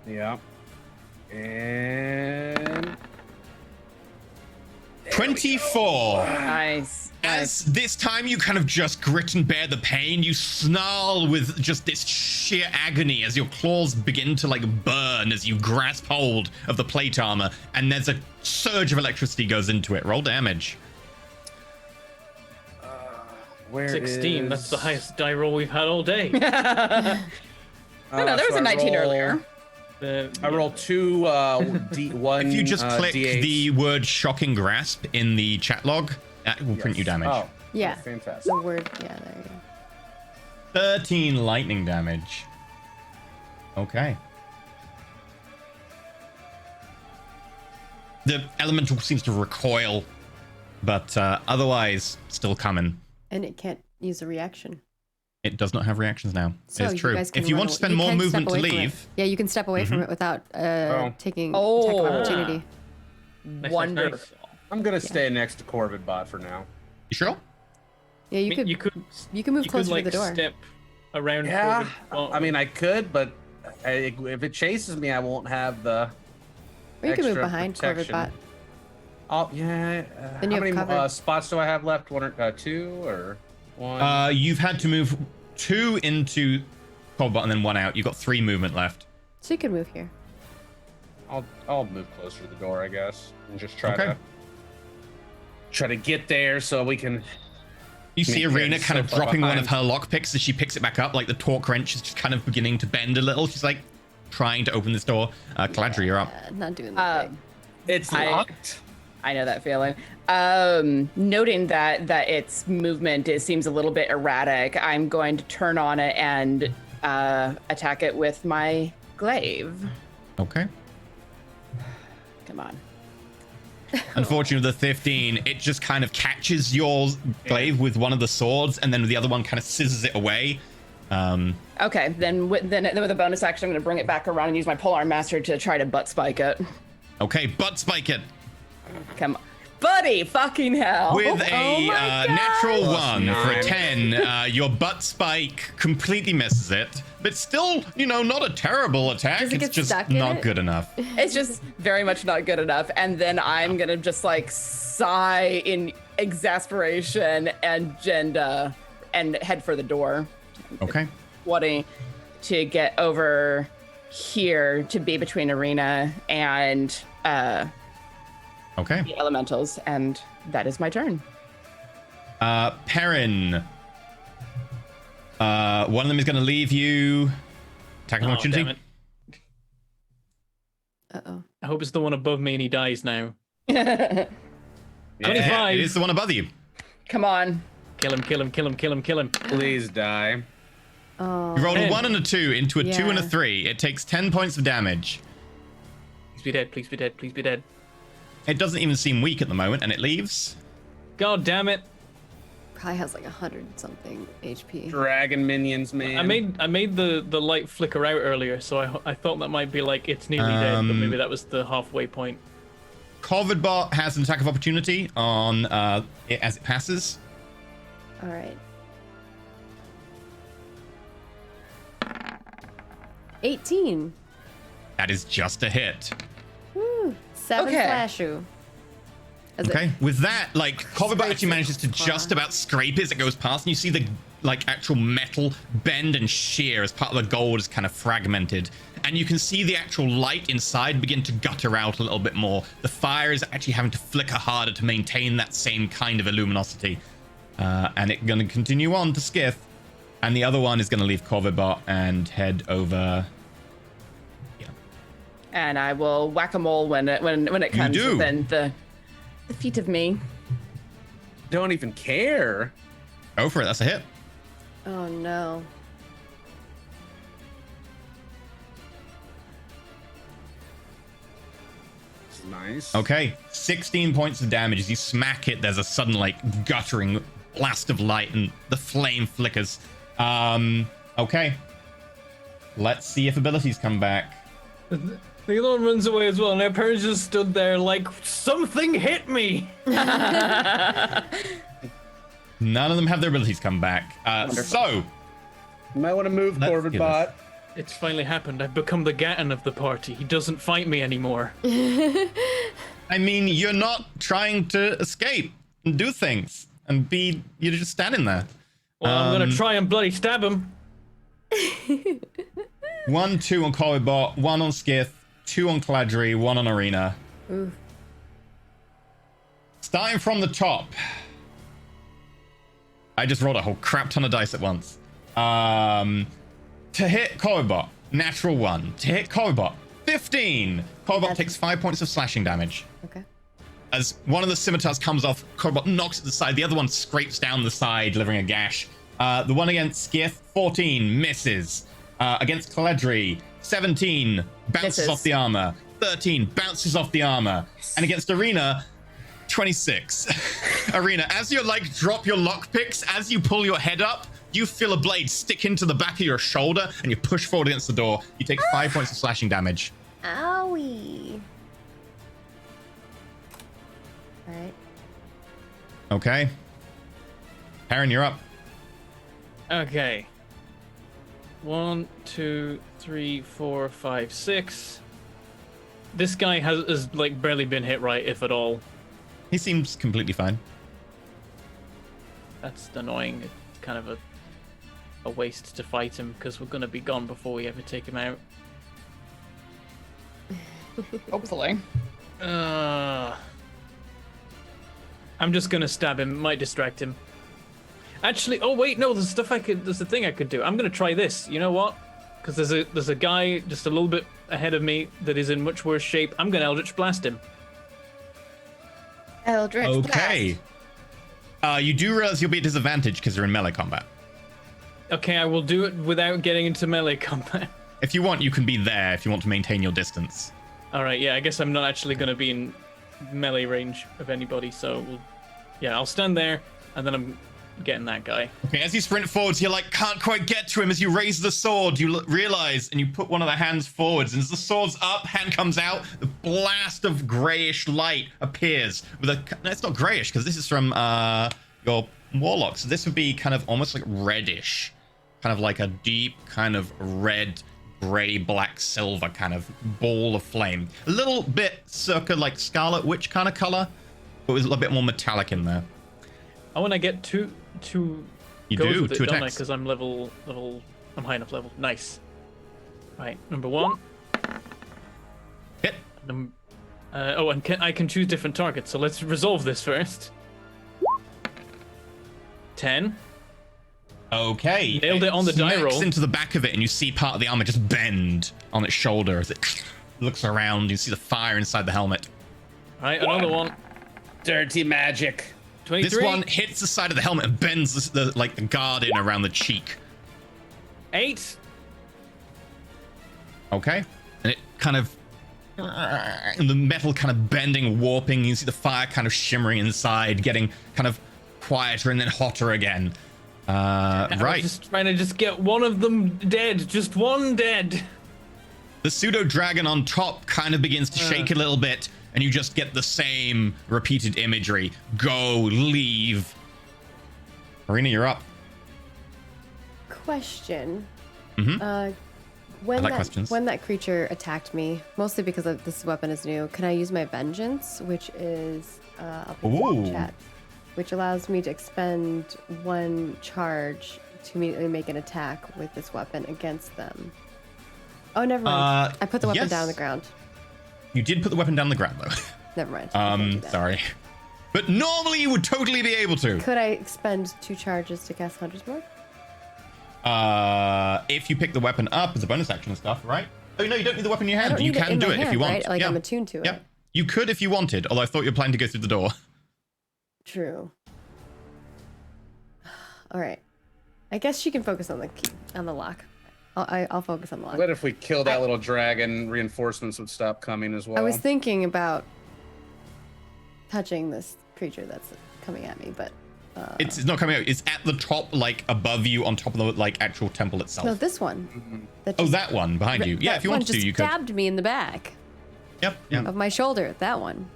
Yeah. And 24. Nice. As this time you kind of just grit and bear the pain, you snarl with just this sheer agony as your claws begin to like burn as you grasp hold of the plate armor, and there's a surge of electricity goes into it. Roll damage. where 16. is- That's the highest die roll we've had all day. No, there was so a I 19 roll- earlier. I roll 2 D1. If you just click D8s. the word shocking grasp in the chat log, that will print you damage. Oh, Yeah. fantastic. The word. Yeah, there you go. 13 lightning damage. Okay. The elemental seems to recoil, but otherwise still coming. And it can't use a reaction. It does not have reactions now. So it's you true. guys can If you run want to away- spend you more can step movement to away from it. leave, Yeah, you can step away from it without taking Oh. attack of opportunity. Nice. Wonderful. I'm gonna stay next to Corvid Bot for now. you sure? Yeah, you could. You could move you closer could, like, to the door. step around. Yeah, forward. I mean I could, but if it chases me, I won't have the. Or you can move extra behind Corvid protection. Bot. Oh yeah. Then how you have many cover. spots do I have left? 1 or 2 or 1? You've had to move 2 into Coldbot and then 1 out. You've got 3 movement left. So you can move here. I'll move closer to the door, I guess, and just try Okay. to get there so we can. You see Yeah, Arena it's kind so of far dropping one of behind. her lockpicks as she picks it back up, like the torque wrench is just kind of beginning to bend a little. She's like trying to open this door. Caladri, you're up. Not doing that. It's I- locked. I know that feeling. Noting that its movement seems a little bit erratic, I'm going to turn on it and attack it with my glaive. Okay. Come on. Unfortunately, the 15, it just kind of catches your glaive with one of the swords, and then the other one kind of scissors it away. Okay, then with a bonus action, I'm going to bring it back around and use my polearm master to try to butt spike it. Okay, butt spike it. Come on. Buddy, fucking hell. With a Oh my natural gosh. 1 for a 9. 10, your butt spike completely misses it. But still, not a terrible attack. Does it It's get just stuck in not it? good enough. It's just very much not good enough. And then I'm going to just like sigh in exasperation and head for the door. Okay. Wanting to get over here to be between Arena and Okay. the elementals, and that is my turn. Perrin. One of them is going to leave you. Attack of Oh, opportunity. damn it. Uh-oh. I hope it's the one above me and he dies now. Yeah, 25. it is the one above you. Come on. Kill him, kill him, kill him, kill him, kill him. Please die. Oh. You rolled a 10. 1 and a 2 into a 2 and a Yeah. 3. It takes 10 points of damage. Please be dead, please be dead, please be dead. It doesn't even seem weak at the moment, and it leaves. God damn it. Probably has like 100 something HP. Dragon minions, man. I made the light flicker out earlier, so I thought that might be like it's nearly dead, but maybe that was the halfway point. Corvidbot has an attack of opportunity on it as it passes. All right. 18. That is just a hit. Woo. 7 Okay. slashu. As it- Okay, with that, like, Corvidbot Scrapes actually it. manages to just about scrape it as it goes past, and you see the, like, actual metal bend and shear as part of the gold is kind of fragmented. And you can see the actual light inside begin to gutter out a little bit more. The fire is actually having to flicker harder to maintain that same kind of luminosity. And it's going to continue on to Skiff. And the other one is going to leave Corvidbot and head over. And I will whack-a-mole when it comes do. within the feet of me. Don't even care. Go for it, that's a hit. Oh no. This is nice. Okay, 16 points of damage. As you smack it, there's a sudden, like, guttering blast of light and the flame flickers. Okay. Let's see if abilities come back. The other one runs away as well, and our parents just stood there like, something hit me! None of them have their abilities come back. So, You might want to move, Let's Corvid do Bot. It's finally happened. I've become the Gatton of the party. He doesn't fight me anymore. I mean, you're not trying to escape and do things and be. You're just standing there. Well, I'm gonna try and bloody stab him. 1, 2 on Corvibot, 1 on Skith, 2 on Caladri, 1 on Arena. Ooh. Starting from the top. I just rolled a whole crap ton of dice at once. To hit Corvibot, natural 1. To hit Corvibot, 15. Corvibot takes 5 points of slashing damage. Okay. As one of the scimitars comes off, Corvibot knocks it to the side. The other one scrapes down the side, delivering a gash. The one against Skith, 14, misses. Against Caladri, 17, bounces Misses. off the armor. 13, bounces off the armor. And against Arena, 26. Arena, as you like drop your lockpicks, as you pull your head up, you feel a blade stick into the back of your shoulder and you push forward against the door. You take 5 points of slashing damage. Owie. All right. Okay. Aaron, you're up. Okay. 1, 2, 3, 4, 5, 6. This guy has like barely been hit, right, if at all. He seems completely fine. That's annoying. It's kind of a waste to fight him because we're gonna be gone before we ever take him out. Hopefully. I'm just gonna stab him. Might distract him. Actually, oh wait, no. There's a thing I could do. I'm gonna try this. You know what? Because there's a guy just a little bit ahead of me that is in much worse shape. I'm gonna Eldritch Blast him. Eldritch Okay. You do realize you'll be at disadvantage because you're in melee combat. Okay, I will do it without getting into melee combat. If you want, you can be there if you want to maintain your distance. All right, yeah. I guess I'm not actually gonna be in melee range of anybody, so yeah, I'll stand there, and then I'm getting that guy. Okay, as you sprint forwards, you like can't quite get to him. As you raise the sword, you realize, and you put one of the hands forwards, and as the sword's up, hand comes out, the blast of grayish light appears with a. No, it's not grayish because this is from your warlock. So this would be kind of almost like reddish, kind of like a deep kind of red, gray, black, silver kind of ball of flame. A little bit circa like Scarlet Witch kind of color, but with a little bit more metallic in there. I want to get two You goes do, with it, 2 don't I? attacks. Because I'm I'm high enough level. Nice. Right, number 1. Hit. I can choose different targets. So let's resolve this first. 10. Okay. Nailed it on the die smacks roll. into the back of it, and you see part of the armor just bend on its shoulder as it looks around. You see the fire inside the helmet. Right, another one. Dirty magic. 23. This one hits the side of the helmet and bends the guard in around the cheek. 8. Okay. And it kind of, and the metal kind of bending, warping. You see the fire kind of shimmering inside, getting kind of quieter and then hotter again. I'm Right. just trying to get one of them dead. Just one dead. The pseudo dragon on top kind of begins to shake a little bit, and you just get the same repeated imagery. Go, leave. Arena, you're up. Question. Mhm. When I like that questions. when that creature attacked me, mostly because this weapon is new, can I use my vengeance, which is I'll put it in the Ooh. chat, which allows me to expend 1 charge to immediately make an attack with this weapon against them. Oh, never mind. I put the weapon yes. down on the ground. You did put the weapon down on the ground, though. Never mind. I can't do that. Sorry. But normally you would totally be able to. Could I expend 2 charges to cast Hunter's Mark? If you pick the weapon up as a bonus action and stuff, right? Oh, no, you don't need the weapon in your I hand. don't You need it can in do my it if hand, you want. right? Like, yeah. I'm attuned to it. Yeah. You could if you wanted, although I thought you were planning to go through the door. True. All right. I guess she can focus on the key, on the lock. I'll focus on the lock. What if we kill that little dragon? Reinforcements would stop coming as well. I was thinking about touching this creature that's coming at me, but It's not coming out. It's at the top, like above you, on top of the like actual temple itself. no, this one. Oh, that one behind you. Yeah, that if you one wanted to, just you could. stabbed me in the back Yep. Yep. of my shoulder. That one.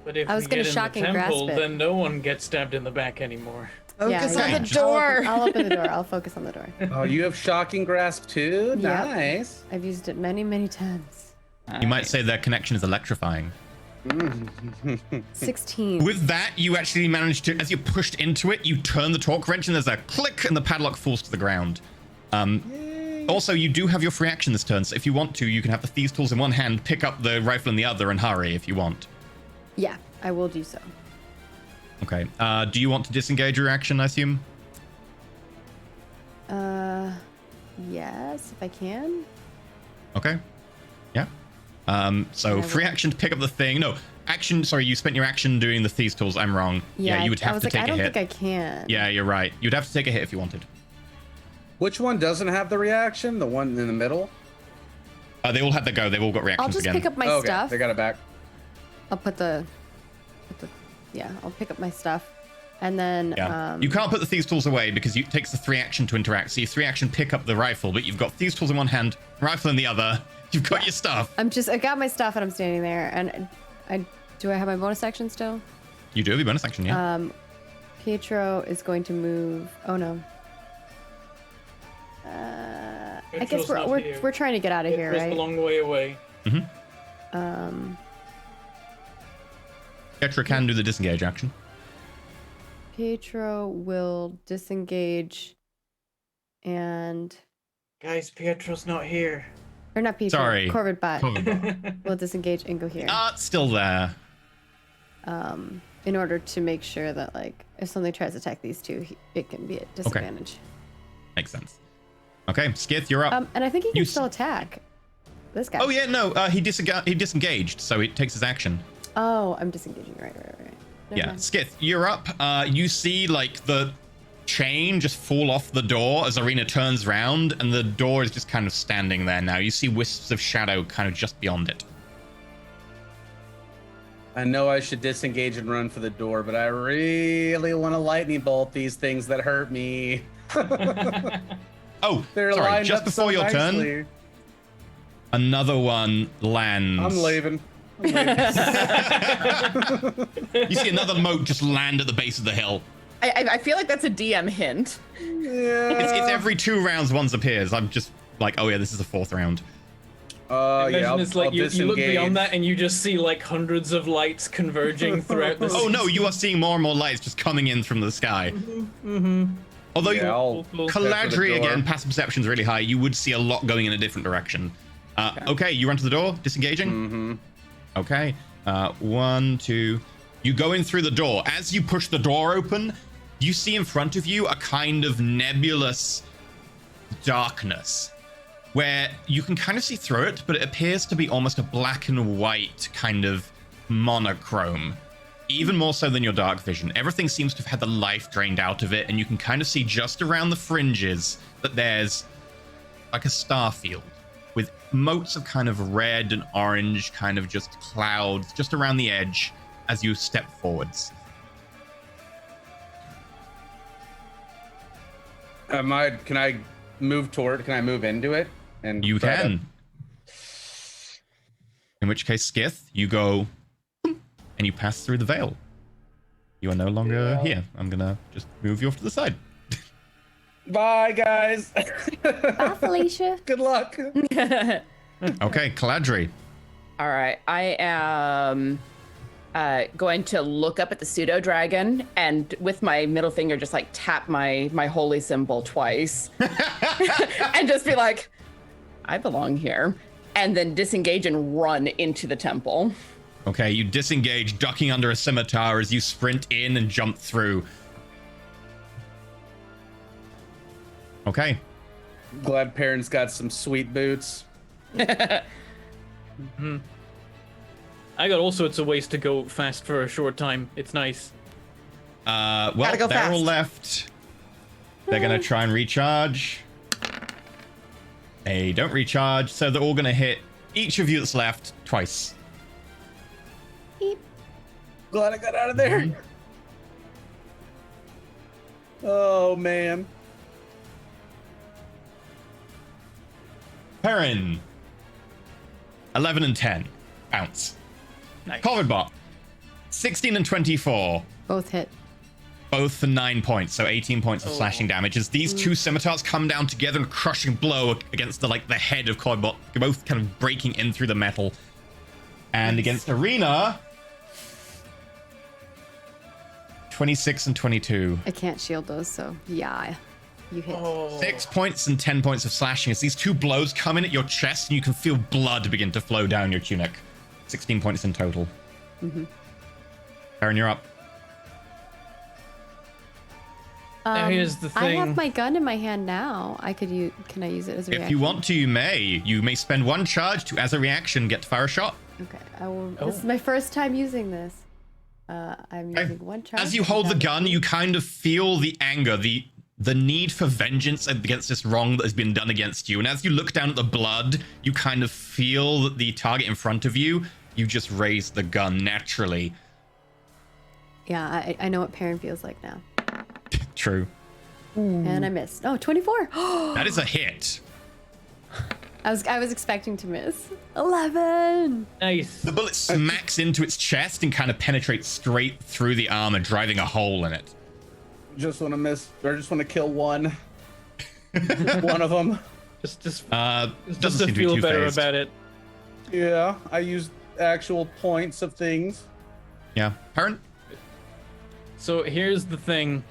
But if I was we gonna get in shock the and grasp temple, it. then no one gets stabbed in the back anymore. Focus yeah, on yeah. the door. I'll open the door. I'll focus on the door. Oh, you have shocking grasp too? Yep. Nice. I've used it many, many times. You might say their connection is electrifying. 16. With that, you actually manage to, as you're pushed into it, you turn the torque wrench and there's a click and the padlock falls to the ground. Also, you do have your free action this turn, so if you want to, you can have the thieves' tools in one hand, pick up the rifle in the other, and hurry if you want. Yeah, I will do so. Okay. Do you want to disengage your action, I assume? Yes, if I can. Okay. Yeah. So free action to pick up the thing. No, action. Sorry, you spent your action doing the thieves' tools. I'm wrong. Yeah, you would have to take a hit. I don't think I can. Yeah, you're right. You'd have to take a hit if you wanted. Which one doesn't have the reaction? The one in the middle? They all had to go. They've all got reactions I'll just again. pick up my Okay, stuff. they got it back. I'll put the. Yeah, I'll pick up my stuff, and then. Yeah. You can't put the thieves' tools away because it takes the 3 action to interact. So you 3 action pick up the rifle, but you've got thieves' tools in one hand, rifle in the other. You've got your stuff. I got my stuff, and I'm standing there, and do I have my bonus action still? You do have your bonus action, yeah. Pietro is going to move. Oh no. I guess Pietro's not here. we're trying to get out of here, Pietro's right? a long way away. Petra can do the disengage action. Pietro will disengage, and Guys, Pietro's not here. or not Pietro. Sorry. Corvid Bot Covered. will disengage and go here. It's still there. In order to make sure that like if something tries to attack these two, it can be at disadvantage. Makes sense. Okay, Skith, you're up. And I think he can You still attack this guy. Oh yeah, no, he disengaged, so it takes his action. Oh, I'm disengaging. Right. Never Yeah, mind. Skith, you're up. You see like the chain just fall off the door as Arena turns round, and the door is just kind of standing there now. You see wisps of shadow kind of just beyond it. I know I should disengage and run for the door, but I really want to lightning bolt these things that hurt me. Oh, They're sorry, lined just up before so your turn, nicely. another one lands. I'm leaving. You see another moat just land at the base of the hill. I feel like that's a DM hint. Yeah. It's every 2 rounds once appears. I'm just like, oh yeah, this is the 4th round. Imagine it's like I'll you look disengage. beyond that and you just see like hundreds of lights converging throughout the Oh no, you are seeing more and more lights just coming in from the sky. Although Yeah, I'll head for the Caladri door. again, passive perception's really high. You would see a lot going in a different direction. Okay, you run to the door, disengaging. Mm-hmm. Okay, 1, 2. You go in through the door. As you push the door open, you see in front of you a kind of nebulous darkness where you can kind of see through it, but it appears to be almost a black and white kind of monochrome. Even more so than your dark vision. Everything seems to have had the life drained out of it, and you can kind of see just around the fringes that there's like a star field with motes of kind of red and orange kind of just clouds just around the edge as you step forwards. Can I move toward? Can I move into it? And You try to- can. In which case, Skith, you go and you pass through the veil. You are no longer here. I'm gonna just move you off to the side. Bye, guys. Bye, Felicia. Good luck. Okay, Caladri. All right, I am going to look up at the pseudo dragon and with my middle finger just like tap my holy symbol twice and just be like, I belong here, and then disengage and run into the temple. Okay, you disengage, ducking under a scimitar as you sprint in and jump through. Okay. Glad parents got some sweet boots. I got all sorts of ways to go fast for a short time. It's nice. Well, Gotta go they're all fast. left. They're gonna try and recharge. They don't recharge, so they're all gonna hit each of you that's left twice. Glad I got out of there. Oh man. Perrin. 11 and 10. Bounce. Nice. Covered bot. 16 and 24. Both hit. both for 9 points, so 18 points of slashing damage. As these two scimitars come down together and crushing blow against the head of Corbot, both kind of breaking in through the metal. And against Arena, 26 and 22. I can't shield those, so yeah, you hit. 6 points and 10 points of slashing as these two blows come in at your chest and you can feel blood begin to flow down your tunic. 16 points in total. Aaron, you're up. Now here's the I thing. have my gun in my hand now. Can I use it as a reaction? If you want to, you may. You may spend one charge to, as a reaction, get to fire a shot. Okay, I will. This is my first time using this. I'm using one charge. As you hold the gun, you kind of feel the anger, the need for vengeance against this wrong that has been done against you. And as you look down at the blood, you kind of feel that the target in front of you. You just raise the gun naturally. Yeah, I know what Perrin feels like now. True. And I missed. Oh, 24. That is a hit. I was expecting to miss. 11. Nice. The bullet smacks into its chest and kind of penetrates straight through the armor, driving a hole in it. Just want to kill one. One of them. Just Doesn't to seem to be feel too better phased. about it. Yeah, I used actual points of things. Yeah. Perrin? So here's the thing.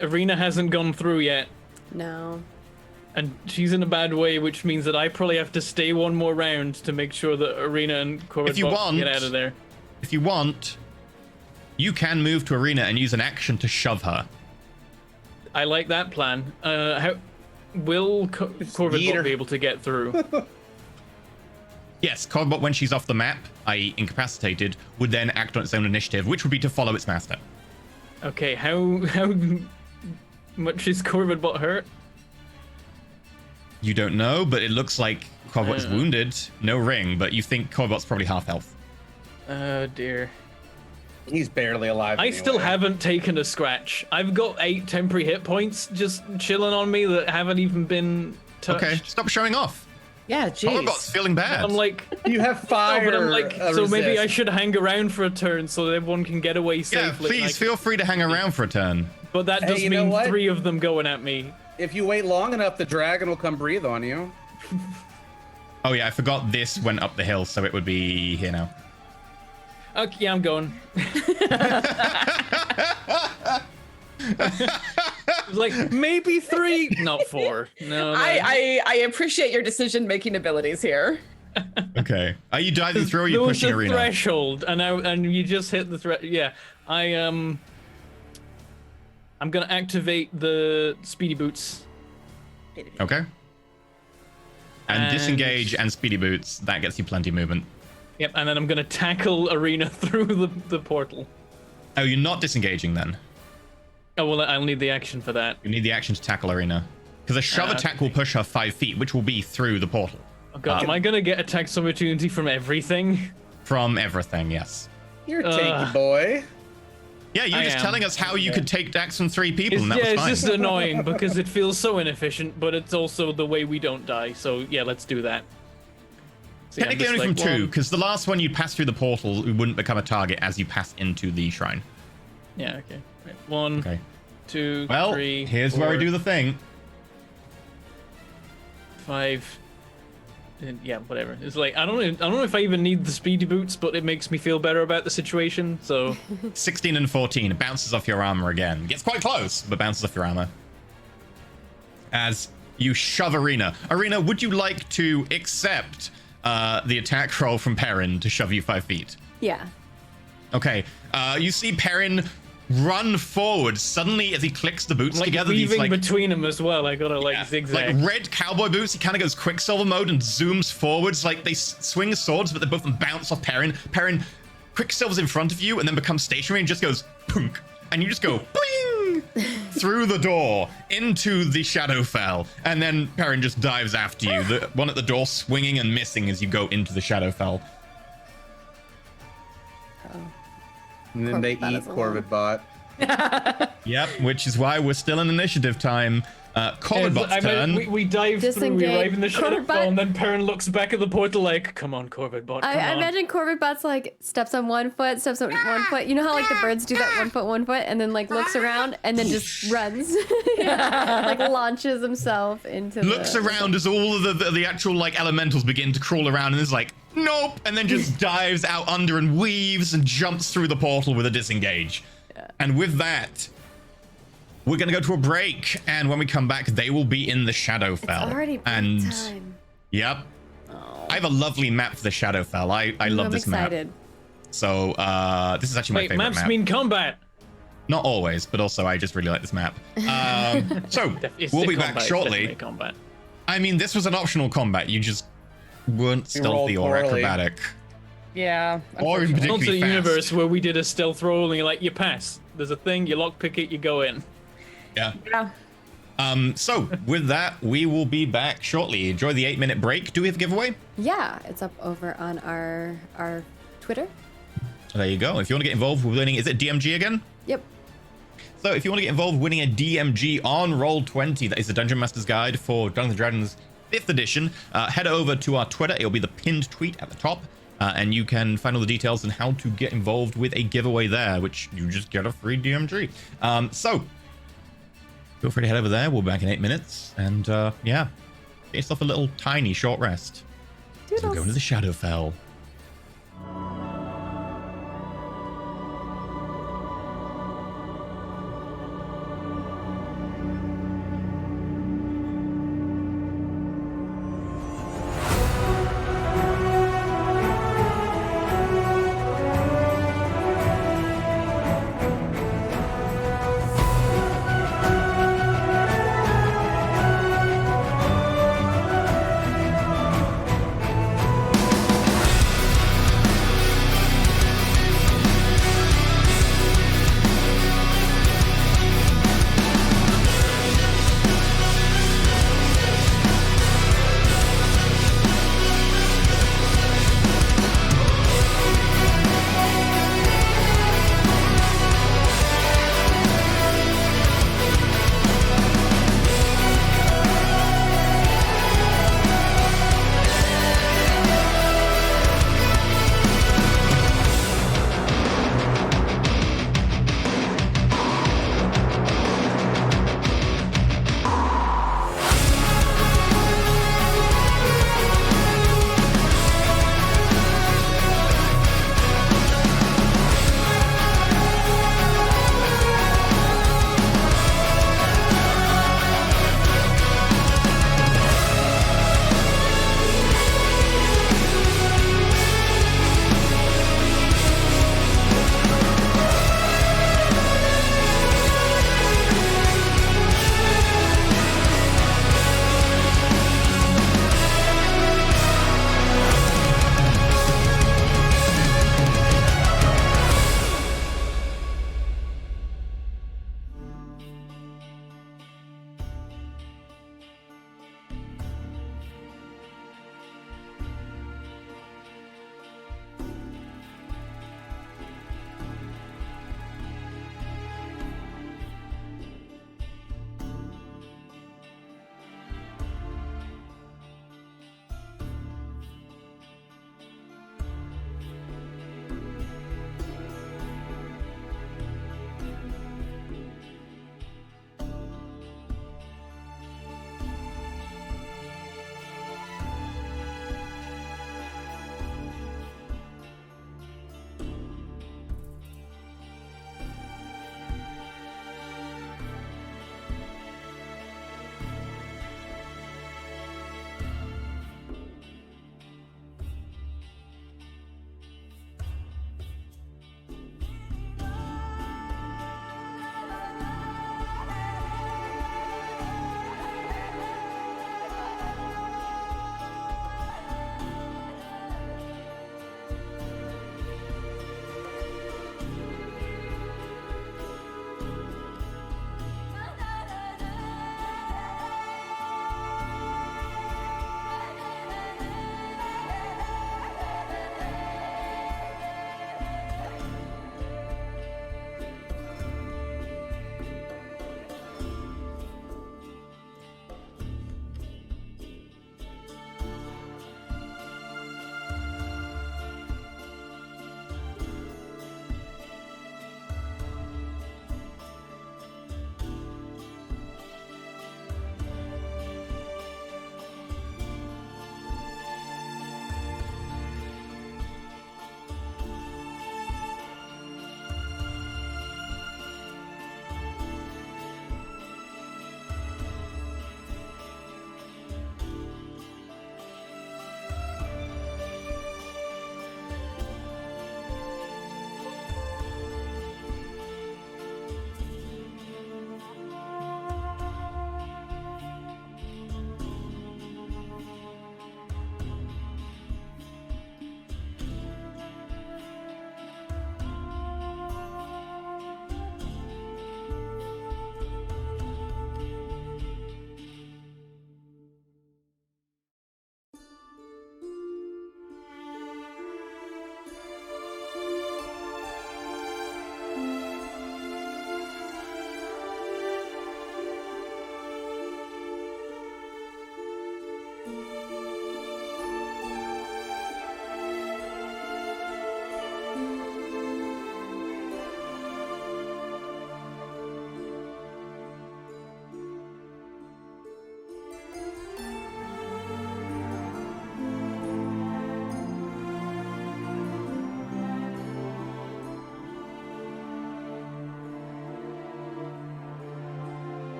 Arena hasn't gone through yet, No. and she's in a bad way, which means that I probably have to stay one more round to make sure that Arena and Corbett If you want, get out of there. If you want, you can move to Arena and use an action to shove her. I like that plan. How will Corbett yeet her. be able to get through? Yes, Corbot, when she's off the map, i.e. incapacitated, would then act on its own initiative, which would be to follow its master. Okay, how much is Corbett hurt? You don't know, but it looks like Corbot is wounded. No ring, but you think Corbot's probably half health. Oh dear. He's barely alive. I still haven't taken a scratch. I've got 8 temporary hit points just chilling on me that haven't even been touched. Okay, stop showing off. Yeah, Corbot's jeez. feeling bad. I'm like, You have fire. but I'm like, so maybe I should hang around for a turn so that everyone can get away yeah, safely. please Like, feel free to hang around for a turn. but that Hey, does you know mean what? 3 of them going at me. If you wait long enough, the dragon will come breathe on you. Oh yeah, I forgot this went up the hill, so it would be here now. Okay, yeah, I'm going. It's like maybe 3, not 4. No, no. I appreciate your decision-making abilities here. Okay. Are you diving through or are you There was pushing a Arena? threshold, and you just hit the threat. Yeah, I'm gonna activate the speedy boots. Okay. And And- disengage and speedy boots, that gets you plenty of movement. Yep, and then I'm gonna tackle Arena through the portal. Oh, you're not disengaging then. Oh well, I'll need the action for that. You need the action to tackle Arena. Because a shove attack will push her 5 feet, which will be through the portal. Oh god, am I gonna get attacks of opportunity from everything? From everything, yes. You're a tanky boy. Yeah, you're I just am. telling us how you could take decks from 3 people, It's, and that yeah, was it's fine. just annoying because it feels so inefficient, but it's also the way we don't die. So yeah, let's do that. So, yeah, I'm Technically just only from like, 2, one- because the last one you pass through the portal, it wouldn't become a target as you pass into the shrine. Yeah, okay. Right. 1, Okay. 2, Well, 3. here's where we 4, do the thing. 5. And yeah, whatever. It's like I don't know if I even need the speedy boots, but it makes me feel better about the situation. So 16 and 14. It bounces off your armor again. Gets quite close, but bounces off your armor. As you shove Arena. Arena, would you like to accept the attack roll from Perrin to shove you 5 feet? Yeah. Okay. You see Perrin run forward. Suddenly, as he clicks the boots I'm like together, weaving these like between them as well. I gotta like zigzag. like red cowboy boots. He kind of goes Quicksilver mode and zooms forwards. Like they swing swords, but they both bounce off Perrin. Perrin Quicksilver's in front of you and then becomes stationary and just goes punk, and you just go bling through the door into the Shadowfell, and then Perrin just dives after you. The one at the door swinging and missing as you go into the Shadowfell. And then they Corvid bot eat is alone. Corvid bot. Yep, which is why we're still in initiative time. Corvidbot's turn. We dive through, we Disengage. arrive in the Shadowfell, Corvidbot- and then Perrin looks back at the portal like, come on, Corvidbot, come I on. imagine Corvidbot's like steps on one foot, steps on one foot. You know how like the birds do that 1 foot, and then like looks around and then just runs. Yeah. Like launches himself into Looks around as all of the actual like elementals begin to crawl around and is like, nope, and then just dives out under and weaves and jumps through the portal with a disengage. Yeah. And with that, we're gonna go to a break, and when we come back, they will be in the Shadowfell. It's already break time. Yep. Oh. I have a lovely map for the Shadowfell. I love this excited. map. So this is actually my favorite maps map. mean combat. Not always, but also I just really like this map. So we'll be back shortly. Combat. I mean, this was an optional combat. You just weren't stealthy or poorly. acrobatic. Yeah. Or in It's particularly also a fast. universe where we did a stealth roll and you're like, you pass. There's a thing, you lockpick it, you go in. Yeah. Yeah. So with that, we will be back shortly. Enjoy the 8-minute break. Do we have a giveaway? Yeah, it's up over on our Twitter. There you go. If you want to get involved with winning, is it DMG again? Yep. So if you want to get involved winning a DMG on Roll20, that is the Dungeon Master's Guide for Dungeons & Dragons 5th edition, head over to our Twitter. It'll be the pinned tweet at the top. And you can find all the details on how to get involved with a giveaway there, which you just get a free DMG. So feel free to head over there. We'll be back in 8 minutes. And yeah, get yourself a little tiny short rest. Doodles. So we're going to the Shadowfell.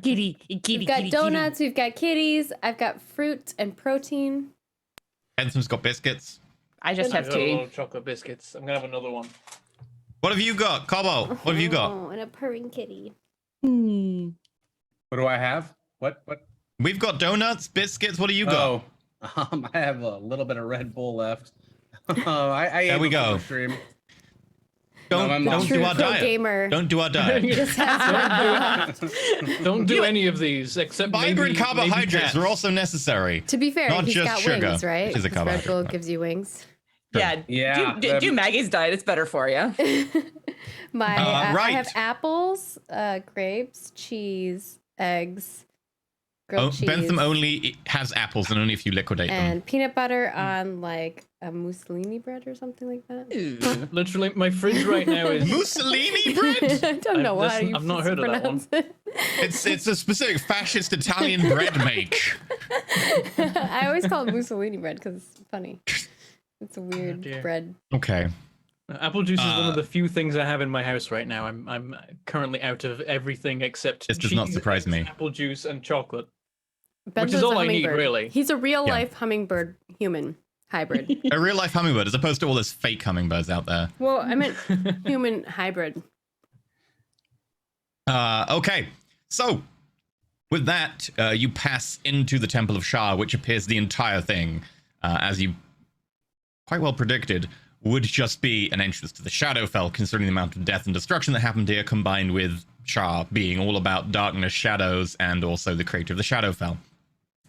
Kitty, We've got donuts, we've got kitties, I've got fruit and protein. Benson's got biscuits. I just I've have got a tea. lot of chocolate biscuits. I'm gonna have another one. What have you got, Cobbo? What have you got? Oh, and a purring kitty. What do I have? What? We've got donuts, biscuits. What do you got? I have a little bit of Red Bull left. I There ate we before go. the stream. Don't my mom. do True our pro diet. gamer. Don't do our diet. Just has Don't do any of these except Fiber and maybe carbohydrates maybe are also necessary. To be fair, Not he's just got sugar, wings, right? which is a 'Cause Red carbohydrate. Bull gives you wings. Yeah, Yeah, Do Maggie's diet. It's better for you. I right. have apples, grapes, cheese, eggs, grilled cheese, Bentham only has apples and only if you liquidate them. and peanut butter on like a Mussolini bread or something like that. Literally, my fridge right now is. Mussolini bread? I don't know I've how you not heard of that one. pronounce it. It's a specific fascist Italian bread make. I always call it Mussolini bread because it's funny. It's a weird dear. bread. Okay. Apple juice is one of the few things I have in my house right now. I'm currently out of everything except This does not cheese, surprise me. apple juice, and chocolate. Ben's is a all I need, hummingbird. really. He's a real Yeah. life hummingbird human hybrid. A real life hummingbird as opposed to all those fake hummingbirds out there. Well, I meant human hybrid. Okay. So, with that, you pass into the Temple of Shah, which appears the entire thing, as you quite well predicted, would just be an entrance to the Shadowfell, considering the amount of death and destruction that happened here, combined with Shah being all about darkness, shadows, and also the creator of the Shadowfell.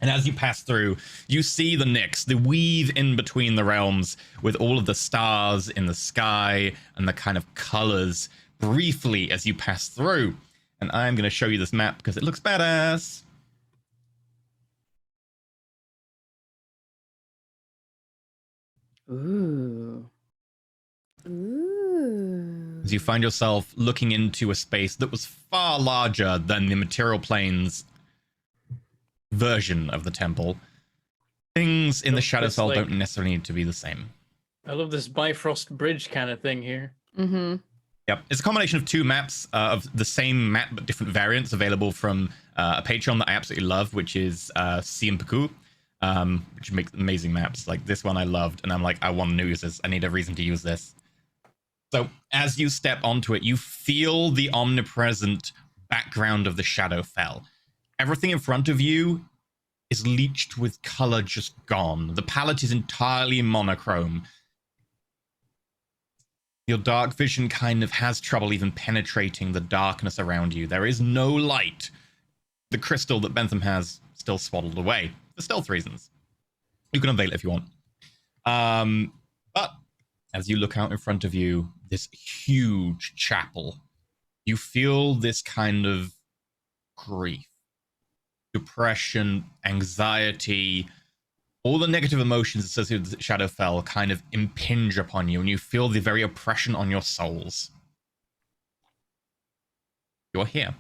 And as you pass through, you see the Nyx, the weave in between the realms, with all of the stars in the sky and the kind of colors briefly as you pass through. And I'm going to show you this map because it looks badass. Ooh. Ooh. As you find yourself looking into a space that was far larger than the material plane's version of the temple. Things in the It's Shadowfell like- don't necessarily need to be the same. I love this Bifrost Bridge kind of thing here. Mm-hmm. Yep, it's a combination of two maps of the same map but different variants available from a Patreon that I absolutely love, which is Simpaku, which makes amazing maps. Like this one I loved, and I'm like, I want to use this. I need a reason to use this. So as you step onto it, you feel the omnipresent background of the Shadowfell. Everything in front of you is leached with color just gone. The palette is entirely monochrome. Your dark vision kind of has trouble even penetrating the darkness around you. There is no light. The crystal that Bentham has still swaddled away for stealth reasons. You can unveil it if you want. But as you look out in front of you, this huge chapel, you feel this kind of grief, depression, anxiety, all the negative emotions associated with Shadowfell kind of impinge upon you, and you feel the very oppression on your souls. You're here.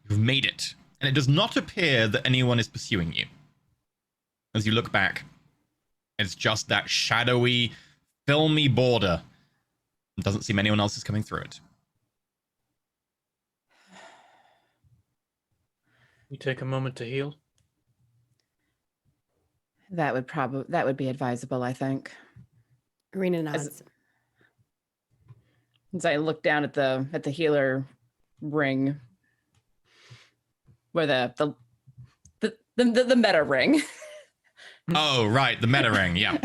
You've made it, and it does not appear that anyone is pursuing you. As you look back, it's just that shadowy, filmy border. It doesn't seem anyone else is coming through it. You take a moment to heal. That would be advisable, I think. Arena nods. As I look down at the healer ring, where the meta ring. Oh, right, the meta ring, yeah.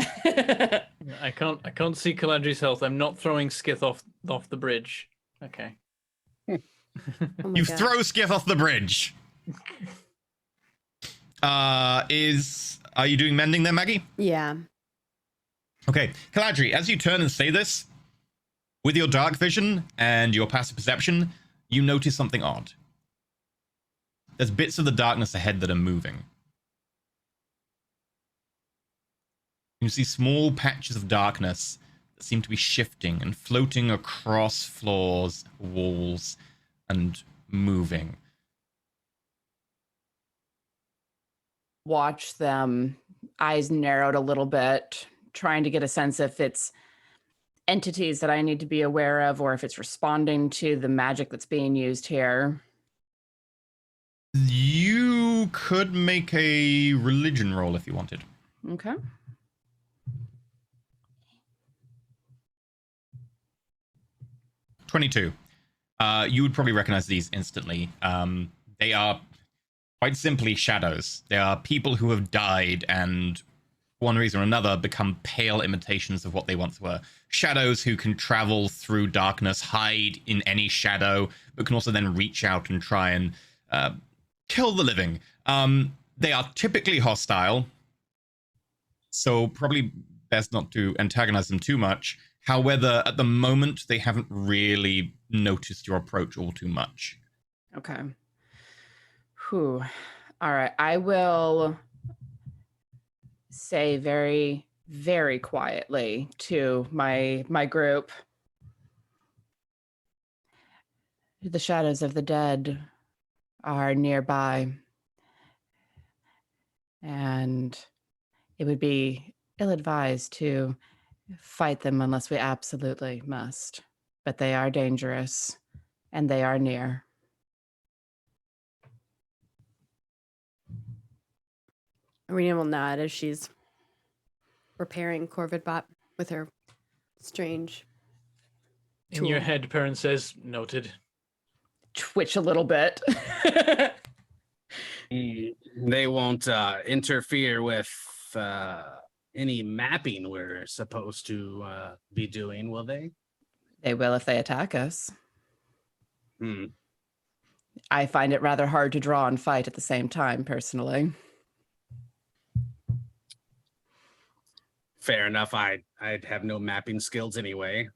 I can't see Caladri's health. I'm not throwing Skith off the bridge. Okay. Oh my You God. throw Skiff off the bridge. Are you doing mending there, Maggie? Yeah. Okay, Caladri, as you turn and say this, with your dark vision and your passive perception, you notice something odd. There's bits of the darkness ahead that are moving. You see small patches of darkness that seem to be shifting and floating across floors, walls, and moving. Watch them, eyes narrowed a little bit, trying to get a sense if it's entities that I need to be aware of or if it's responding to the magic that's being used here. You could make a religion roll if you wanted. Okay. $22. You would probably recognize these instantly. They are quite simply shadows. They are people who have died and, for one reason or another, become pale imitations of what they once were. Shadows who can travel through darkness, hide in any shadow, but can also then reach out and try and kill the living. They are typically hostile, so probably best not to antagonize them too much. However, at the moment, they haven't really noticed your approach all too much. Okay. Whew. All right. I will say very, very quietly to my group. The shadows of the dead are nearby. And it would be ill-advised to fight them unless we absolutely must. But they are dangerous, and they are near. Arena will nod as she's repairing Corvidbot with her strange In your tool. head, Perrin says, noted. Twitch a little bit. They won't interfere with any mapping we're supposed to be doing, will they? They will if they attack us. Hmm. I find it rather hard to draw and fight at the same time, personally. Fair enough. I'd have no mapping skills anyway.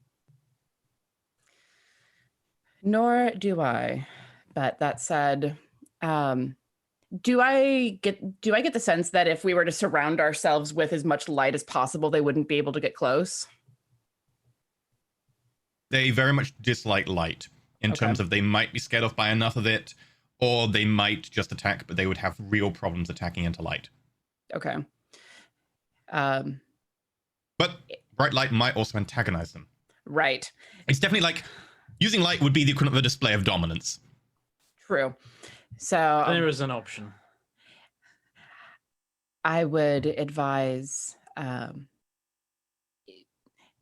Nor do I. But that said, do I get the sense that if we were to surround ourselves with as much light as possible, they wouldn't be able to get close? They very much dislike light in terms of they might be scared off by enough of it, or they might just attack, but they would have real problems attacking into light. Okay. But bright light might also antagonize them. Right. It's definitely like using light would be the equivalent of a display of dominance. True. So There is an option. I would advise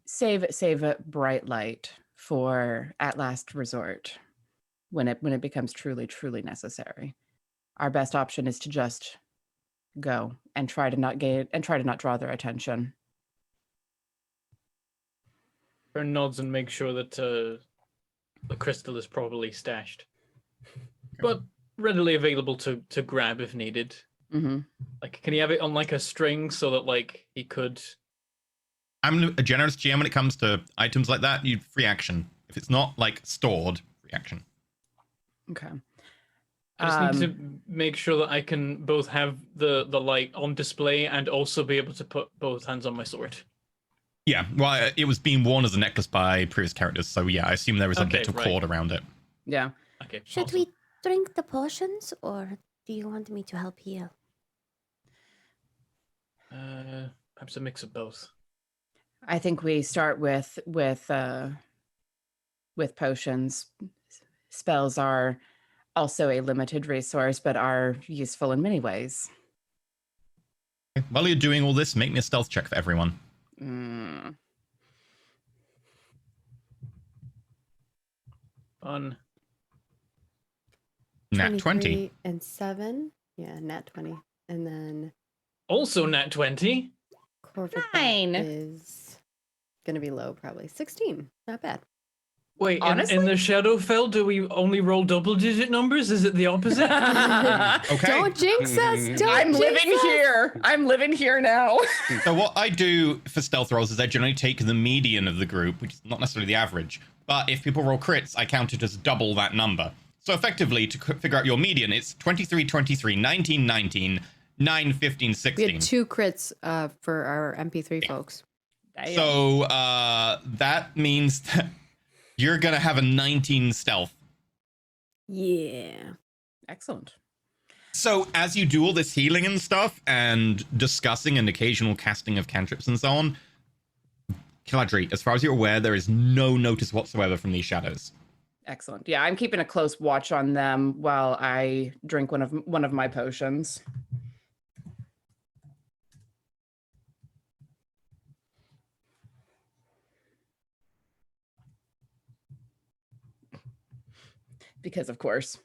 save a bright light for at last resort when it becomes truly necessary. Our best option is to just go and try to not draw their attention. Perrin nods and makes sure that the crystal is properly stashed, but readily available to grab if needed. Mm-hmm. Like, can he have it on like a string so that like he could? I'm a generous GM when it comes to items like that. You free action. If it's not like stored, free action. Okay. I just need to make sure that I can both have the light on display and also be able to put both hands on my sword. Yeah, well, it was being worn as a necklace by previous characters, so yeah, I assume there was a Okay, bit of right. able around it. Yeah. Okay. Should awesome. we drink the potions, or do you want me to help heal? Perhaps a mix of both. I think we start with potions. Spells are also a limited resource, but are useful in many ways. Okay, while you're doing all this, make me a stealth check for everyone. Fun. Nat 20. 23 and 7. Yeah, nat 20. And then Also nat 20. Corvid 9 is going to be low, probably. 16. Not bad. Wait, Honestly? in the Shadowfell, do we only roll double-digit numbers? Is it the opposite? Okay. Don't jinx us. Don't I'm jinx living us. here. I'm living here now. So what I do for stealth rolls is I generally take the median of the group, which is not necessarily the average. But if people roll crits, I count it as double that number. So effectively, to figure out your median, it's 23, 23, 19, 19, 9, 15, We 16. had 2 crits for our MP3 folks. Damn. So that means that you're going to have a 19 stealth. Yeah. Excellent. So as you do all this healing and stuff and discussing and occasional casting of cantrips and so on, Kiladri, as far as you're aware, there is no notice whatsoever from these shadows. Excellent. Yeah, I'm keeping a close watch on them while I drink one of my potions. Because of course.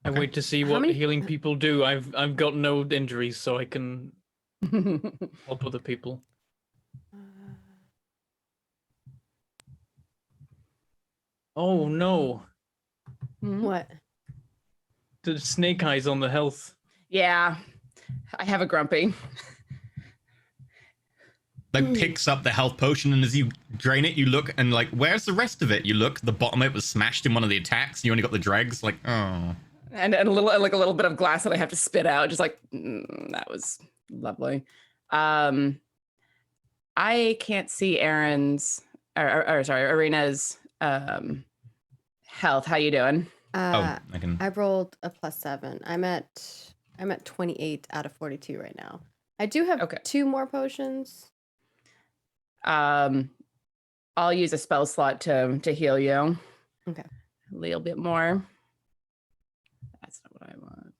I wait to see How what many- healing people do. I've got no injuries, so I can help other people. Oh no, What? the snake eyes on the health. Yeah, I have a grumpy. Like picks up the health potion, and as you drain it, you look and like, where's the rest of it? You look, the bottom of it was smashed in one of the attacks. You only got the dregs. Like, oh. And a little bit of glass that I have to spit out. Just like that was lovely. I can't see Aaron's or sorry, Arena's health. How you doing? I can. I rolled a +7. I'm at 28 out of 42 right now. I do have Okay. 2 more potions. I'll use a spell slot to heal you. Okay. A little bit more. That's not what I want.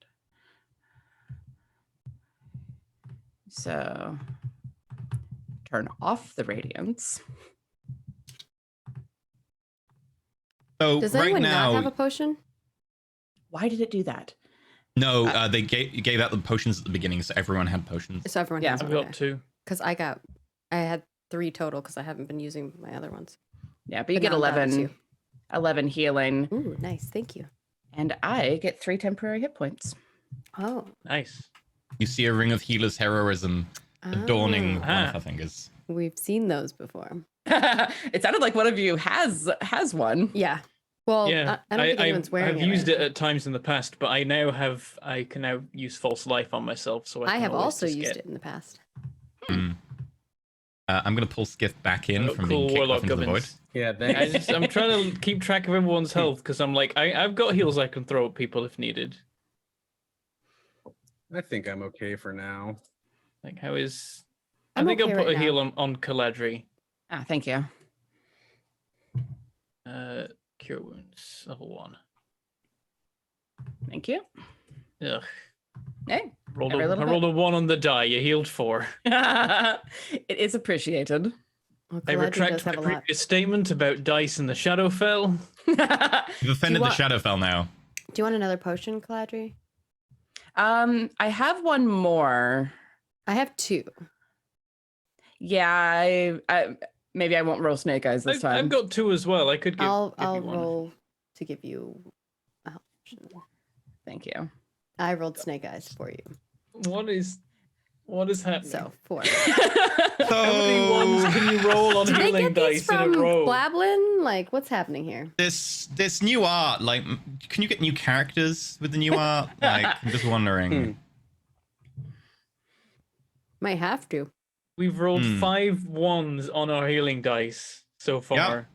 So turn off the radiance. So Does right anyone now, not have a potion? Why did it do that? no, they gave out the potions at the beginning, so everyone had potions. So everyone Yeah. has I've one. got 2. Because I had 3 total because I haven't been using my other ones. Yeah, but you But get now I'm down to 11, 11 healing, Ooh, nice. Thank you. and I get 3 temporary hit points. Oh. Nice. You see a ring of healer's heroism adorning Ah. one of her fingers. We've seen those before. It sounded like one of you has one. Yeah. Well, Yeah, I don't think anyone's wearing I've it. used right it at times in the past, but I can now use false life on myself, so I now. I can have always also just used get it in the past. I'm going to pull Skiff back in Oh, from cool being kicked warlock off into the void. gubbins. Yeah, thanks. I'm trying to keep track of everyone's health because I'm like, I've got heals I can throw at people if needed. I think I'm okay for now. Like, how is? I I'm think okay I'll put right a heal now. on Caladri. Ah, thank you. Cure wounds, level 1. Thank you. Ugh. Hey, I every little rolled a 1 on the die. You healed 4. it is appreciated. Well, I Galadriel retract does my have a lot. previous statement about dice in the Shadowfell. You've offended the want- Shadowfell now. Do you want another potion, Caladri? I have one more. I have 2. Yeah, I maybe I won't roll snake eyes this time. I've got 2 as well. I could give. I'll give you one. roll to give you a potion. Thank you. I rolled snake eyes for you. What is happening? So 4. How many ones can you roll on Did they healing get these dice in from a row? Blablin? Like, what's happening here? This new art, like, can you get new characters with the new art? Like, I'm just wondering. Might have to. We've rolled 5 1s on our healing dice so far,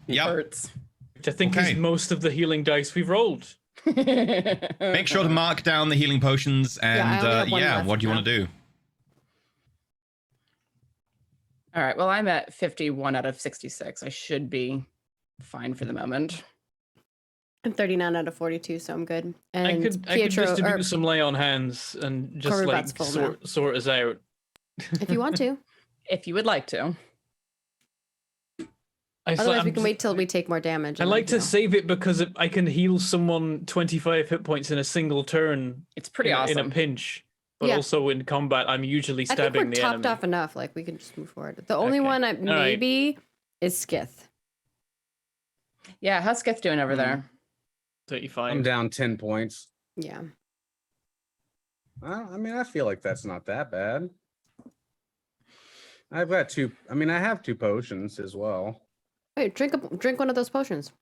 Yep. Hurts. which I think Okay. is most of the healing dice we've rolled. Make sure to mark down the healing potions, I and only have one yeah, left what do you want now. to do? All right. Well, I'm at 51 out of 66. I should be fine for the moment. I'm 39 out of 42, so I'm good. And I could Pietro, distribute some lay on hands and just Corribat's like full now. sort us out. if you want to. If you would like to. Otherwise, we can wait till we take more damage. I and like then, to save it because I can heal someone 25 hit points in a single turn. It's pretty in awesome. a pinch. But Yeah. also in combat, I'm usually I think stabbing we're the topped enemy. off enough. Like, we can just move forward. The only Okay. one I right. maybe is Skith. Yeah, how's Skith doing over there? 35. I'm down 10 points. Yeah. I mean, I feel like that's not that bad. I've got 2. I mean, I have 2 potions as well. Wait, drink one of those potions.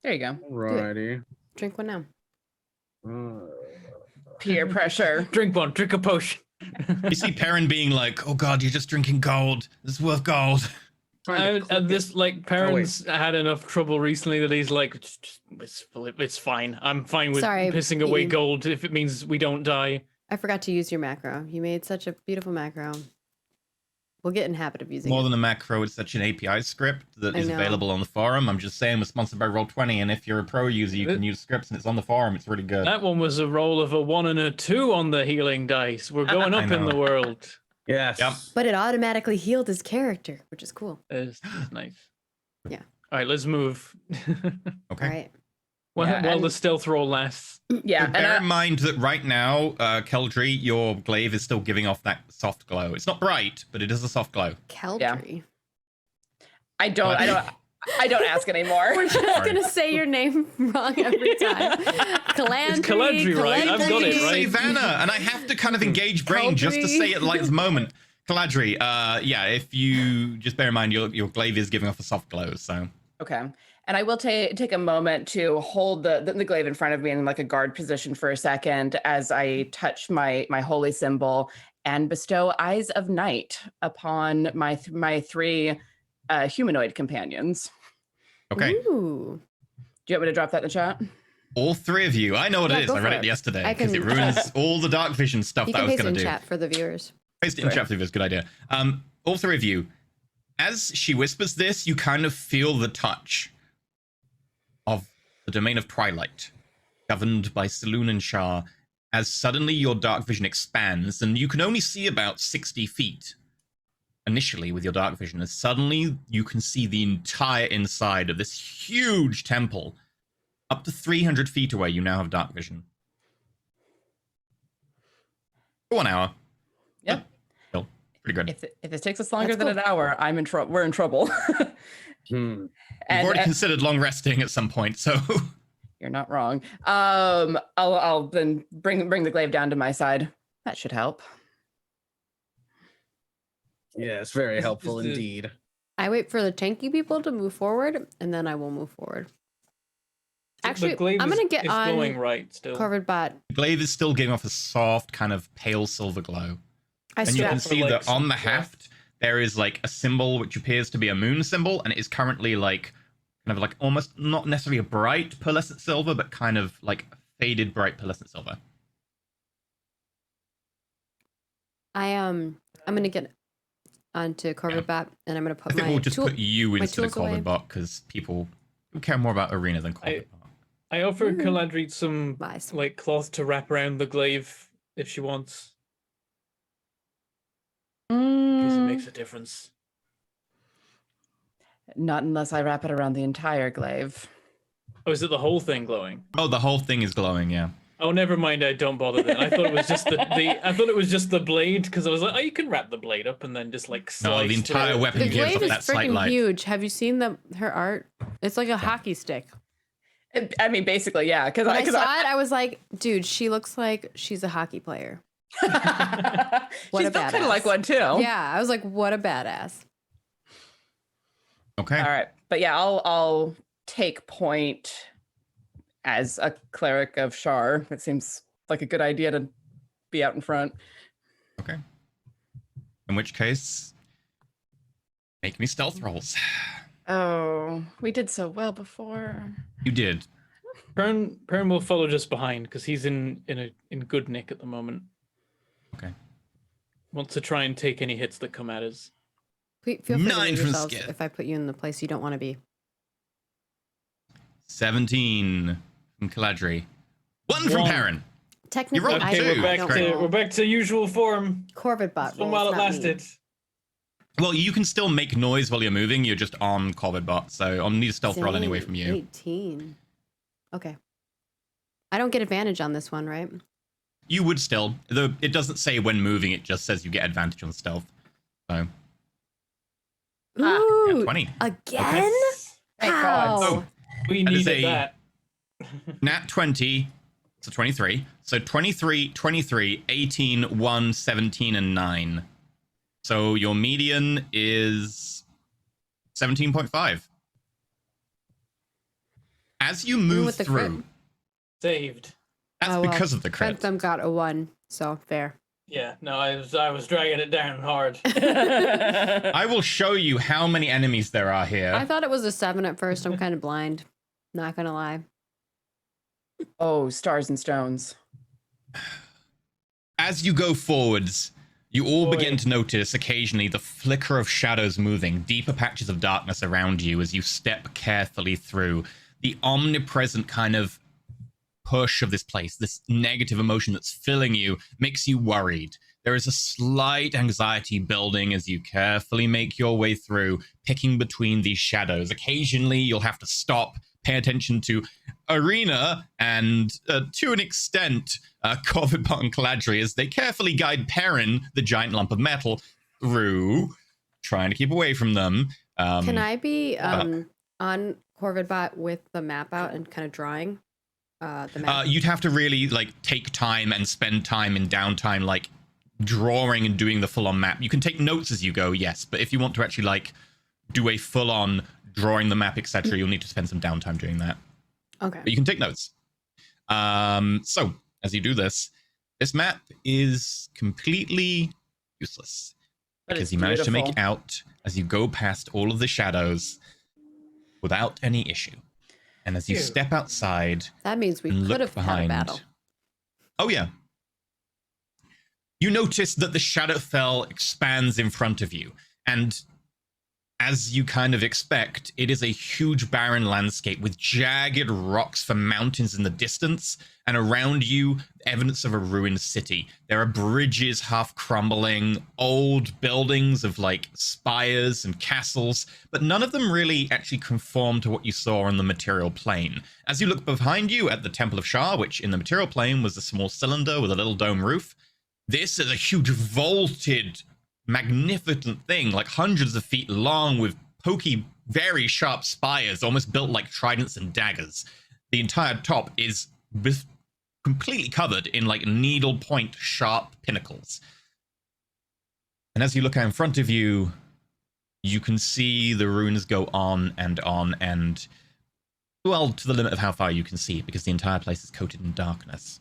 There you go. Alrighty. Drink one now. Peer pressure. Drink one, drink a potion. You see Perrin being like, "Oh God, you're just drinking gold. This is worth gold." And this, like, Perrin's had enough trouble recently that he's like, it's fine. I'm fine with Sorry, pissing away Ian. gold if it means we don't die. I forgot to use your macro. You made such a beautiful macro. We'll get in the habit of using More it. than a macro, it's such an API script that I is know. available on the forum. I'm just saying we're sponsored by Roll20, and if you're a pro user, you can use scripts, and it's on the forum. It's really good. That one was a roll of a 1 and a 2 on the healing dice. We're going I up in know. the world. Yes. Yep. But it automatically healed his character, which is cool. It's nice. Yeah. All right, let's move. Okay. All right. while Yeah, while and- the stealth roll lasts. Yeah, So and bear in mind that right now, Keldry, your glaive is still giving off that soft glow. It's not bright, but it is a soft glow. Keldry. I don't ask anymore. We're just Sorry. gonna say your name wrong every time. Calandry. It's Calandry, right? I've got it, Say right? Vanna, and I have to kind of engage brain just to say it like this moment. Caladri, yeah, if you just bear in mind your glaive is giving off a soft glow, so Okay. And I will take a moment to hold the glaive in front of me in like a guard position for a second as I touch my holy symbol and bestow eyes of night upon my three humanoid companions. okay. Ooh. Do you want me to drop that in the chat? All three of you. I know what Yeah, it is. go I read for it it. yesterday I because it can- ruins all the dark vision stuff You that I can was paste it going in to do. chat for the viewers. Paste it in chat for this. Good idea. All three of you, as she whispers this, you kind of feel the touch of the domain of twilight, governed by Saloon and Shah, as suddenly your dark vision expands, and you can only see about 60 feet initially with your dark vision, as suddenly you can see the entire inside of this huge temple. Up to 300 feet away, you now have dark vision. For 1 hour. Yep. Still pretty good. If this takes us longer That's than an hour, I'm in trouble. We're in trouble. You've already considered long resting at some point, so You're not wrong. I'll then bring the glaive down to my side. That should help. Yes, very helpful Is it- indeed. I wait for the tanky people to move forward, and then I will move forward. Actually, the glaive I'm gonna get is glowing on right still. Corvid Bot. the glaive is still giving off a soft, kind of pale silver glow. I And you can strap. see like that on some- the haft, there is like a symbol which appears to be a moon symbol, and it is currently like kind of like almost not necessarily a bright pearlescent silver, but kind of like faded bright pearlescent silver. I'm gonna get onto Corvid Yeah. Bot, and I'm gonna I put think my we'll just tool. put you my instead of tools away. Corvid Bot because people care more about arena than Corvid Bot. I offered Calandri some Lies. like cloth to wrap around the glaive if she wants. In case it makes a difference. Not unless I wrap it around the entire glaive. Oh, is it the whole thing glowing? Oh, the whole thing is glowing, yeah. Oh, never mind. I don't bother then. I thought it was just I thought it was just the blade because I was like, oh, you can wrap the blade up and then just like slice No, the entire through it. weapon The gives glaive off is that slight freaking light. huge. Have you seen her art? It's like a hockey stick. I mean, basically, yeah. Because When I saw it, I was like, dude, she looks like she's a hockey player. She's What a kind of badass. like one too. Yeah, I was like, what a badass. Okay. All right, but yeah, I'll take point as a cleric of Shar. It seems like a good idea to be out in front. Okay. In which case, make me stealth rolls. Oh, we did so well before. You did. Pern will follow just behind because he's in good nick at the moment. Okay. Wants to try and take any hits that come at us. Feel free to 9 leave from yourselves Skith. if I put you in the place you don't want to be. 17 from Caladri. 1 from One. Perrin. Technically, rolled I Okay, two. don't know. we're back to usual form. Corvid Bot From rolls, while it not me. lasted. Well, you can still make noise while you're moving. You're just on Corvid Bot, so I'll need a stealth roll anyway Dang, from you. 18. Okay. I don't get advantage on this one, right? You would still. Though it doesn't say when moving, it just says you get advantage on stealth. So, Ah, Ooh, yeah, 20. again? Thank How? God. Oh, We That is needed a- that. nat 20, so 23. So 23, 23, 18, 1, 17, and 9. So your median is 17.5. As you move with the crit. through, Saved. that's Oh, well, because of the crit. Trentham got a 1, so fair. Yeah, no, I was dragging it down hard. I will show you how many enemies there are here. I thought it was a 7 at first. I'm kind of blind. Not gonna lie. Oh, stars and stones. As you go forwards, You all Boy. begin to notice occasionally the flicker of shadows moving, deeper patches of darkness around you as you step carefully through. The omnipresent kind of push of this place, this negative emotion that's filling you, makes you worried. There is a slight anxiety building as you carefully make your way through, picking between these shadows. Occasionally, you'll have to stop, pay attention to Arena, and to an extent, Corvidbot and Caladri, as they carefully guide Perrin, the giant lump of metal, through, trying to keep away from them. Can I be on Corvidbot with the map out and kind of drawing the map? You'd have to really like take time and spend time in downtime, like drawing and doing the full-on map. You can take notes as you go, yes, but if you want to actually like do a full-on drawing the map, etc., you'll need to spend some downtime doing that. Okay. But you can take notes. So as you do this map is completely useless because you manage to make it out as you go past all of the shadows without any issue. And as you step outside, That means we and could look have had a battle. Oh yeah. You notice that the Shadowfell expands in front of you, and as you kind of expect, it is a huge barren landscape with jagged rocks for mountains in the distance, and around you, evidence of a ruined city. There are bridges half crumbling, old buildings of like spires and castles, but none of them really actually conform to what you saw on the material plane. As you look behind you at the Temple of Shah, which in the material plane was a small cylinder with a little dome roof, this is a huge vaulted, magnificent thing, like hundreds of feet long, with pokey, very sharp spires, almost built like tridents and daggers. The entire top is completely covered in like needle-point sharp pinnacles. And as you look out in front of you, you can see the ruins go on, and well, to the limit of how far you can see, because the entire place is coated in darkness.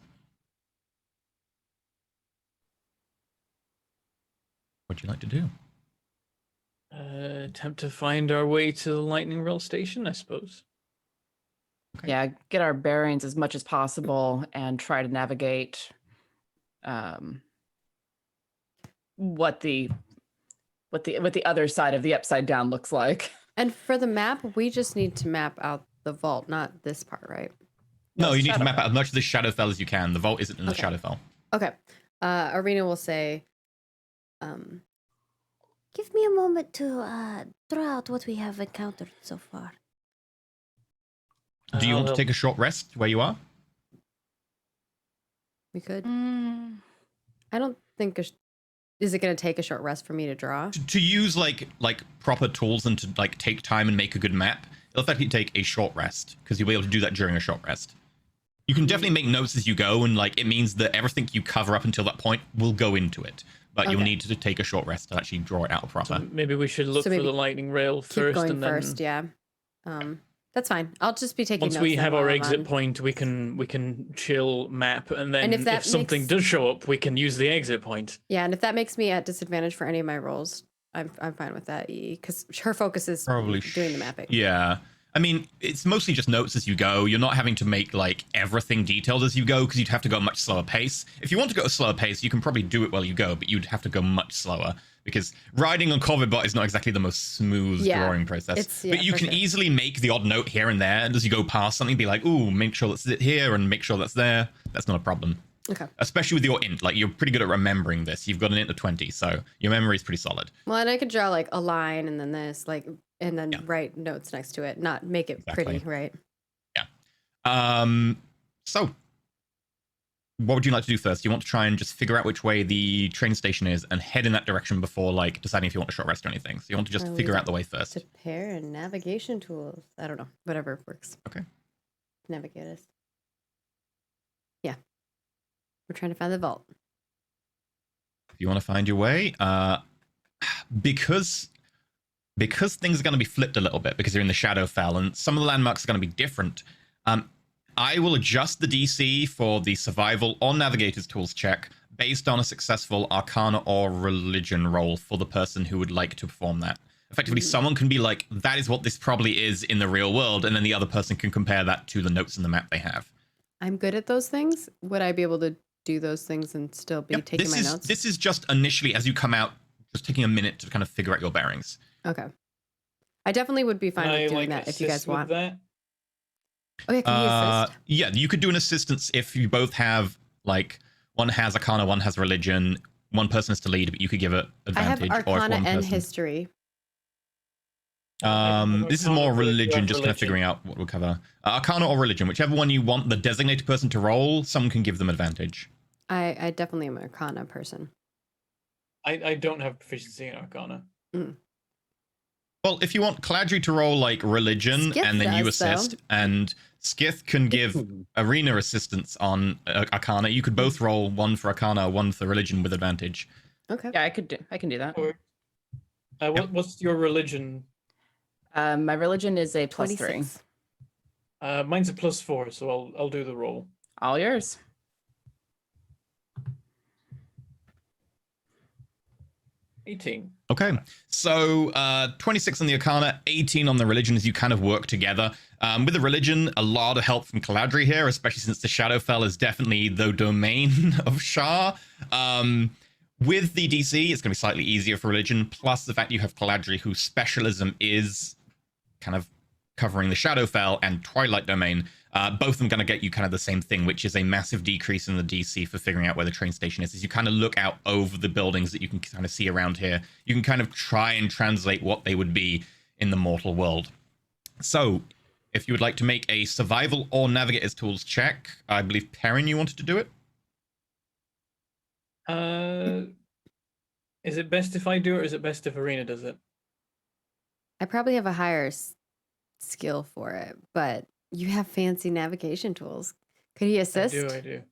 What would you like to do? Attempt to find our way to the Lightning Rail station, I suppose. Okay. Yeah, get our bearings as much as possible and try to navigate what the other side of the upside down looks like. And for the map, we just need to map out the vault, not this part, right? No, you need to map Shadowfell. out as much of the Shadowfell as you can. The vault isn't in the Okay. Shadowfell. Okay. Arena will say, Give me a moment to draw out what we have encountered so far. Do you want to I'll- take a short rest where you are? we could. Mm, I don't think. Is it going to take a short rest for me to draw? To use like proper tools and to like take time and make a good map, it'll effectively take a short rest because you'll be able to do that during a short rest. You can definitely make notes as you go, and like it means that everything you cover up until that point will go into it. But you'll Okay. need to take a short rest to actually draw it out proper. So maybe we should look So for maybe the Lightning Rail Keep first, going and then first, yeah. That's fine. I'll just be taking once notes we then have while our I'm exit on. point, we can chill map, and then if if, that something makes- does show up, we can use the exit point. Yeah, and if that makes me at disadvantage for any of my rolls, I'm fine with that. Because her focus is Probably doing the mapping. Yeah. I mean, it's mostly just notes as you go. You're not having to make like everything detailed as you go because you'd have to go at a much slower pace. If you want to go at a slower pace, you can probably do it while you go, but you'd have to go much slower because riding on Corvidbot is not exactly the most smooth drawing process. But you for can sure. easily make the odd note here and there, and as you go past something, be like, ooh, make sure that's it here and make sure that's there. That's not a problem. Okay. Especially with your int. Like, you're pretty good at remembering this. You've got an int of 20, so your memory is pretty solid. Well, and I could draw like a line and then this, like, and then Yeah. write notes next to it, not make it Exactly. pretty, right? So what would you like to do first? You want to try and just figure out which way the train station is and head in that direction before like deciding if you want a short rest or anything. So you want to just Or figure leave out the way first. To pair and navigation tools. I don't know. Whatever works. Okay. Navigate us. Yeah. We're trying to find the vault. If you want to find your way, because things are going to be flipped a little bit because you're in the Shadowfell and some of the landmarks are going to be different. I will adjust the DC for the survival or navigator's tools check based on a successful Arcana or Religion roll for the person who would like to perform that. Effectively, someone can be like, that is what this probably is in the real world, and then the other person can compare that to the notes in the map they have. I'm good at those things. Would I be able to do those things and still be taking my notes? This is just initially as you come out, just taking a minute to kind of figure out your bearings. Okay. I definitely would be fine with doing that if you guys want. Oh, yeah, can you assist? Yeah, you could do an assistance if you both have, like, one has Arcana, one has Religion. One person is to lead, but you could give it advantage. I have Arcana and History. This is more Religion, just kind of figuring out what we'll cover. Arcana or Religion, whichever one you want the designated person to roll, someone can give them advantage. I definitely am an Arcana person. I don't have proficiency in Arcana. Mm. Well, if you want Caladri to roll, like, Religion, Skith and then you does, assist, though. and Skith can give Arena assistance on Arcana, you could both roll one for Arcana, one for Religion with advantage. Okay. Yeah, I can do that. What's your religion? My religion is a +3. 26. Mine's a +4, so I'll do the roll. All yours. 18. Okay, so 26 on the Arcana, 18 on the Religion as you kind of work together. With the Religion, a lot of help from Caladri here, especially since the Shadowfell is definitely the domain of Shah. With the DC, it's going to be slightly easier for Religion, plus the fact you have Caladri, whose specialism is kind of covering the Shadowfell and Twilight Domain. Both of them going to get you kind of the same thing, which is a massive decrease in the DC for figuring out where the train station is. As you kind of look out over the buildings that you can kind of see around here, you can kind of try and translate what they would be in the mortal world. So, if you would like to make a survival or navigator's tools check, I believe Perrin, you wanted to do it? Is it best if I do it, or is it best if Arena does it? I probably have a higher skill for it, but you have fancy navigation tools. Could he assist? I do.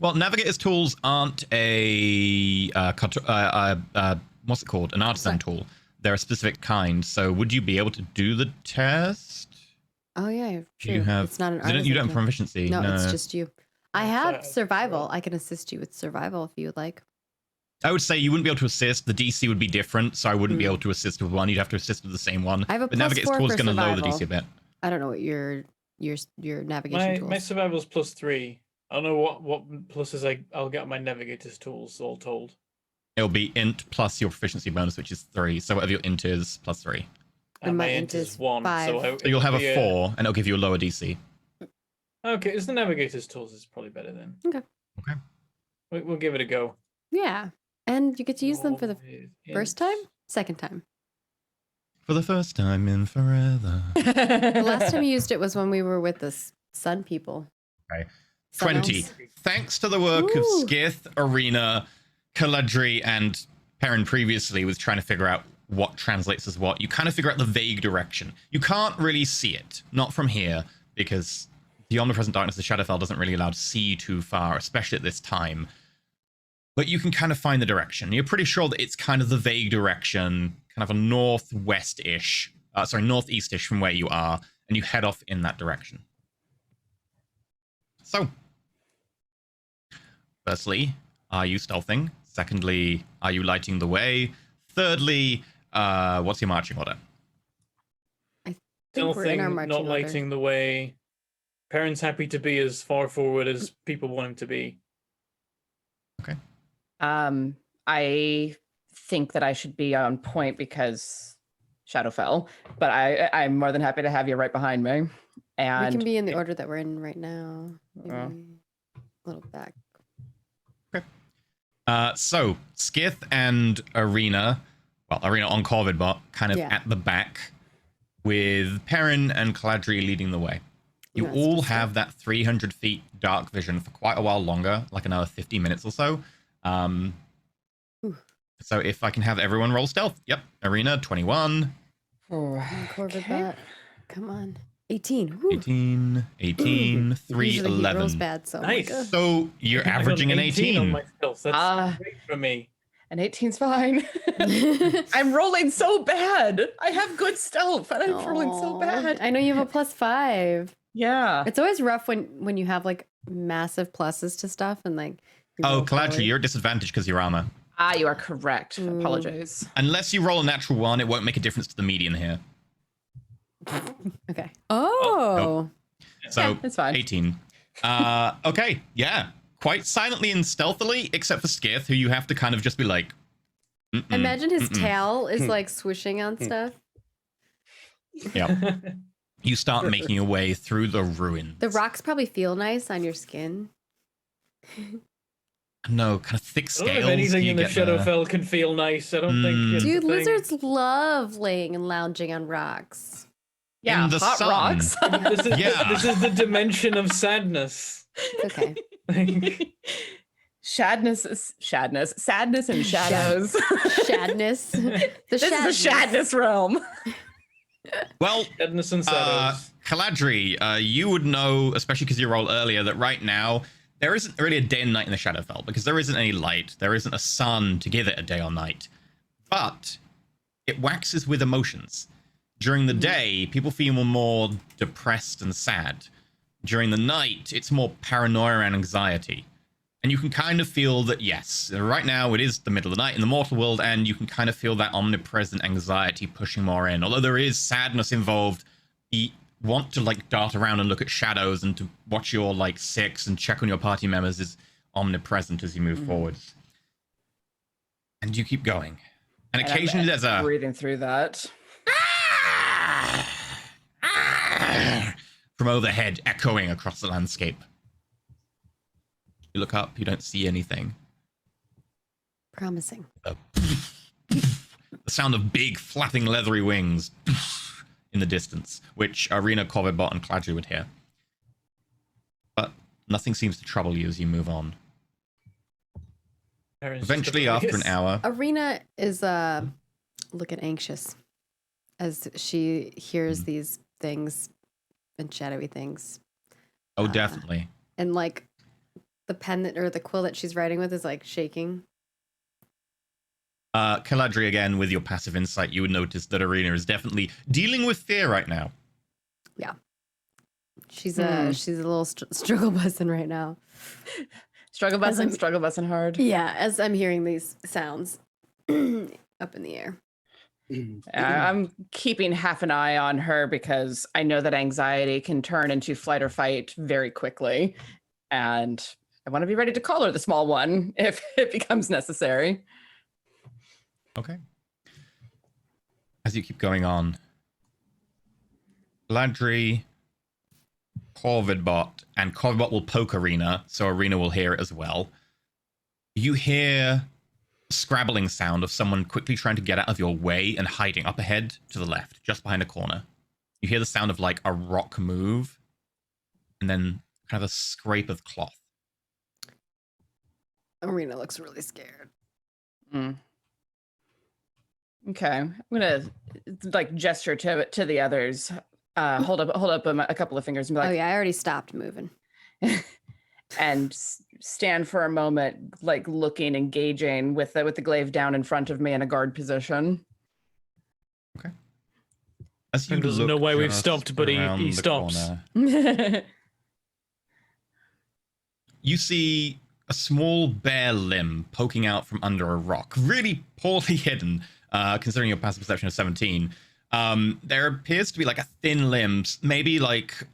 Well, navigator's tools aren't a what's it called? An artisan tool. They're a specific kind. So, would you be able to do the test? Oh yeah, true. You have. It's not an You artisan don't have tool. proficiency. No, it's just you. I have So- survival. I can assist you with survival if you would like. I would say you wouldn't be able to assist. The DC would be different, so I wouldn't be able to assist with one. You'd have to assist with the same one. I have a But navigator's +4 tool is for going to lower the survival. DC a bit. I don't know what your navigation tools. My survival's +3. I don't know what pluses I'll get on my navigator's tools, all told. It'll be int plus your proficiency bonus, which is 3. So whatever your int is, +3. And my my int is 1, 5. so So you'll have a 4, and it'll give you a lower DC. Okay, it's the navigator's tools is probably better then. Okay. Okay. We'll give it a go. Yeah, and you get to use them for the With first int. time, second time. For the first time in forever. The last time you used it was when we were with the Sun people. Okay. Sun 20. elves. Thanks to the work of Ooh. Skith, Arena, Caladri, and Perrin previously with trying to figure out what translates as what, you kind of figure out the vague direction. You can't really see it, not from here, because the omnipresent darkness of Shadowfell doesn't really allow to see too far, especially at this time. But you can kind of find the direction. You're pretty sure that it's kind of the vague direction, kind of a northwest-ish, northeast-ish from where you are, and you head off in that direction. So, firstly, are you stealthing? Secondly, are you lighting the way? Thirdly, what's your marching order? I think we're in our Stealthing, marching not order. lighting the way. Parents happy to be as far forward as people want him to be. Okay. I think that I should be on point because Shadowfell, but I'm more than happy to have you right behind me. We And can be in the order that we're in right now. Maybe Uh. a little back. So, Skith and Arena, well, Arena on Corvidbot, kind of Yeah. at the back, with Perrin and Caladri leading the way. You That's all just have that 300 feet dark vision for quite a while longer, like another 50 minutes or so. Ooh. So if I can have everyone roll stealth. Yep, Arena, 21, Corvid Okay. bot. Come on. 18. Woo. 18, 3, Usually he rolls 11. bad, so I'm Nice. like, So you're I got averaging an on 18. my stealth. That's Ah. great for me. an 18's fine. I'm rolling so bad. I have good stealth, and I'm rolling so Aw. bad. I know you have a +5. Yeah. It's always rough when you have like massive pluses to stuff and like. you Oh, roll Caladri, poorly. you're at disadvantage because you're armor. Ah, you are correct. Ooh. Apologize. Unless you roll a natural 1, it won't make a difference to the median here. Okay. Oh. So Yeah, it's fine. 18. Okay, yeah. quite silently and stealthily, except for Skith, who you have to kind of just be like. Imagine his tail is like swishing on stuff. Yeah. You start making your way through the ruins. The rocks probably feel nice on your skin. No, kind of thick I don't scales. know if anything you in the get Shadowfell can feel nice. I don't think. It's Dude, a thing. lizards love laying and lounging on rocks. Yeah, in the hot sun. rocks. This is the dimension of sadness. It's okay. Sadness and shadows. Shadness. This is the Shadness realm. Well, Sadness and shadows. Caladri, you would know, especially because you rolled earlier, that right now there isn't really a day and night in the Shadowfell because there isn't any light. There isn't a sun to give it a day or night. But it waxes with emotions. During the day, people feel more depressed and sad. During the night, it's more paranoia and anxiety. And you can kind of feel that, yes, right now it is the middle of the night in the mortal world, and you can kind of feel that omnipresent anxiety pushing more in. Although there is sadness involved, you want to like dart around and look at shadows and to watch your like six and check on your party members is omnipresent as you move forward. And you keep going. And occasionally there's a breathing through that. from overhead echoing across the landscape. You look up, you don't see anything. Promising. The sound of big flapping leathery wings in the distance, which Arena, Corvibot, and Cladry would hear. But nothing seems to trouble you as you move on. Eventually, after an hour... Arena is looking anxious as she hears these things and shadowy things. Oh, definitely. And like the pen that, or the quill that she's writing with is like shaking. Caladri, again, with your passive insight, you would notice that Arena is definitely dealing with fear right now. Yeah. She's a little struggle bussing right now. Struggle bussing hard. Yeah, as I'm hearing these sounds up in the air. I'm keeping half an eye on her because I know that anxiety can turn into flight or fight very quickly. And I want to be ready to call her the small one if it becomes necessary. Okay. As you keep going on, Ladry, Corvidbot, and Corvidbot will poke Arena, so Arena will hear it as well. You hear a scrabbling sound of someone quickly trying to get out of your way and hiding up ahead to the left, just behind a corner. You hear the sound of like a rock move, and then kind of a scrape of cloth. Arena looks really scared. Okay, I'm gonna like gesture to the others. Hold up a couple of fingers and be like, "Oh yeah, I already stopped moving." And stand for a moment, like looking, engaging with the glaive down in front of me in a guard position. Okay. As you doesn't know why we've stopped, but he stops. You see a small bare limb poking out from under a rock, really poorly hidden, considering your passive perception of 17. There appears to be like a thin limb, maybe like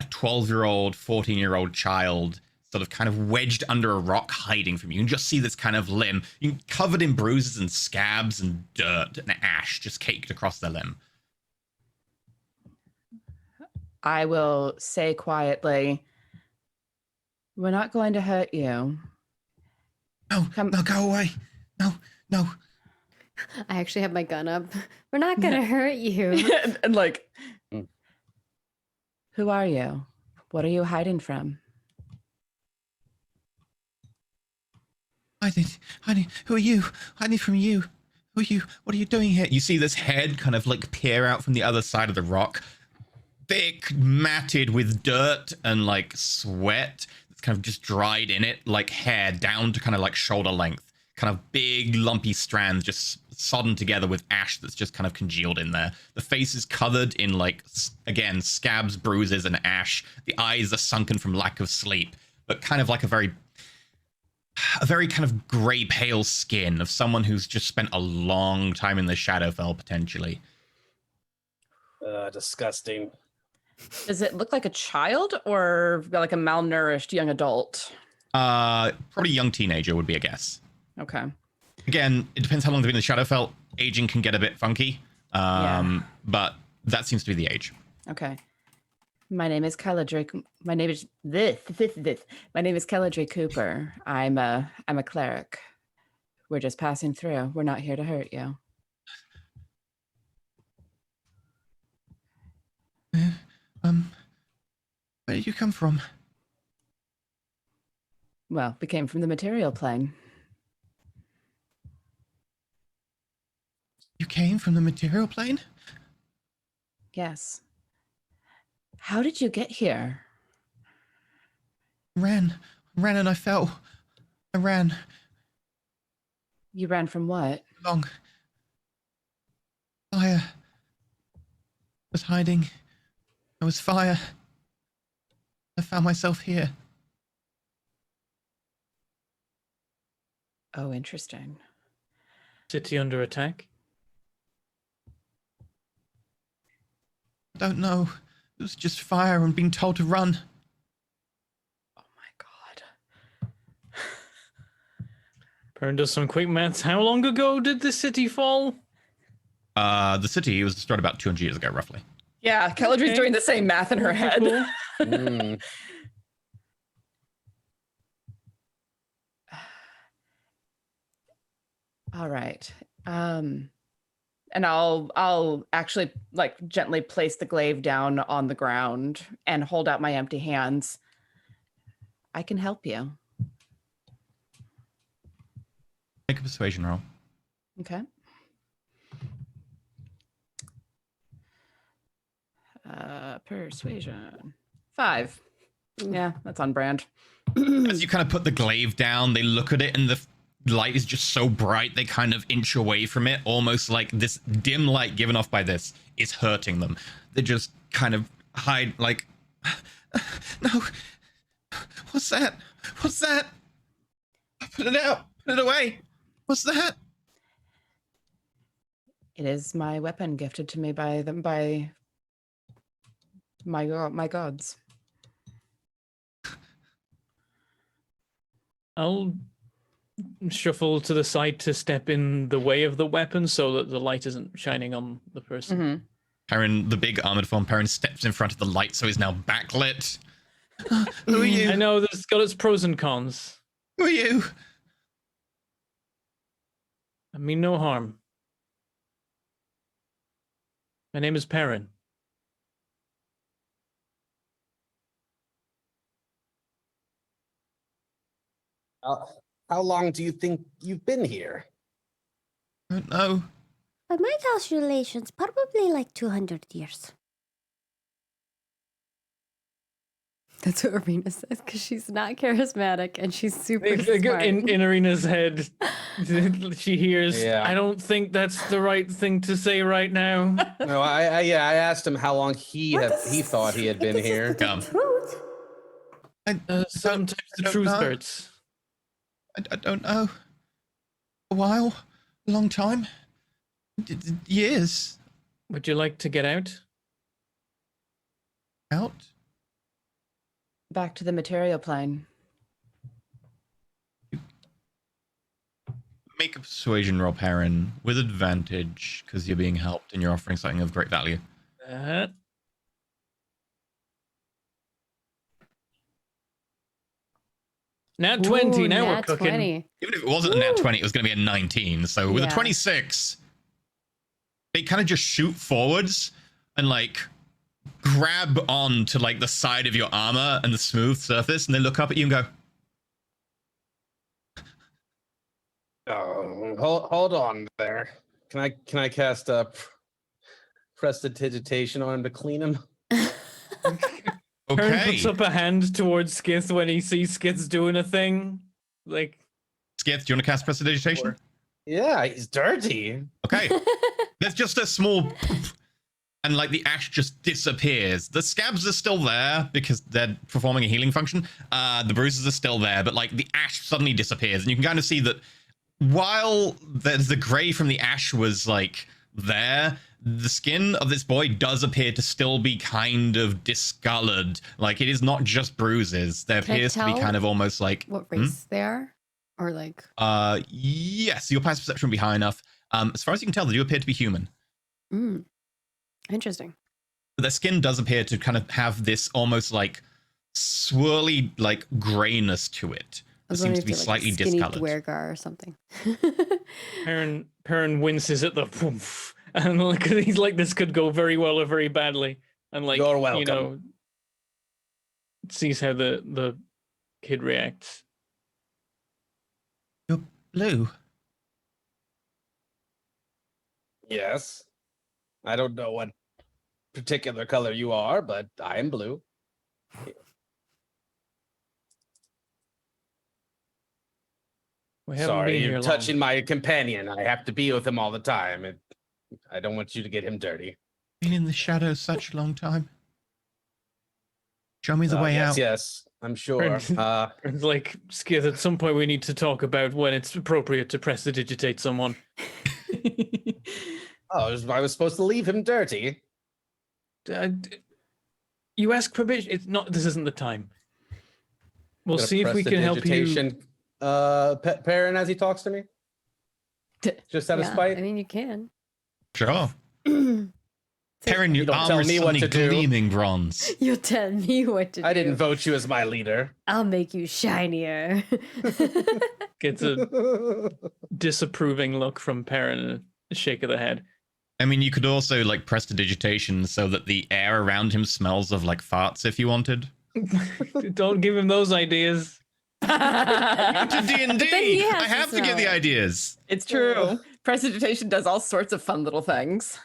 a 12-year-old, 14-year-old child, sort of kind of wedged under a rock, hiding from you. You can just see this kind of limb, covered in bruises and scabs and dirt and ash, just caked across the limb. I will say quietly, "We're not going to hurt you. No, no, go away. No. I actually have my gun up. We're not gonna hurt you. And like, who are you? What are you hiding from? Hiding. Who are you? Hiding from you. Who are you? What are you doing here? You see this head kind of like peer out from the other side of the rock. Thick, matted with dirt and like sweat. It's kind of just dried in it, like hair down to kind of like shoulder length. Kind of big, lumpy strands just sodden together with ash that's just kind of congealed in there. The face is covered in like, again, scabs, bruises, and ash. The eyes are sunken from lack of sleep, but kind of like a very kind of gray, pale skin of someone who's just spent a long time in the Shadowfell, potentially. Disgusting. Does it look like a child or like a malnourished young adult? Probably young teenager would be a guess. Okay. Again, it depends how long they've been in the Shadowfell. Aging can get a bit funky, but that seems to be the age. Okay. My name is Caladre. My name is this. My name is Caladre Cooper. I'm a cleric. We're just passing through. We're not here to hurt you. Where did you come from? Well, we came from the material plane. You came from the material plane? Yes. How did you get here? Ran and I fell. I ran. You ran from what? Long. Fire. I was hiding. There was fire. I found myself here. Oh, interesting. City under attack? I don't know. It was just fire and being told to run. Oh my god. Perrin does some quick maths. How long ago did the city fall? The city was destroyed about 200 years ago, roughly. Yeah, Caladri's doing the same math in her head. Cool. All right. And I'll actually like gently place the glaive down on the ground and hold out my empty hands. I can help you. Make a persuasion roll. Okay. Persuasion. 5. Yeah, that's on brand. As you kind of put the glaive down, they look at it and the light is just so bright they kind of inch away from it, almost like this dim light given off by this is hurting them. They just kind of hide, like, no, what's that? What's that? Put it out, put it away. What's that? It is my weapon gifted to me by my gods. I'll shuffle to the side to step in the way of the weapon so that the light isn't shining on the person. Mm-hmm. Perrin, the big armored form, Perrin steps in front of the light so he's now backlit. Who are you? I know this has got its pros and cons. Who are you? I mean no harm. My name is Perrin. How long do you think you've been here? I don't know. By my calculations, probably like 200 years. That's what Arena says because she's not charismatic and she's super smart. In Arena's head, she hears, Yeah. I don't think that's the right thing to say right now. No, I asked him how long he thought he had been here. Come. Truth? Sometimes the don't truth know. hurts. I don't know. A while? A long time? Years? Would you like to get out? Out? Back to the material plane. Make a persuasion roll, Perrin, with advantage, because you're being helped and you're offering something of great value. Nat 20, Ooh, now we're nat cooking. 20. Even if it wasn't a nat 20, it was going to be a 19. So with a Yeah. 26, they kind of just shoot forwards and like grab on to like the side of your armor and the smooth surface, and they look up at you and go, Oh, hold on there. Can I cast prestidigitation on him to clean him? Perrin okay. puts up a hand towards Skith when he sees Skith's doing a thing. Like, Skith, do you want to cast prestidigitation? Yeah, he's dirty. Okay. There's just a small poof, and like the ash just disappears. The scabs are still there because they're performing a healing function. The bruises are still there, but like the ash suddenly disappears, and you can kind of see that while the gray from the ash was like there, the skin of this boy does appear to still be kind of discolored. Like, it is not just bruises. There Can I appears to be tell kind of almost like... what race they are? Or like... Yes, your passive perception will be high enough. As far as you can tell, they do appear to be human. Interesting. But their skin does appear to kind of have this almost like swirly, like grayness to it. It seems to be slightly discolored. Dwergar or something. Perrin winces at the poof, and like he's like, this could go very well or very badly, and like, You're welcome. you know, sees how the kid reacts. You're blue. Yes. I don't know what particular color you are, but I am blue. We haven't Sorry, been you're here touching long. my companion. I have to be with him all the time, and I don't want you to get him dirty. Been in the shadows such a long time. Show me the way yes, out. Yes, I'm sure. It's like, Skith, at some point we need to talk about when it's appropriate to prestidigitate someone. I was supposed to leave him dirty. You ask permission. It's not. This isn't the time. We'll Gonna see if we can help you. Perrin, as he talks to me, just out of spite. I mean, you can. Sure. Perrin, your don't armor tell is me what suddenly to do. gleaming bronze. You tell me what to do. I didn't vote you as my leader. I'll make you shinier. Gets a disapproving look from Perrin and a shake of the head. I mean, you could also like prestidigitation so that the air around him smells of like farts if you wanted. Don't give him those ideas. To D&D, I have to get the it. ideas. It's true. Prestidigitation does all sorts of fun little things.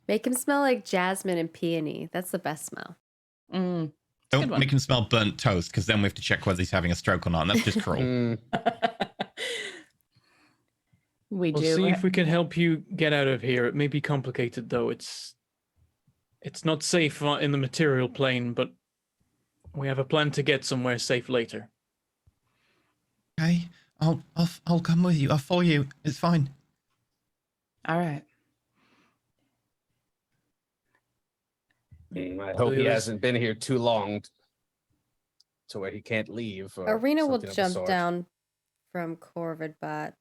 Make him smell like jasmine and peony. That's the best smell. Mm. Don't make him smell burnt toast, because then we have to check whether he's having a stroke or not, and that's just cruel. We'll see if we can help you get out of here. It may be complicated, though. It's not safe in the material plane, but we have a plan to get somewhere safe later. Okay, I'll come with you. I'll follow you. It's fine. All right. I hope he hasn't been here too long to where he can't leave. Or Arena will something of the jump sort. down from Corvidbot.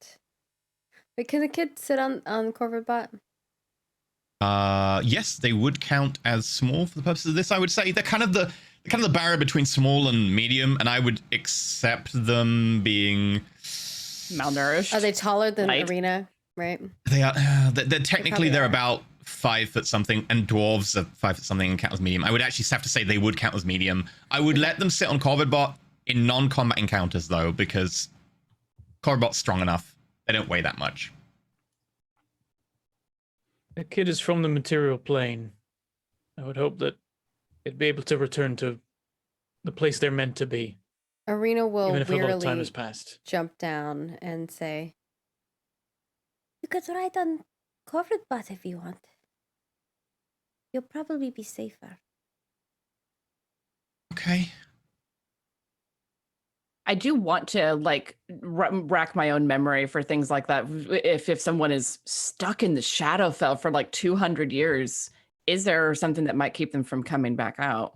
Wait, can the kid sit on Corvidbot? Yes, they would count as small for the purposes of this. I would say they're kind of the barrier between small and medium, and I would accept them being malnourished. Are they taller than Arena? Right. They are. They're technically they're about 5 foot something, and dwarves are 5 foot something and count as medium. I would actually have to say they would count as medium. I would let them sit on Corvidbot in non-combat encounters though, because Corvidbot's strong enough. They don't weigh that much. The kid is from the material plane. I would hope that it'd be able to return to the place they're meant to be. Arena will even if a lot of time wearily has passed. jump down and say, "You could ride on Corvidbot if you want. You'll probably be safer." Okay. I do want to like rack my own memory for things like that. If someone is stuck in the Shadowfell for like 200 years, is there something that might keep them from coming back out?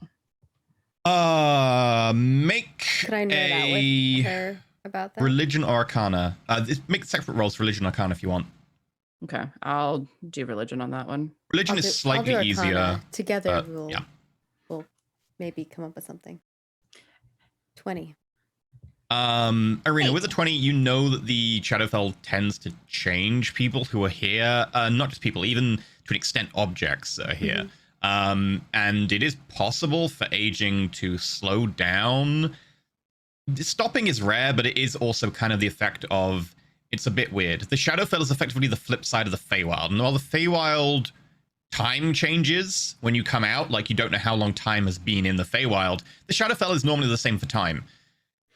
Make Could I nerd out with her about that? Religion or Arcana. Make separate rolls for Religion or Arcana if you want. Okay, I'll do religion on that one. Religion is slightly I'll do easier. Arcana. Together, yeah. we'll maybe come up with something. 20. Arena, with a 20, you know that the Shadowfell tends to change people who are here. Not just people, even to an extent, objects are here. And it is possible for aging to slow down. Stopping is rare, but it is also kind of the effect of, it's a bit weird. The Shadowfell is effectively the flip side of the Feywild. And while the Feywild time changes when you come out, like you don't know how long time has been in the Feywild, the Shadowfell is normally the same for time.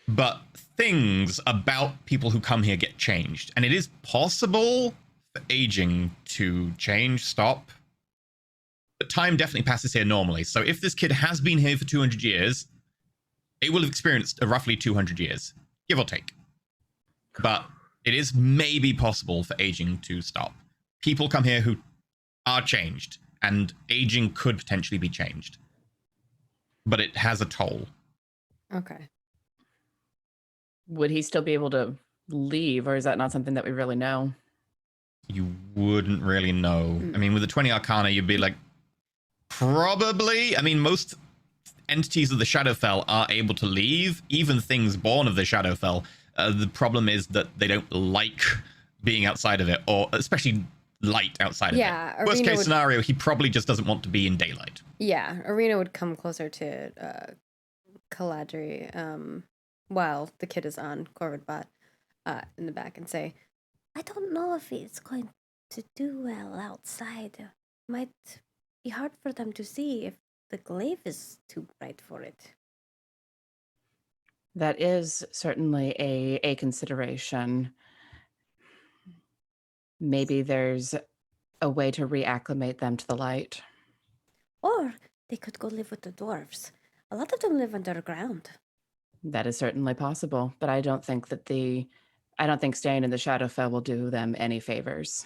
But things about people who come here get changed. And it is possible for aging to change, stop. But time definitely passes here normally. So if this kid has been here for 200 years, it will have experienced roughly 200 years, give or take. But it is maybe possible for aging to stop. People come here who are changed, and aging could potentially be changed. But it has a toll. Okay. Would he still be able to leave, or is that not something that we really know? You wouldn't really know. I mean, with the 20 Arcana, you'd be like, probably. I mean, most entities of the Shadowfell are able to leave, even things born of the Shadowfell. The problem is that they don't like being outside of it, or especially light outside of it. Worst case scenario, he probably just doesn't want to be in daylight. Yeah, Arena would come closer to Caladri while the kid is on Corvidbot in the back and say, I don't know if it's going to do well outside. Might be hard for them to see if the glaive is too bright for it. That is certainly a consideration. Maybe there's a way to reacclimate them to the light. Or they could go live with the dwarves. A lot of them live underground. That is certainly possible, but I don't think staying in the Shadowfell will do them any favors.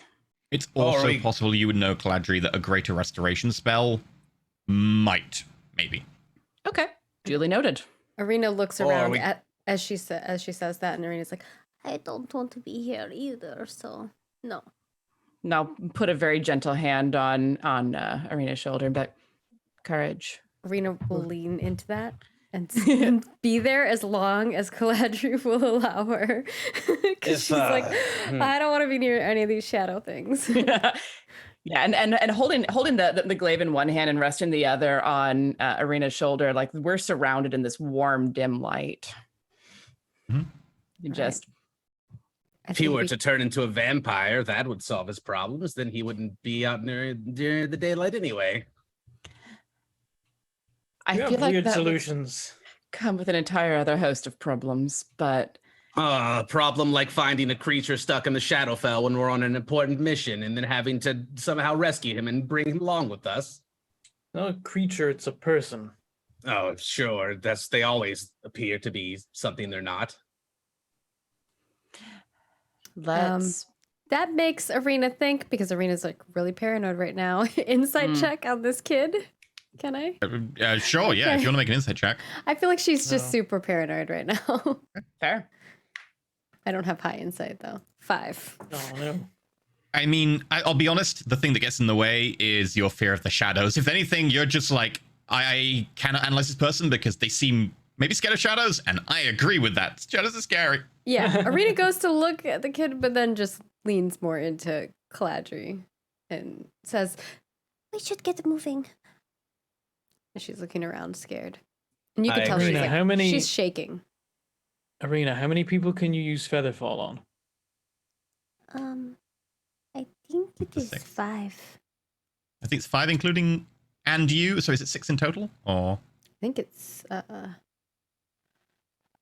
It's also possible you would know, Caladri, that a greater restoration spell might, maybe. Okay, duly noted. Arena looks around as she says that, and Arena's like, I don't want to be here either, so no. Now put a very gentle hand on Arena's shoulder, but courage. Arena will lean into that and be there as long as Caladri will allow her. Because she's like, I don't want to be near any of these shadow things. Yeah, and holding the glaive in one hand and resting the other on Arena's shoulder, like we're surrounded in this warm, dim light. If he were to turn into a vampire, that would solve his problems. Then he wouldn't be out during the daylight anyway. I feel like weird that solutions come with an entire other host of problems, but a problem like finding a creature stuck in the Shadowfell when we're on an important mission and then having to somehow rescue him and bring him along with us. Not a creature, it's a person. Oh, sure. They always appear to be something they're not. That makes Arena think, because Arena's like really paranoid right now. Insight check on this kid. Can I? Sure, yeah. If you want to make an insight check. I feel like she's just super paranoid right now. Fair. I don't have high insight though. 5. Oh no. I mean, I'll be honest, the thing that gets in the way is your fear of the shadows. If anything, you're just like, I cannot analyze this person because they seem maybe scared of shadows, and I agree with that. Shadows are scary. Yeah, Arena goes to look at the kid, but then just leans more into Caladri and says, we should get moving. And she's looking around scared. And you can tell she's she's shaking. Arena, how many people can you use Featherfall on? I think it is 5. I think it's 5 including and you. So is it 6 in total? Or I think it's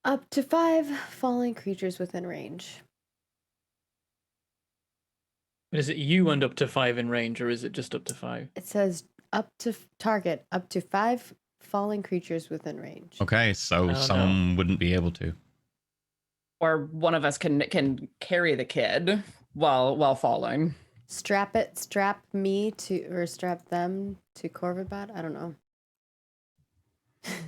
up to 5 falling creatures within range. But is it you and up to 5 in range, or is it just up to 5? It says up to target up to 5 falling creatures within range. Okay, so some wouldn't be able to. Or one of us can carry the kid while falling. Strap me to, or strap them to Corvidbot? I don't know.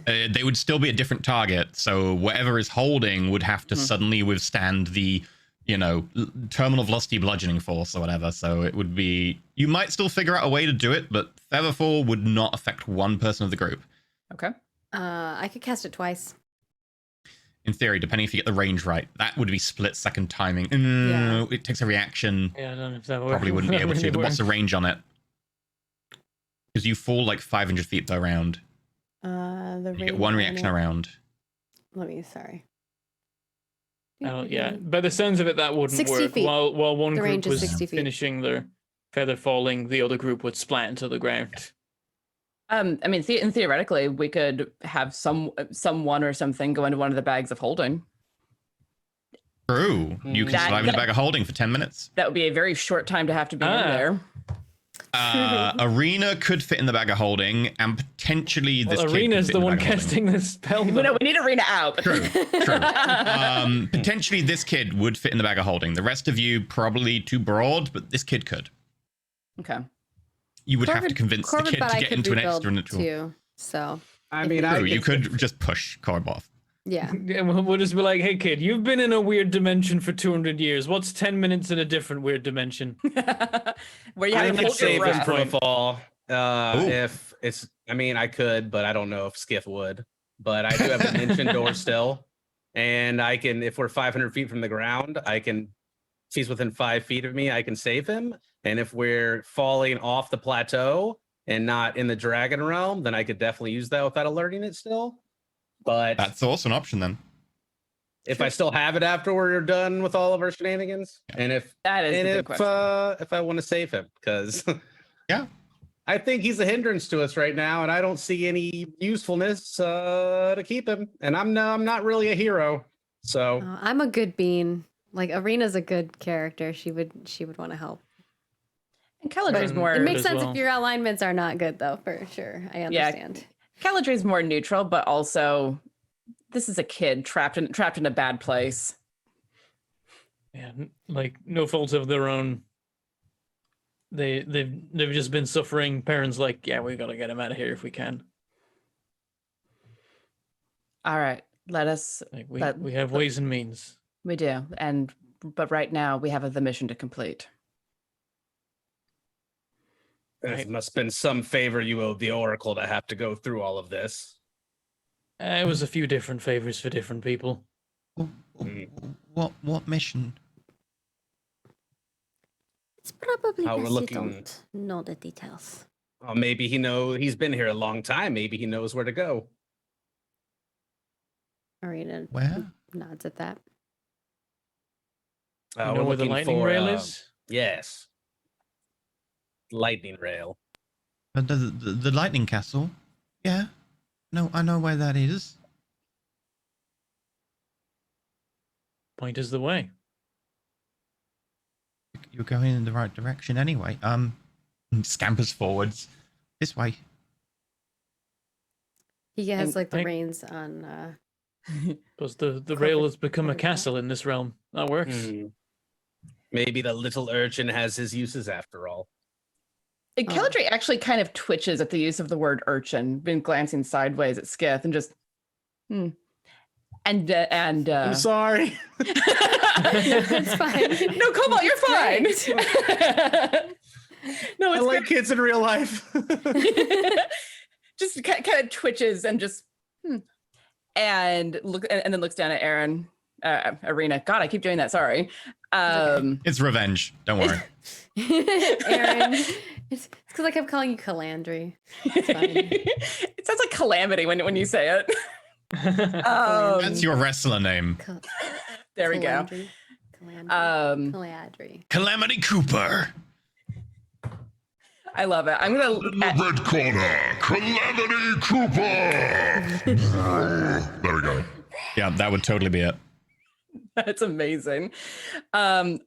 They would still be a different target, so whatever is holding would have to suddenly withstand the, terminal velocity bludgeoning force or whatever. So it would be, you might still figure out a way to do it, but Featherfall would not affect one person of the group. Okay. I could cast it twice. In theory, depending if you get the range right, that would be split-second timing. Yeah. It takes a reaction. Yeah, I don't know if that Probably wouldn't be able to. What's the range on it? Because you fall like 500 feet per round. You get one reaction a round. Sorry. Yeah, by the sounds of it, that wouldn't 60 work. feet. While one The group range is was 60 feet. finishing their feather falling, the other group would splat into the ground. I mean, theoretically, we could have someone or something go into one of the bags of holding. True. You can survive in a bag of holding for 10 minutes. That would be a very short time to have to be in there. Arena could fit in the bag of holding, and potentially this kid Arena's could fit the in one bag of holding. casting this spell. No, we need Arena out. True. Potentially this kid would fit in the bag of holding. The rest of you probably too broad, but this kid could. Okay. you would have to convince the kid but to I get could into an rebuild extra too. So I if mean, you- I True, you could- could just push Corb off. yeah. Yeah, we'll just be like, hey kid, you've been in a weird dimension for 200 years. What's 10 minutes in a different weird dimension? Where you I have to could hold your save him breath. from a fall. Ooh. If it's, I mean, I could, but I don't know if Skiff would. But I do have dimension door still, and I can, if we're 500 feet from the ground, I can. If he's within 5 feet of me, I can save him. And if we're falling off the plateau and not in the dragon realm, then I could definitely use that without alerting it still. But That's also an option then. if I still have it after we're done with all of our shenanigans, and if That is and the big question. if I want to save him, because Yeah. I think he's a hindrance to us right now, and I don't see any usefulness to keep him. And I'm not really a hero, so I'm a good bean. Like Arena's a good character. She would want to help. And Caladri's But more. It makes as sense well. if your alignments are not good, though, for sure. I understand. Caladri's more neutral, but also this is a kid trapped in a bad place. Yeah, like no fault of their own. They've just been suffering. Parents like, yeah, we gotta get him out of here if we can. All right, let us. Like But- we have ways and means. We do, but right now we have the mission to complete. it must have been some favor you owed the Oracle to have to go through all of this. It was a few different favors for different people. What mission? It's probably How we're best you looking- don't know the details. Well, maybe he's been here a long time. Maybe he knows where to go. Arena Where? nods at that. You We're know where the looking lightning for, rail is? Yes. Lightning rail. The lightning castle? Yeah. No, I know where that is. Point is the way. You're going in the right direction anyway. Scampers forwards. This way. He has And like the I- reins on. Because the Covered- rail has become a covered that. castle in this realm. That works. Hmm. Maybe the little urchin has his uses after all. And Caladri actually kind of twitches at the use of the word urchin, been glancing sideways at Skith and just, And I'm sorry. It's fine. No, Cobalt, you're fine. It's No, I it's like kids in real life. just kind of twitches and just, and then looks down at Aaron, Arena. God, I keep doing that. Sorry. It's revenge. Don't worry. Aaron. It's because I kept calling you Calandry. It's fine. It sounds like calamity when you say it. That's your wrestler name. There we go. Calandry. Calandry. Um, Caladry. Calamity Cooper. I love it. I'm gonna. In the red corner, Calamity Cooper! There we go. Yeah, that would totally be it. That's amazing. I'll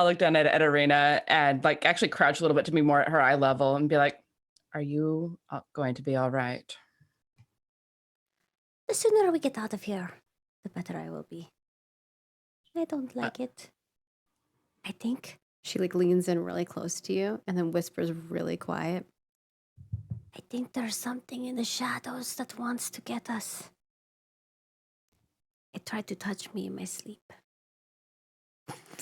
look down at Arena and like actually crouch a little bit to be more at her eye level and be like, "Are you going to be all right?" The sooner we get out of here, the better I will be. I don't like it. I think. She like leans in really close to you and then whispers really quiet. I think there's something in the shadows that wants to get us. It tried to touch me in my sleep.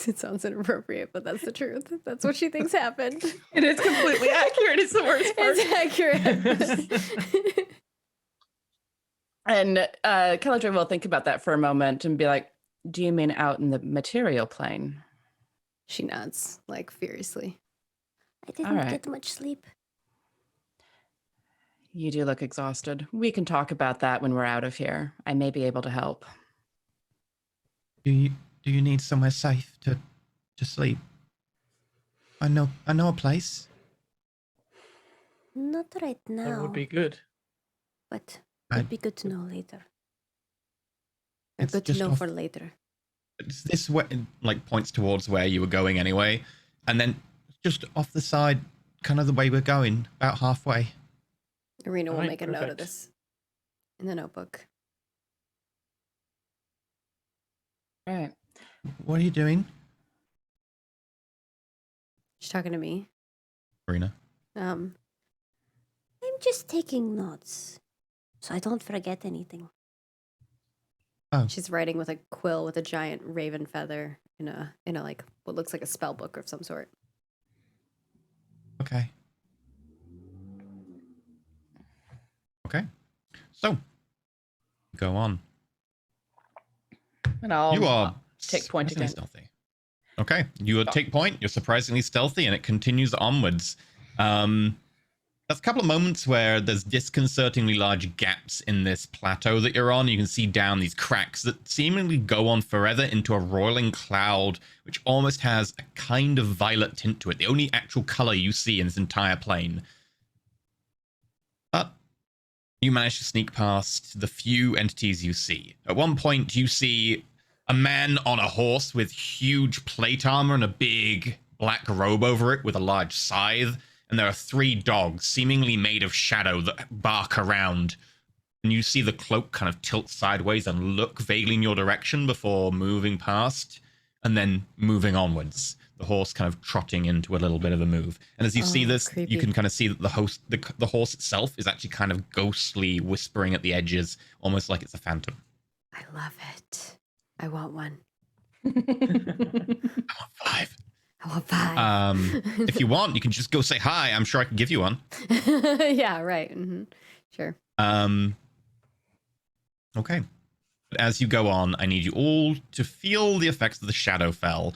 It sounds inappropriate, but that's the truth. That's what she thinks happened. It is completely accurate. It's the worst part. It's accurate. And Caladri will think about that for a moment and be like, "Do you mean out in the material plane?" She nods like furiously. I didn't right. get much sleep. You do look exhausted. We can talk about that when we're out of here. I may be able to help. Do you need somewhere safe to sleep? I know a place. Not right now, That would be good. but I- it'd be good to know later. Or It's good to just know off- for later. It's this way, like points towards where you were going anyway, and then just off the side, kind of the way we're going, about halfway. Arena will Alright, make a note of perfect. this in the notebook. All right. What are you doing, She's talking to me. Rena? just taking notes, so I don't forget anything. Oh. She's writing with a quill with a giant raven feather in a like what looks like a spell book of some sort. Okay. Okay. So, go on. And I'll You are take point surprisingly again. stealthy. Okay, you take point. You're surprisingly stealthy, and it continues onwards. There's a couple of moments where there's disconcertingly large gaps in this plateau that you're on. You can see down these cracks that seemingly go on forever into a roiling cloud, which almost has a kind of violet tint to it. The only actual color you see in this entire plane. But you manage to sneak past the few entities you see. At one point, you see a man on a horse with huge plate armor and a big black robe over it with a large scythe. And there are 3 dogs, seemingly made of shadow, that bark around. And you see the cloak kind of tilt sideways and look vaguely in your direction before moving past, and then moving onwards. The horse kind of trotting into a little bit of a move. And as you see this, creepy. you can kind of see that the horse itself is actually kind of ghostly whispering at the edges, almost like it's a phantom. I love it. I want one. I want 5. I want 5. If you want, you can just go say hi. I'm sure I can give you one. Yeah, right. Sure. Okay. But as you go on, I need you all to feel the effects of the Shadowfell.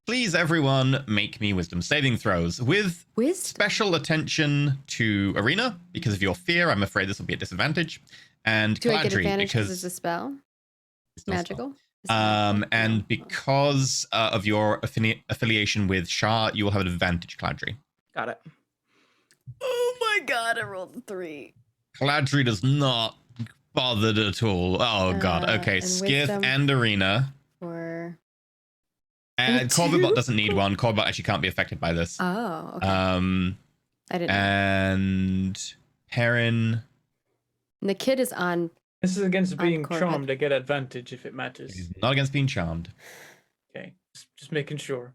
Please, everyone, make me wisdom saving throws with special attention to Arena, because of your fear. I'm afraid this will be a disadvantage. And Do I get Caladri, advantage because because it's a spell? it's still a spell. Magical? And because of your affiliation with Shah, you will have an advantage, Caladri. Got it. Oh my god, I rolled a 3. Caladri does not bothered at all. Oh god. Okay, and Skiff wisdom and Arena. For And Corberbot doesn't need one. Corberbot actually can't be affected by this. oh, okay. I didn't know. And Perrin. And the kid is on. This is against being Corbett. charmed. I get advantage if it matters. He's not against being charmed. Okay, just making sure.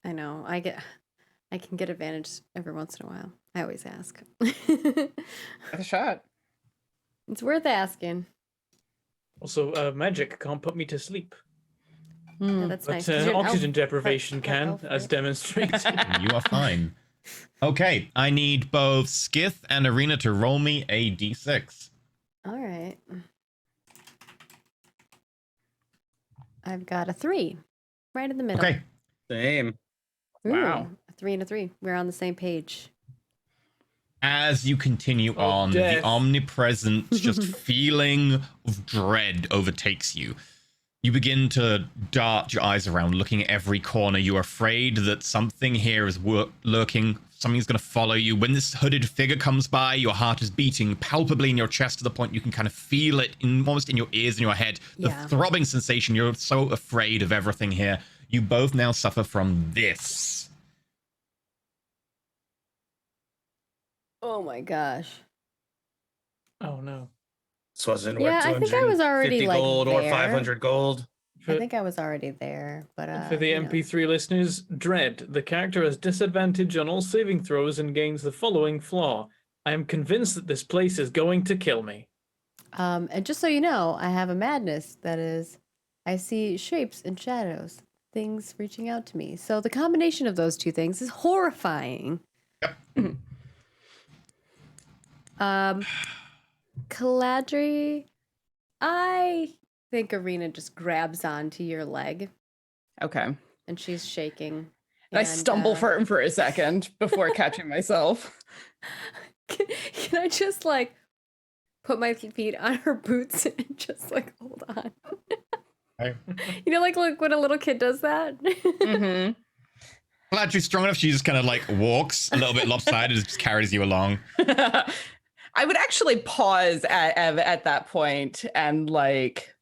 I know. I can get advantage every once in a while. I always ask. Have a shot. It's worth asking. Also, magic can't put me to sleep. Yeah, that's But nice. 'cause you're an oxygen elf- deprivation part can, elf, as right? demonstrated. You are fine. Okay, I need both Skith and Arena to roll me a d6. All right. I've got a 3, right in the middle. Okay. Same. Ooh, Wow. a 3 and a 3. We're on the same page. As you continue Oh, on, death. the omnipresent just feeling of dread overtakes you. You begin to dart your eyes around, looking at every corner. You're afraid that something here is lurking. Something's going to follow you. When this hooded figure comes by, your heart is beating palpably in your chest to the point you can kind of feel it almost in your ears and your head. The Yeah. throbbing sensation. You're so afraid of everything here. You both now suffer from this. Oh my gosh. Oh no. This wasn't Yeah, worth I think I was already, 250 like, gold or there. 500 gold. I think I was already there, but For the you know. MP3 listeners, Dread. The character has disadvantage on all saving throws and gains the following flaw. I am convinced that this place is going to kill me. And just so you know, I have a madness that is, I see shapes and shadows, things reaching out to me. So the combination of those two things is horrifying. Caladri, I think Arena just grabs onto your leg Okay. and she's shaking. And I stumble for a second before catching myself. Can I just like put my feet on her boots and just like hold on? Right. You know, like when a little kid does that. Mm-hmm. Glad you're strong enough. She just kind of like walks a little bit lopsided, just carries you along. I would actually pause at that point and like,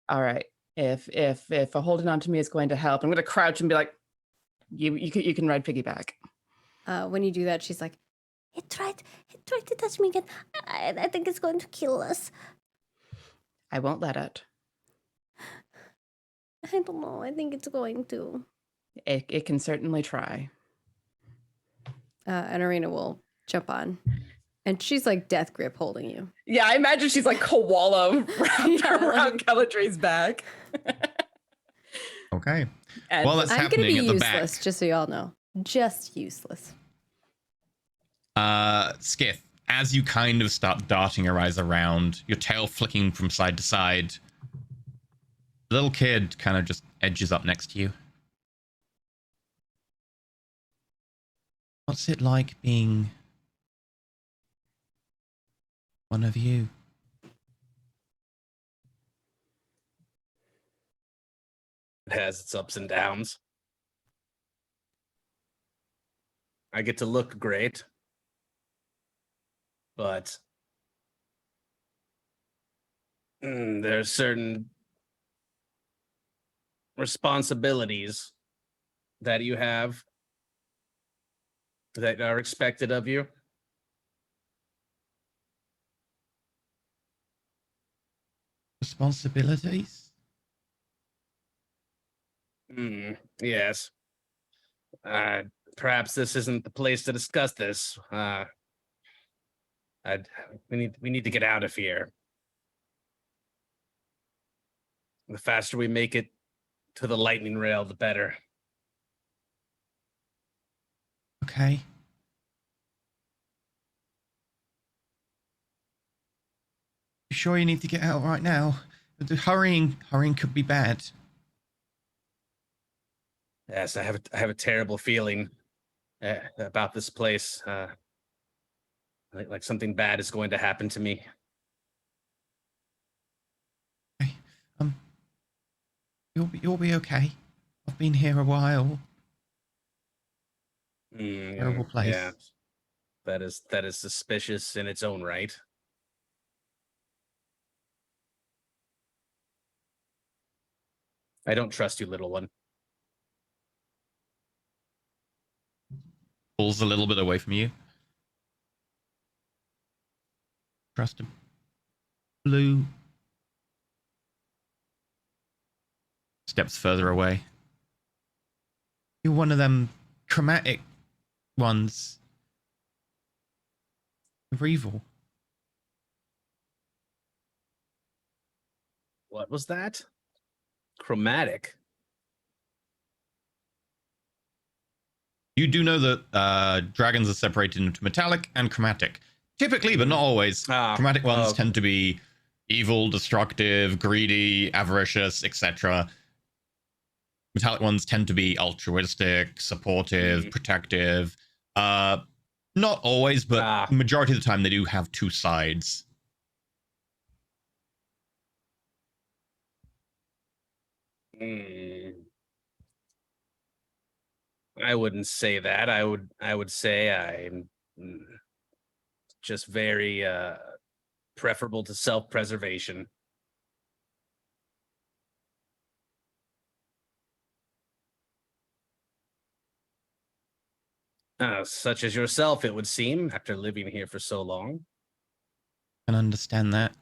all right, if holding on to me is going to help, I'm going to crouch and be like, you can ride piggyback. When you do that, she's like, It tried to touch me again. I think it's going to kill us. I won't let it. I don't know. I think it's going to. It can certainly try. and Arena will jump on. And she's like death grip holding you. Yeah, I imagine she's like koala wrapped around Caladri's back. Okay. And Well, that's I'm gonna be happening at the useless, back. just so y'all know. Just useless. Skith, as you kind of start darting your eyes around, your tail flicking from side to side, the little kid kind of just edges up next to you. What's it like being one of you? It has its ups and downs. I get to look great, but there's certain responsibilities that you have that are expected of you. Responsibilities? Yes. Perhaps this isn't the place to discuss this. We need to get out of here. The faster we make it to the lightning rail, the better. Okay. You sure you need to get out right now? Hurrying could be bad. Yes, I have a terrible feeling about this place. Like something bad is going to happen to me. Okay. You'll be okay. I've been here a while. Terrible place. Yeah, that is suspicious in its own right. I don't trust you, little one. Pulls a little bit away from you. Trust him. Blue steps further away. You're one of them chromatic ones. You're evil. What was that? Chromatic. You do know that dragons are separated into metallic and chromatic. Typically, but not always. Chromatic ones tend to be evil, destructive, greedy, avaricious, etc. Metallic ones tend to be altruistic, supportive, protective. Not always, but majority of the time they do have two sides. I wouldn't say that. I would say I'm just very preferable to self-preservation. Such as yourself, it would seem, after living here for so long. I can understand that.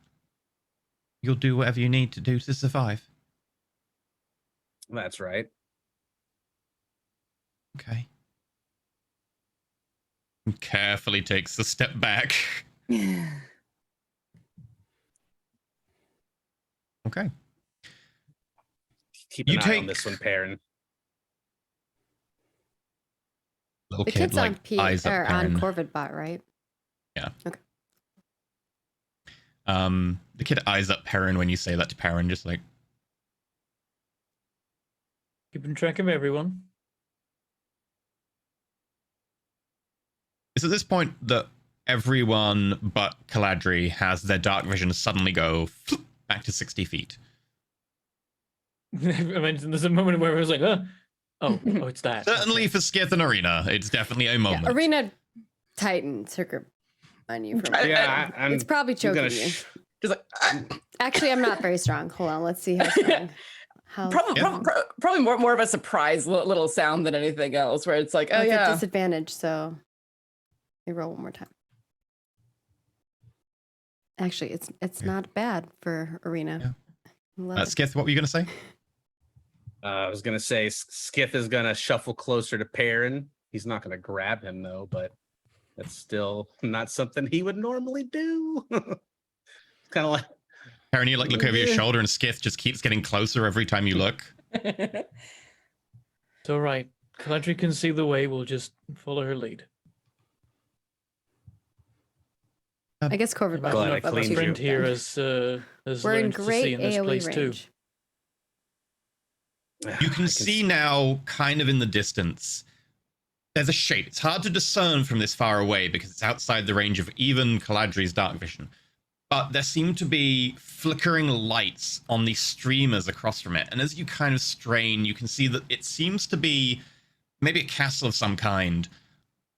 You'll do whatever you need to do to survive. That's right. Okay. And carefully takes a step back. Okay. Keep an eye on this one, Perrin. Little The kid, kid's like, on eyes up Perrin. Corvid bot, right? Yeah. Okay. The kid eyes up Perrin when you say that to Perrin, just like, keeping track of everyone. it's at this point that everyone but Caladri has their dark vision suddenly go back to 60 feet. I mentioned there's a moment where I was like, oh, it's that. Certainly for Skith and Arena, it's definitely a moment. Yeah, Arena tightens her grip on you. From Yeah, it's probably choking you. Just like, Actually, I'm not very strong. Hold on, let's see how strong. Probably more of a surprise little sound than anything else, where it's like, oh it's yeah, a disadvantage. So, you roll one more time. Actually, it's not bad for Arena. Yeah. Skith, what were you going to say? I was going to say Skith is going to shuffle closer to Perrin. He's not going to grab him, though, but That's still not something he would normally do. Kind of like Karen, you like look over your shoulder and Skith just keeps getting closer every time you look. It's all right. Caladri can see the way. We'll just follow her lead. I guess Corvid Imagine Glad I our cleaned friend you. here has We're in learned to see great in this AoE place too. range. You can see now, kind of in the distance, there's a shape. It's hard to discern from this far away because it's outside the range of even Caladri's dark vision. But there seem to be flickering lights on these streamers across from it. And as you kind of strain, you can see that it seems to be maybe a castle of some kind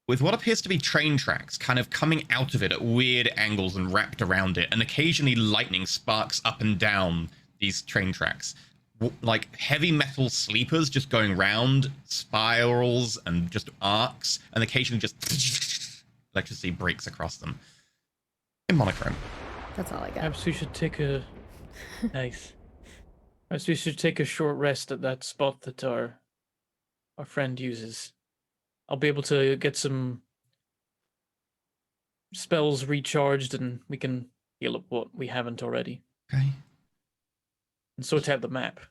with what appears to be train tracks kind of coming out of it at weird angles and wrapped around it. And occasionally lightning sparks up and down these train tracks. Like heavy metal sleepers just going round, spirals and just arcs, and occasionally just electricity breaks across them. In monochrome. That's all I got. Perhaps we should take a nice. Perhaps we should take a short rest at that spot that our friend uses. I'll be able to get some spells recharged, and we can heal up what we haven't already. Okay. And sort out the map.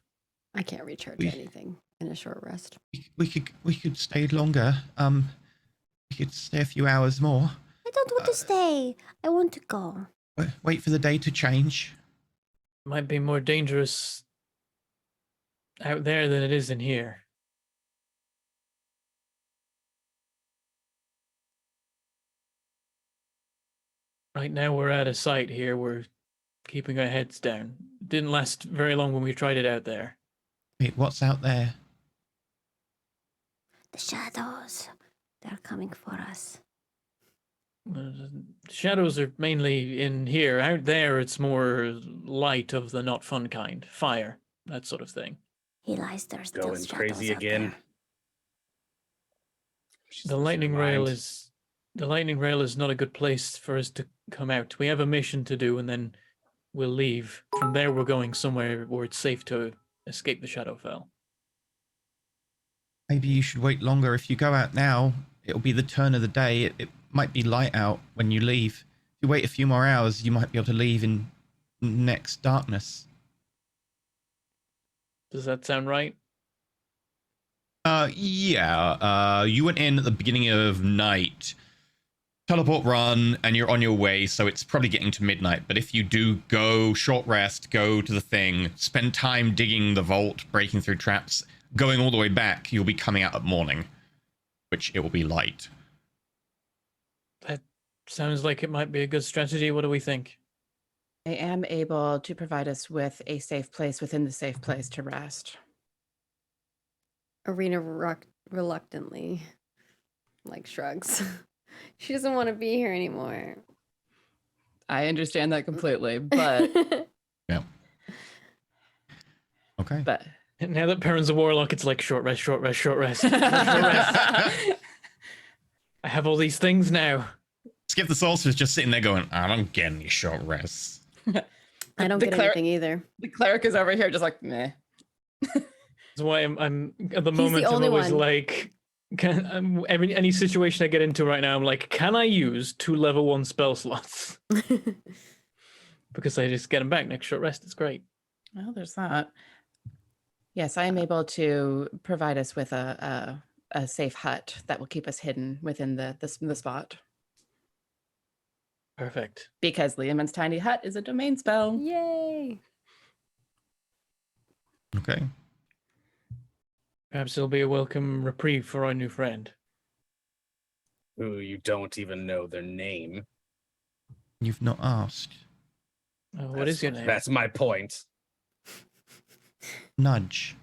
I can't recharge anything in a short rest. We could stay longer. We could stay a few hours more. I don't want to stay. I want to go. Wait for the day to change. Might be more dangerous out there than it is in here. Right now we're out of sight here. We're keeping our heads down. Didn't last very long when we tried it out there. Wait, what's out there? The shadows. They're coming for us. Shadows are mainly in here. Out there, it's more light of the not fun kind. Fire, that sort of thing. He lies there still. Going crazy again. The lightning rail is not a good place for us to come out. We have a mission to do, and then we'll leave. From there, we're going somewhere where it's safe to escape the Shadowfell. Maybe you should wait longer. If you go out now, it'll be the turn of the day. It might be light out when you leave. If you wait a few more hours, you might be able to leave in next darkness. Does that sound right? Yeah. You went in at the beginning of night. Teleport run, and you're on your way, so it's probably getting to midnight. But if you do go short rest, go to the thing, spend time digging the vault, breaking through traps, going all the way back, you'll be coming out at morning, which it will be light. That sounds like it might be a good strategy. What do we think? I am able to provide us with a safe place within the safe place to rest. Arena reluctantly, shrugs. She doesn't want to be here anymore. I understand that completely, but Yeah. Okay. but Now that Perrin's a warlock, it's like short rest, short rest, short rest, short rest. I have all these things now. Skip the sorcerer's just sitting there going, I don't get any short rests. I don't The get cleric- anything either. the cleric is over here just like, meh. That's why I'm at the He's the moment. I'm only always one. like, any situation I get into right now, I'm like, can I use 2 level 1 spell slots? Because I just get them back next short rest. It's great. Well, there's that. Yes, I am able to provide us with a safe hut that will keep us hidden within the spot. Perfect. Because Liamon's tiny hut is a domain spell. Yay! Okay. Perhaps it'll be a welcome reprieve for our new friend. Who you don't even know their name. You've not asked. What is your name? That's my point. Nudge.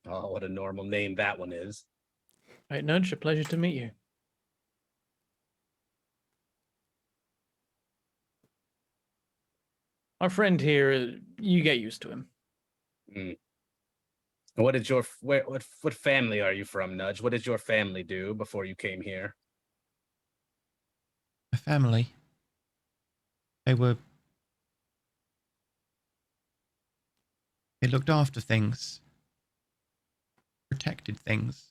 Oh, what a normal name that one is. Right, Nudge, a pleasure to meet you. Our friend here, you get used to him. Mm. What did your what family are you from, Nudge? What did your family do before you came here? My family. They looked after things. Protected things.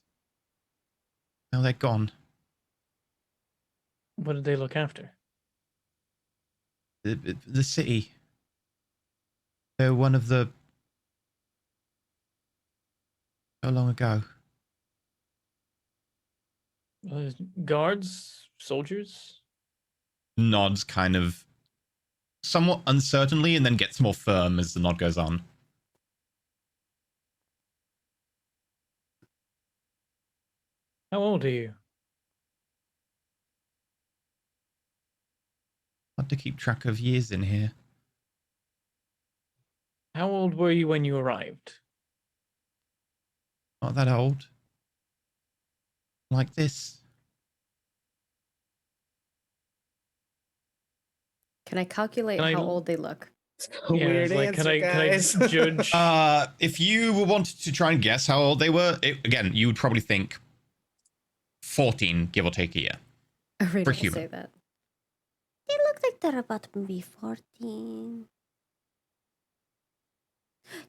Now they're gone. What did they look after? The city. They're one of the... How long ago? Guards? Soldiers? Nods kind of somewhat uncertainly and then gets more firm as the nod goes on. How old are you? Hard to keep track of years in here. How old were you when you arrived? Not that old. Like this. Can I calculate Can I how l- old they look? Weird answer, can I guys. judge? If you wanted to try and guess how old they were, again, you would probably think 14, give or take a year. Arena For will human. say that. They look like they're about maybe 14.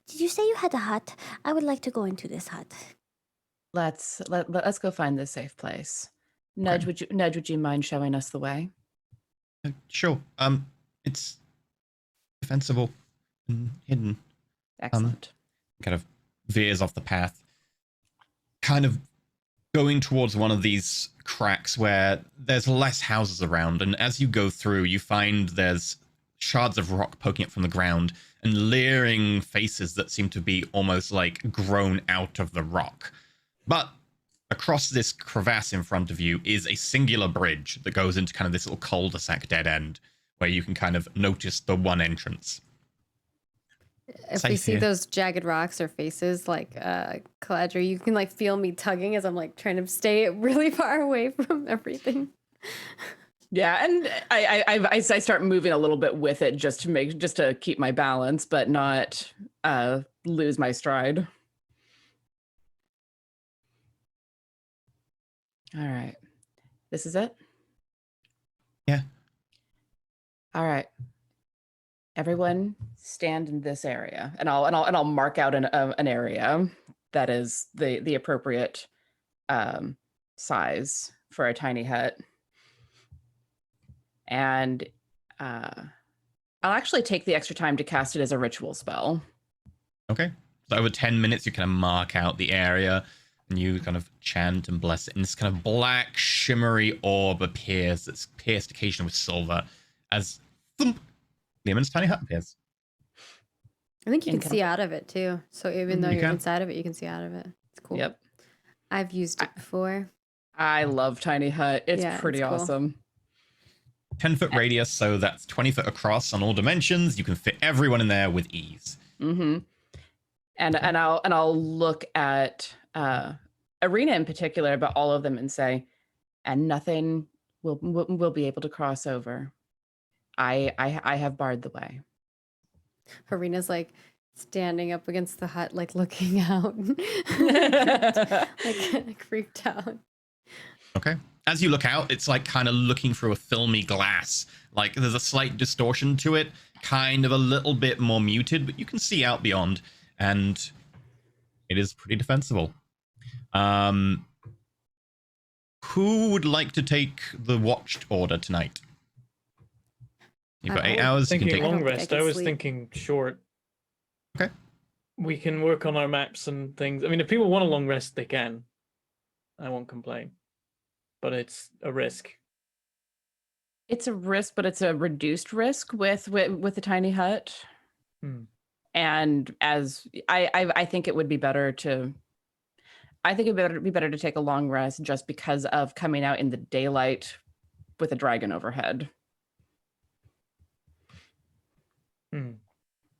Did you say you had a hut? I would like to go into this hut. Let's go find this safe place. Nudge, would you mind showing us the way? Sure. It's defensible and hidden. Excellent. Kind of veers off the path. Kind of going towards one of these cracks where there's less houses around, and as you go through, you find there's shards of rock poking up from the ground and leering faces that seem to be almost like grown out of the rock. But across this crevasse in front of you is a singular bridge that goes into kind of this little cul-de-sac dead end where you can kind of notice the one entrance. If Safe we see here. those jagged rocks or faces, like Caladra, you can like feel me tugging as I'm like trying to stay really far away from everything. Yeah, and I start moving a little bit with it just to keep my balance, but not lose my stride. All right, this is it. Yeah. All right, everyone, stand in this area, and I'll mark out an area that is the appropriate size for a tiny hut. And I'll actually take the extra time to cast it as a ritual spell. Okay. So over 10 minutes, you kind of mark out the area and you kind of chant and bless it. And this kind of black, shimmery orb appears that's pierced occasionally with silver as thump, Lemon's tiny hut appears. I think you can see out of it too. So even though You you're can? inside of it, you can see out of it. It's cool. Yep. I've used it before. I love tiny hut. It's Yeah, pretty it's cool. awesome. 10-foot radius, so that's 20 foot across on all dimensions. You can fit everyone in there with ease. Mm-hmm. And I'll look at Arena in particular, but all of them, and say, and nothing will be able to cross over. I have barred the way. Arena's like standing up against the hut, like looking out, like freaked out. Okay. As you look out, it's like kind of looking through a filmy glass. Like there's a slight distortion to it, kind of a little bit more muted, but you can see out beyond, and it is pretty defensible. Who would like to take the watched order tonight? You've got 8 hours. You can Thinking take. long I don't think I rest. can I was sleep. thinking short. Okay. We can work on our maps and things. I mean, if people want a long rest, they can. I won't complain. But it's a risk. It's a risk, but it's a reduced risk with the tiny hut. And as I think it would be better to. I think it would be better to take a long rest just because of coming out in the daylight with a dragon overhead.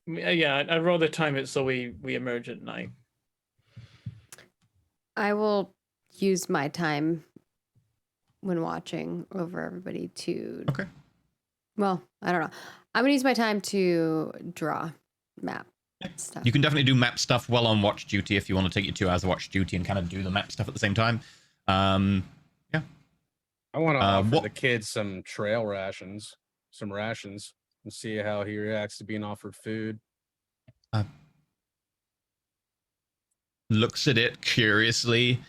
Yeah, I'd rather time it so we emerge at night. I will use my time when watching over everybody to. Okay. Well, I don't know. I'm gonna use my time to draw map stuff. You can definitely do map stuff while on watch duty if you want to take your 2 hours of watch duty and kind of do the map stuff at the same time. Yeah. I want to offer what- the kid some rations, and see how he reacts to being offered food. Looks at it curiously,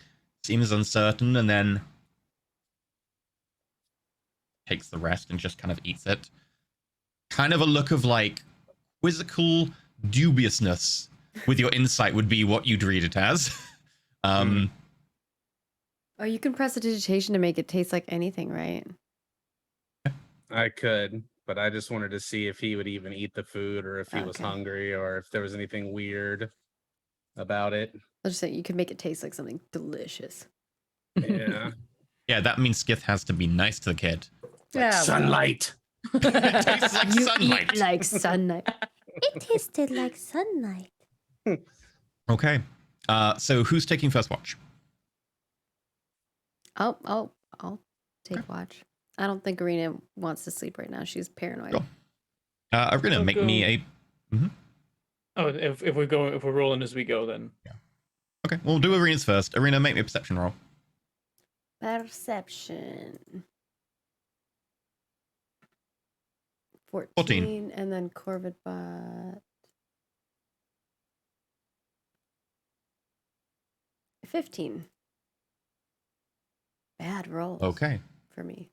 seems uncertain, and then takes the rest and just kind of eats it. Kind of a look of like quizzical dubiousness with your insight would be what you'd read it as. Oh, you can press a digitation to make it taste like anything, right? I could, but I just wanted to see if he would even eat the food or if he was Okay. hungry or if there was anything weird about it. I'll just say you can make it taste like something delicious. Yeah. Yeah, that means Skith has to be nice to the kid. Yeah, well. Sunlight. It tastes like You sunlight. eat like sunlight. It tasted like sunlight. Okay. So who's taking first watch? I'll take watch. I don't think Arena wants to sleep right now. She's paranoid. Cool. Arena, I'll make go. me a. Oh, if we're rolling as we go, then Okay, we'll do Arena's first. Arena, make me a perception roll. Perception. 14. 14. And then Corvid bot. 15. Bad roll Okay. for me.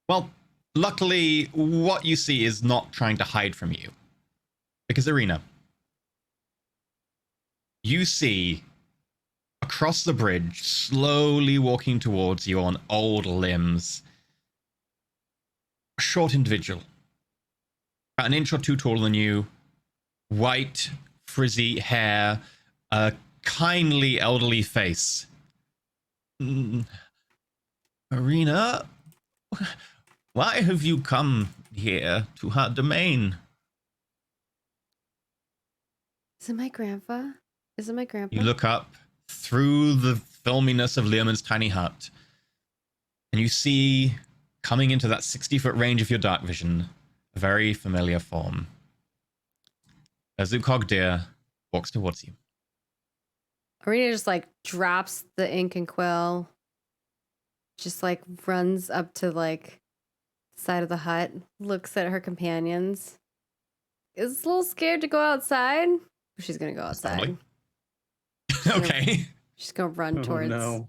Well, luckily, what you see is not trying to hide from you. Because, Arena, you see across the bridge, slowly walking towards you on old limbs, a short individual, about an inch or two taller than you, white, frizzy hair, a kindly elderly face. Arena, why have you come here to her domain? Is it my grandpa? Is it my grandpa? You look up through the filminess of Learman's tiny hut, and you see, coming into that 60-foot range of your dark vision, a very familiar form. Azukog Deer walks towards you. Arena just like drops the ink and quill, just like runs up to like side of the hut, looks at her companions, is a little scared to go outside. She's gonna go outside. Okay. She's gonna run towards. No.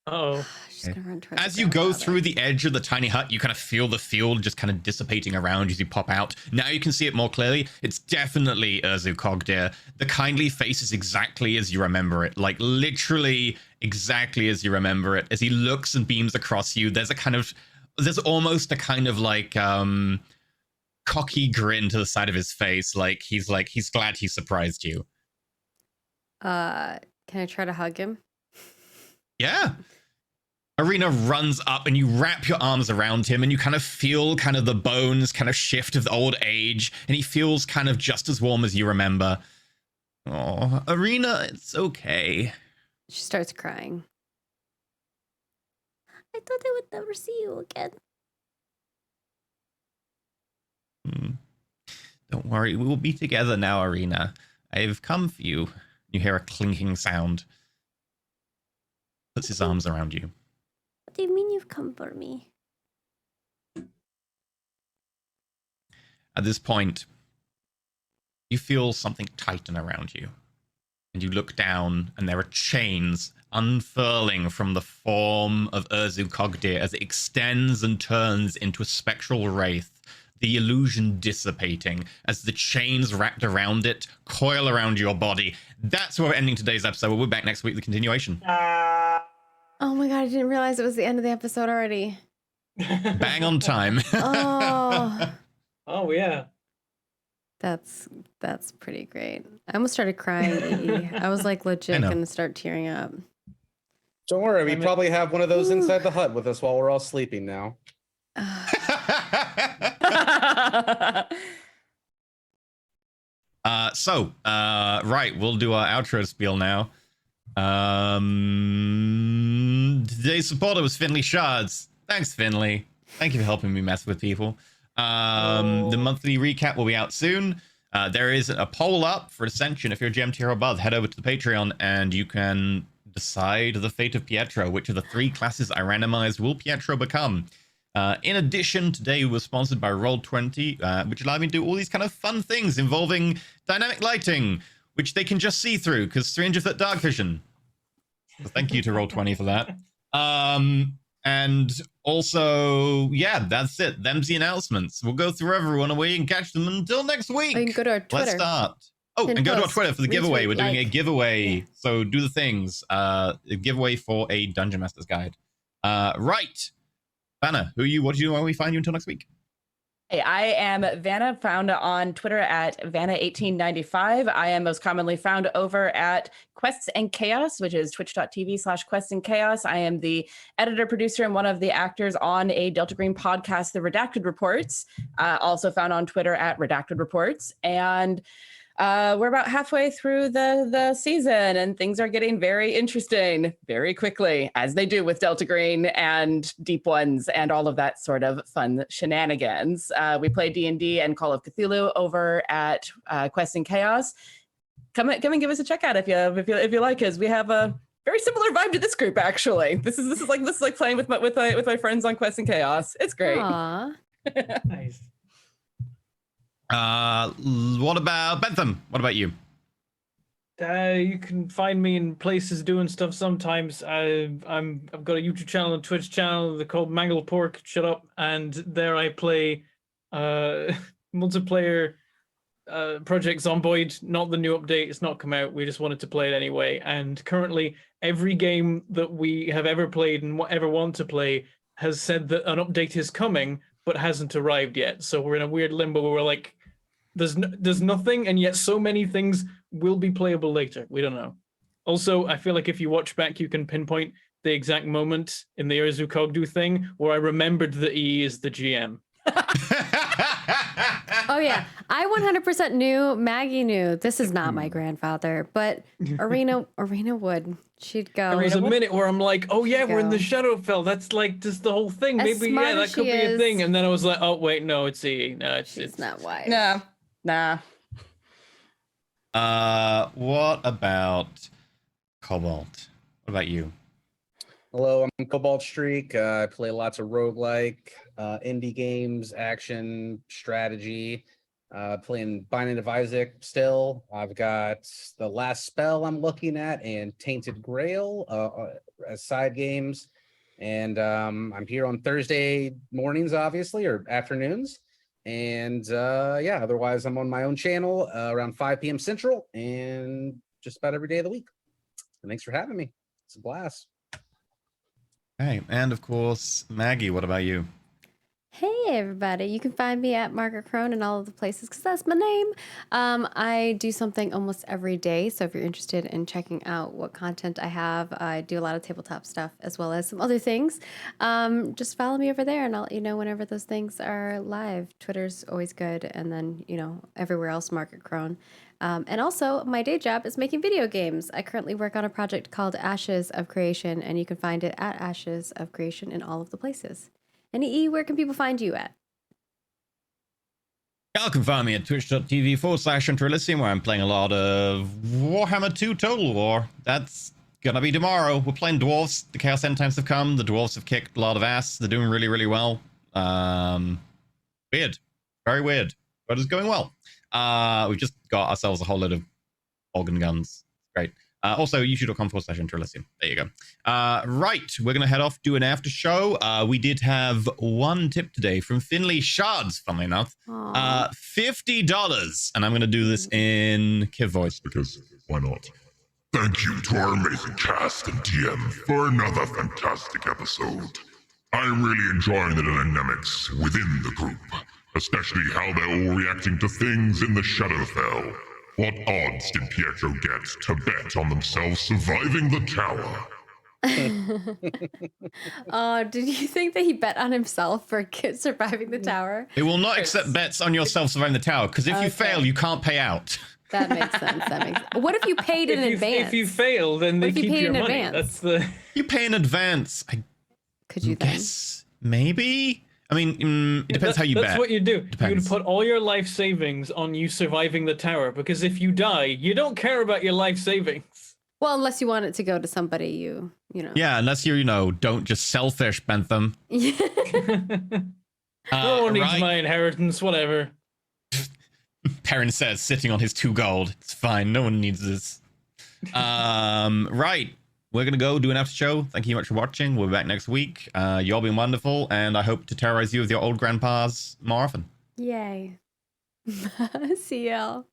oh, She's gonna run towards. As her you go grandfather. through the edge of the tiny hut, you kind of feel the field just kind of dissipating around you as you pop out. Now you can see it more clearly. It's definitely Urzu Cogdeer. The kindly face is exactly as you remember it. Like, literally exactly as you remember it. As he looks and beams across you, there's almost a kind of like, cocky grin to the side of his face. Like, he's glad he surprised you. Can I try to hug him? Yeah. Arena runs up and you wrap your arms around him and you kind of feel kind of the bones kind of shift of old age, and he feels kind of just as warm as you remember. Oh, Arena, it's okay. She starts crying. I thought I would never see you again. Don't worry, we will be together now, Arena. I've come for you. You hear a clinking sound. Puts his arms around you. What do you mean you've come for me? At this point, you feel something tighten around you. And you look down, and there are chains unfurling from the form of Urzu Cogdeer as it extends and turns into a spectral wraith, the illusion dissipating as the chains wrapped around it coil around your body. That's where we're ending today's episode. We'll be back next week with the continuation. Oh my god, I didn't realize it was the end of the episode already. Bang on time. Oh. oh yeah. That's pretty great. I almost started crying. I was like legit know. gonna start tearing up. Don't worry, we probably have one of those inside the hut with us while we're all sleeping now. Right, we'll do our outro spiel now. Today's supporter was Finley Shards. Thanks, Finley. Thank you for helping me mess with people. The monthly recap will be out soon. There is a poll up for Ascension. If you're a GM tier or above, head over to the Patreon and you can decide the fate of Pietro. Which of the 3 classes I randomized will Pietro become? In addition, today we were sponsored by Roll20, which allowed me to do all these kind of fun things involving dynamic lighting, which they can just see through because 300-foot dark vision. So thank you to Roll20 for that. And also, yeah, that's it. Them's the announcements. We'll go through everyone and we can catch them until next week. Or you can go to our Twitter. Let's start. Oh, Pin and go to our post, Twitter for the giveaway. retweet, We're doing a like. giveaway. Yeah. So do the things. A giveaway for a Dungeon Master's Guide. Right. Vanna, who are you? What do you do? Where we find you until next week? Hey, I am Vanna, found on Twitter at Vanna1895. I am most commonly found over at Quests and Chaos, which is twitch.tv/Quests and Chaos. I am the editor, producer, and one of the actors on a Delta Green podcast, The Redacted Reports, also found on Twitter at Redacted Reports. And we're about halfway through the season, and things are getting very interesting very quickly, as they do with Delta Green and Deep Ones and all of that sort of fun shenanigans. We play D&D and Call of Cthulhu over at Quest and Chaos. Come and give us a check out if you like us. We have a very similar vibe to this group, actually. This is like playing with my friends on Quest and Chaos. It's great. Aww. Nice. What about Bentham? What about you? You can find me in places doing stuff sometimes. I've got a YouTube channel and Twitch channel. They're called Mangle Pork. Shut up. And there I play multiplayer Project Zomboid. Not the new update. It's not come out. We just wanted to play it anyway. And currently, every game that we have ever played and ever want to play has said that an update is coming, but hasn't arrived yet. So we're in a weird limbo where we're like, there's nothing, and yet so many things will be playable later. We don't know. Also, I feel like if you watch back, you can pinpoint the exact moment in the Urzu Kogdu thing where I remembered that he is the GM. Oh yeah, I 100% knew. Maggie knew. This is not my grandfather, but Arena would. She'd go. There was a minute where I'm like, oh yeah, we're in the Shadowfell. That's like just the whole thing. As Maybe smart yeah, as that could she be a is, thing. And then I was like, oh wait, no, it's E. No, it's not wise. No, nah. What about Cobalt? What about you? Hello, I'm Cobalt Streak. I play lots of roguelike, indie games, action, strategy. Playing Binding of Isaac still. I've got The Last Spell I'm looking at and Tainted Grail as side games. And I'm here on Thursday mornings, obviously, or afternoons. And yeah, otherwise I'm on my own channel around 5 p.m. Central and just about every day of the week. And thanks for having me. It's a blast. Hey, and of course, Maggie, what about you? Hey everybody, you can find me at Margaret Crone in all of the places because that's my name. I do something almost every day, so if you're interested in checking out what content I have, I do a lot of tabletop stuff as well as some other things. Just follow me over there and I'll let you know whenever those things are live. Twitter's always good, and then, you know, everywhere else, Margaret Crone. And also, my day job is making video games. I currently work on a project called Ashes of Creation, and you can find it at Ashes of Creation in all of the places. And E, where can people find you at? Y'all can find me at twitch.tv/Interlysium, where I'm playing a lot of Warhammer 2 Total War. That's gonna be tomorrow. We're playing Dwarves. The Chaos End Times have come. The Dwarves have kicked a lot of ass. They're doing really, really well. Weird. Very weird. But it's going well. We've just got ourselves a whole load of organ guns. Great. Also, youtube.com/Interlysium. There you go. Right, we're going to head off, do an after show. We did have one tip today from Finley Shards, funnily enough. $50. And I'm going to do this in Kiv voice. Because why not? Thank you to our amazing cast and TM for another fantastic episode. I'm really enjoying the dynamics within the group, especially how they're all reacting to things in the Shadowfell. What odds did Pietro get to bet on themselves surviving the tower? Did you think that he bet on himself for surviving the tower? It will not accept bets on yourself surviving the tower, because if you fail, you can't pay out. That makes sense. What if you paid in advance? If you fail, then they keep your money. Advance? That's the. You pay in advance. Could you guess? Maybe. I mean, it depends how you bet. That's what you do. Depends. You would put all your life savings on you surviving the tower, because if you die, you don't care about your life savings. Well, unless you want it to go to somebody you know. Yeah, unless you're, don't just selfish, Bentham. No one needs my inheritance, whatever. Perrin says, sitting on his 2 gold. It's fine, no one needs this. Right. we're going to go do an after show. Thank you much for watching. We'll be back next week. You all been wonderful, and I hope to terrorize you with your old grandpas more often. Yay. See y'all.